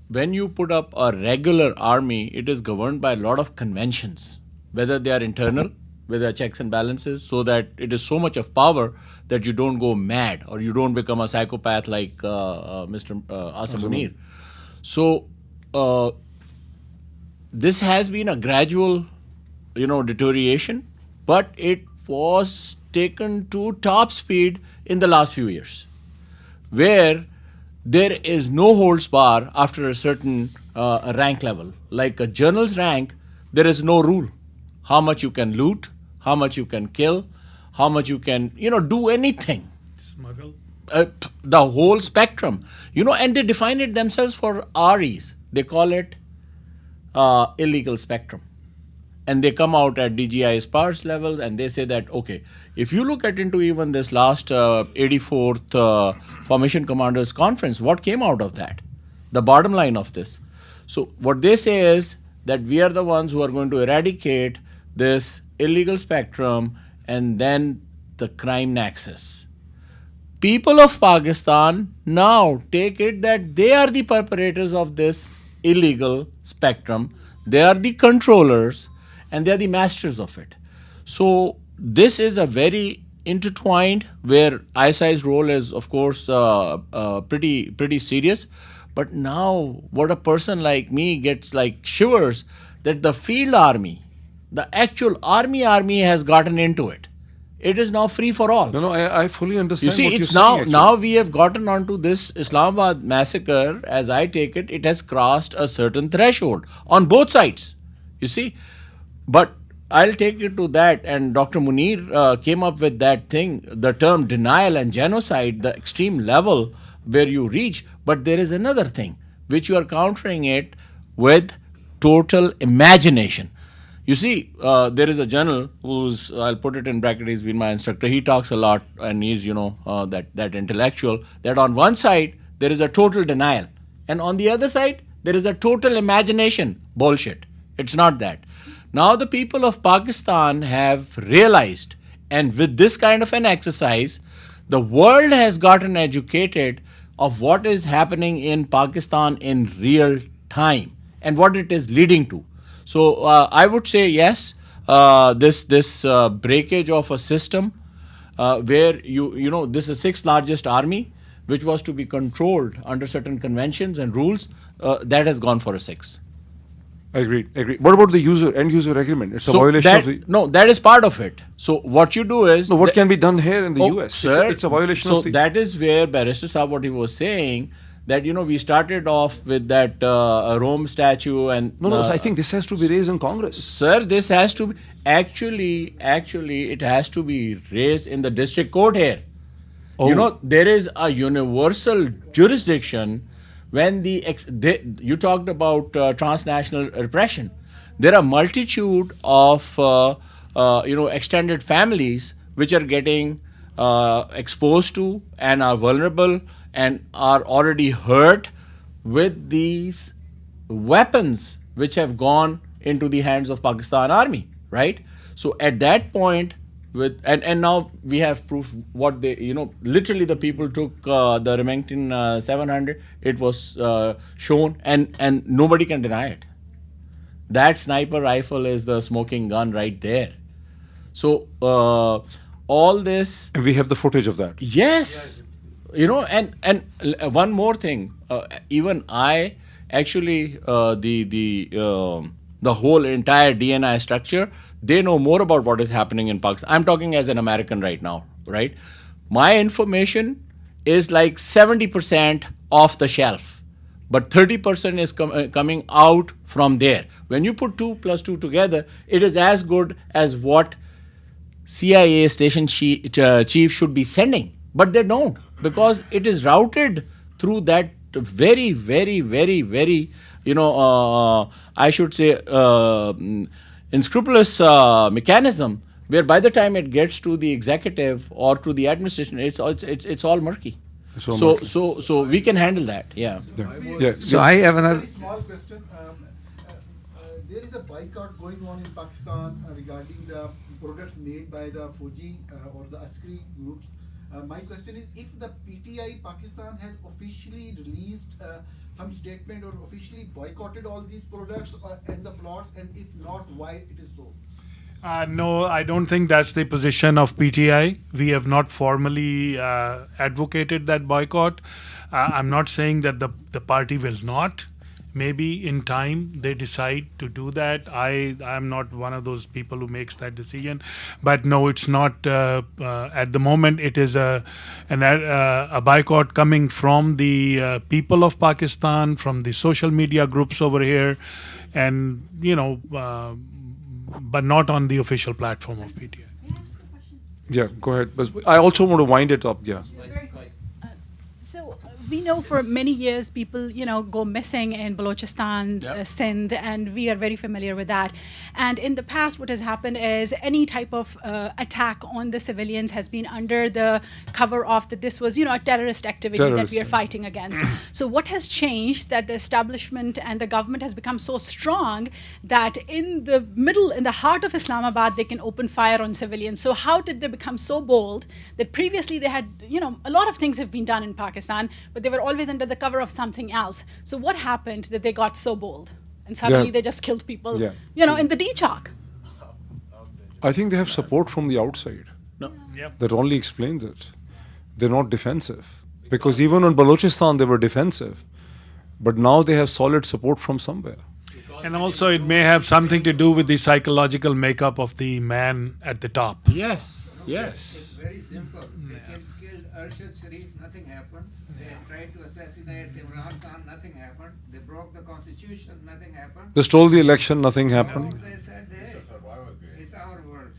When you put up a regular army, it is governed by a lot of conventions, whether they are internal, whether they are checks and balances, so that it is so much of power that you don't go mad or you don't become a psychopath like Mr. Asim Munir. So this has been a gradual, deterioration, but it was taken to top speed in the last few years, where there is no holds bar after a certain rank level. Like a general's rank, there is no rule. How much you can loot, how much you can kill, how much you can, do anything. Smuggle. The whole spectrum. And they define it themselves for REs. They call it illegal spectrum. And they come out at DGI sparse level and they say that, okay, if you look at into even this last 84th Formation Commanders Conference, what came out of that? The bottom line of this. So what they say is that we are the ones who are going to eradicate this illegal spectrum and then the crime nexus. People of Pakistan now take it that they are the perpetrators of this illegal spectrum. They are the controllers and they are the masters of it. So this is a very intertwined, where ISI's role is, of course, pretty serious. But now what a person like me gets like shivers that the field army, the actual army has gotten into it. It is now free for all. No, I fully understand. You see, what it's you're saying, now we have gotten onto this Islamabad massacre. As I take it, it has crossed a certain threshold on both sides. You see, but I'll take it to that. And Dr. Munir came up with that thing, the term denial and genocide, the extreme level where you reach. But there is another thing which you are countering it with total imagination. You see, there is a general who's, I'll put it in bracket, he's been my instructor. He talks a lot and he's, that intellectual, that on one side, there is a total denial. And on the other side, there is a total imagination bullshit. It's not that. Now the people of Pakistan have realized, and with this kind of an exercise, the world has gotten educated of what is happening in Pakistan in real time and what it is leading to. So I would say yes, this breakage of a system where you know this is the 6th largest army, which was to be controlled under certain conventions and rules, that has gone for a 6. Agreed. What about the end user agreement? It's a violation of the... No, that is part of it. So what you do is... No, what can be done here in the US? Sir, it's a violation of the... So that is where Barrister Saab, what he was saying, that, you know, we started off with that Rome statue and... No, I think this has to be raised in Congress. Sir, this has to be... Actually, it has to be raised in the district court here. Oh. You know, there is a universal jurisdiction when you talked about transnational repression. There are multitude of extended families which are getting exposed to and are vulnerable and are already hurt with these weapons which have gone into the hands of Pakistan Army, right? So at that point, and now we have proof what they, you know, literally the people took the Remington 700, it was shown, and nobody can deny it. That sniper rifle is the smoking gun right there. So all this... And we have the footage of that. Yes. You know, and one more thing, even I actually, the whole entire DNI structure, they know more about what is happening in Pakistan. I'm talking as an American right now, right? My information is like 70% off the shelf, but 30% is coming out from there. When you put 2 plus 2 together, it is as good as what CIA station chief should be sending, but they don't, because it is routed through that very, very, very, very, you know, I should say, unscrupulous mechanism, where by the time it gets to the executive or to the administration, it's all murky. So we can handle that. Yeah. So I have another small question. There is a boycott going on in Pakistan regarding the products made by the Fauji or the Askari groups. My question is, if the PTI Pakistan has officially released some statement or officially boycotted all these products and the plots, and if not, why it is so? No, I don't think that's the position of PTI. We have not formally advocated that boycott. I'm not saying that the party will not. Maybe in time they decide to do that. I'm not one of those people who makes that decision. But no, it's not. At the moment, it is a boycott coming from the people of Pakistan, from the social media groups over here, and but not on the official platform of PTI. Yeah, go ahead. But I also want to wind it up. Yeah. So we know for many years people, go missing in Balochistan, Sindh, and we are very familiar with that. And in the past, what has happened is any type of attack on the civilians has been under the cover of that this was, a terrorist activity that we are fighting against. So what has changed that the establishment and the government has become so strong that in the heart of Islamabad, they can open fire on civilians. So how did they become so bold that previously they had, a lot of things have been done in Pakistan, but they were always under the cover of something else. So what happened that they got so bold and suddenly they just killed people, in the D-Chalk? I think they have support from the outside. No. That only explains it. They're not defensive. Because even in Balochistan, they were defensive. But now they have solid support from somewhere. And also it may have something to do with the psychological makeup of the man at the top. Yes. It's very simple. They killed Arshad Sharif, nothing happened. They tried to assassinate Imran Khan, nothing happened. They broke the constitution, nothing happened. They stole the election, nothing happened. No, they said, hey, it's our world.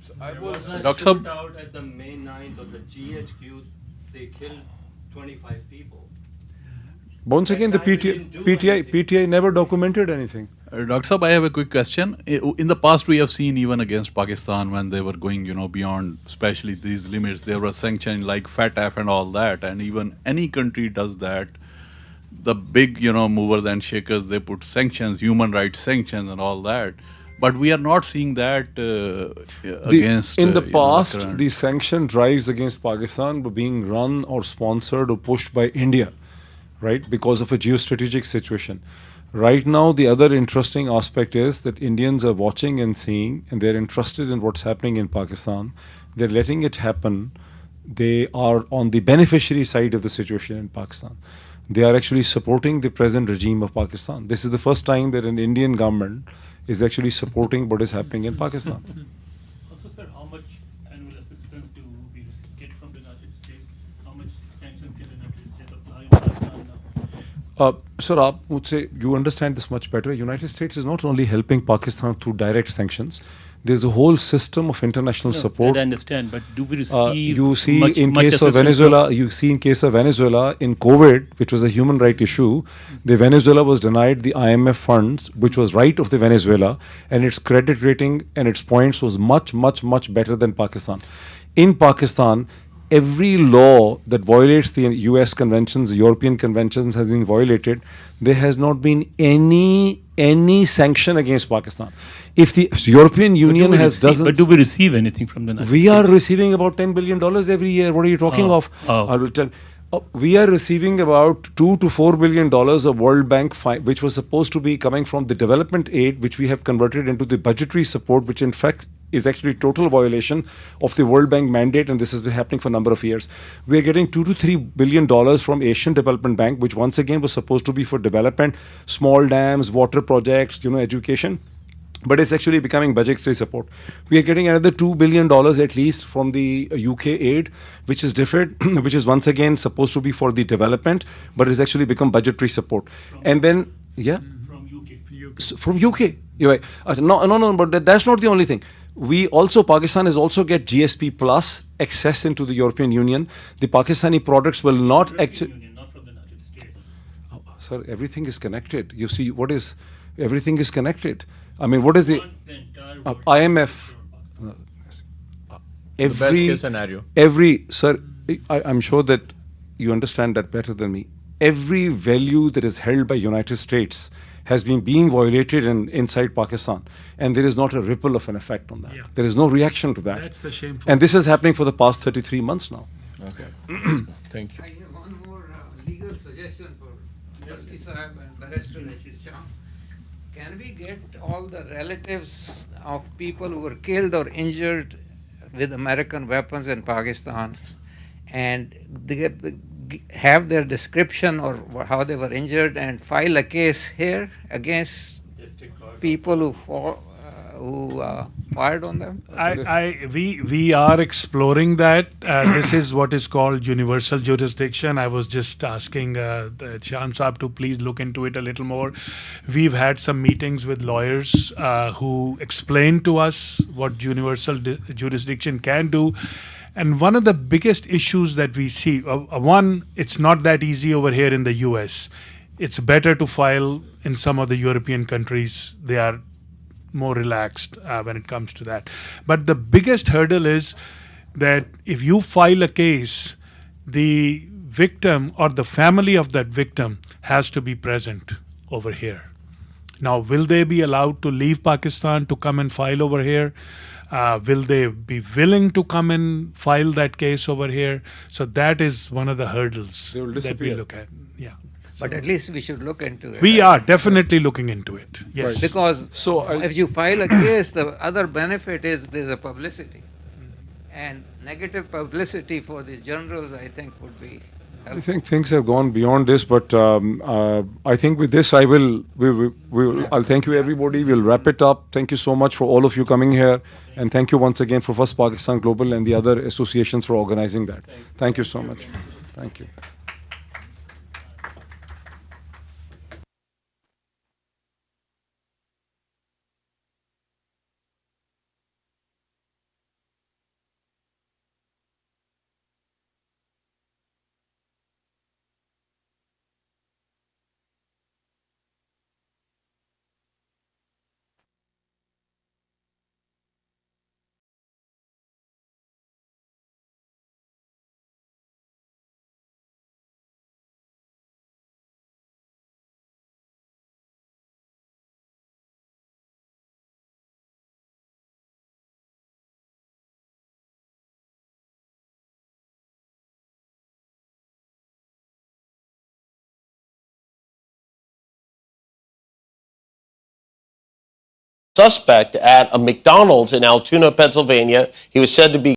So I was Dr. shot out at the May 9th of the GHQ. They killed 25 people. Once again, the PTI never documented anything. Dr. Saab, I have a quick question. In the past, we have seen even against Pakistan when they were going, beyond, especially these limits, there were sanctions like FATF and all that, and even any country does that. the big, movers and shakers, they put sanctions, human rights sanctions and all that. But we are not seeing that against. In the the past, current- the sanction drives against Pakistan were being run or sponsored or pushed by India, right? Because of a geostrategic situation. Right now, the other interesting aspect is that Indians are watching and seeing, and they're interested in what's happening in Pakistan. They're letting it happen. They are on the beneficiary side of the situation in Pakistan. They are actually supporting the present regime of Pakistan. This is the first time that an Indian government is actually supporting what is happening in Pakistan. Also, sir, how much annual assistance do we get from the United States? How much sanctions can the United States apply on Pakistan now? Sir, I would say you understand this much better. United States is not only helping Pakistan through direct sanctions. There's a whole system of international support. That I understand, but do we receive you see much in case of assistance Venezuela, you see in case of Venezuela in COVID, which was a human right issue, the Venezuela was denied the IMF funds, which was right of the Venezuela, and its credit rating and its points was much, much, much better than Pakistan. In Pakistan, every law that violates the US conventions, the European conventions has been violated. There has not been any sanction against Pakistan. If the European Union has dozens... But do we receive anything from the United States? We are receiving about $10 billion every year. What are you talking of? I will tell. We are receiving about $2 to $4 billion of World Bank, which was supposed to be coming from the development aid, which we have converted into the budgetary support, which in fact is actually total violation of the World Bank mandate, and this has been happening for a number of years. We are getting $2 to $3 billion from Asian Development Bank, which once again was supposed to be for development, small dams, water projects, education. But it's actually becoming budgetary support. We are getting another $2 billion at least from the UK aid, which is different, which is once again supposed to be for the development, but it's actually become budgetary support. And then, yeah? From UK. From UK. You're right. No, but that's not the only thing. We also, Pakistan has also get GSP plus access into the European Union. The Pakistani products will not actually... Not from the United States. Sir, everything is connected. You see, everything is connected. I mean, what is the IMF? The best case scenario. Sir, I'm sure that you understand that better than me. Every value that is held by United States has been being violated inside Pakistan, and there is not a ripple of an effect on that. Yeah. There is no reaction to that. That's the shameful. And this is happening for the past 33 months now. Okay. Thank you. I have one more legal suggestion for Mufti Sahib and Barrister Sham. Can we get all the relatives of people who were killed or injured with American weapons in Pakistan and have their description or how they were injured and file a case here against people who fired on them? We are exploring that. This is what is called universal jurisdiction. I was just asking Sham Saab to please look into it a little more. We've had some meetings with lawyers who explained to us what universal jurisdiction can do. And one of the biggest issues that we see, one, it's not that easy over here in the US. It's better to file in some of the European countries. They are more relaxed when it comes to that. But the biggest hurdle is that if you file a case, the victim or the family of that victim has to be present over here. Now, will they be allowed to leave Pakistan to come and file over here? Will they be willing to come and file that case over here? So that is one of the hurdles that we look at. Yeah. But at least we should look into it. We are definitely looking into it. Yes. Because if you file a case, the other benefit is there's a publicity. And negative publicity for these journals, I think, would be helpful. I think things have gone beyond this, but I think with this, I'll thank you, everybody. We'll wrap it up. Thank you so much for all of you coming here. And thank you once again for First Pakistan Global and the other associations for organizing that. Thank you so much. Thank you. suspect at a McDonald's in Altoona, Pennsylvania. He was said to be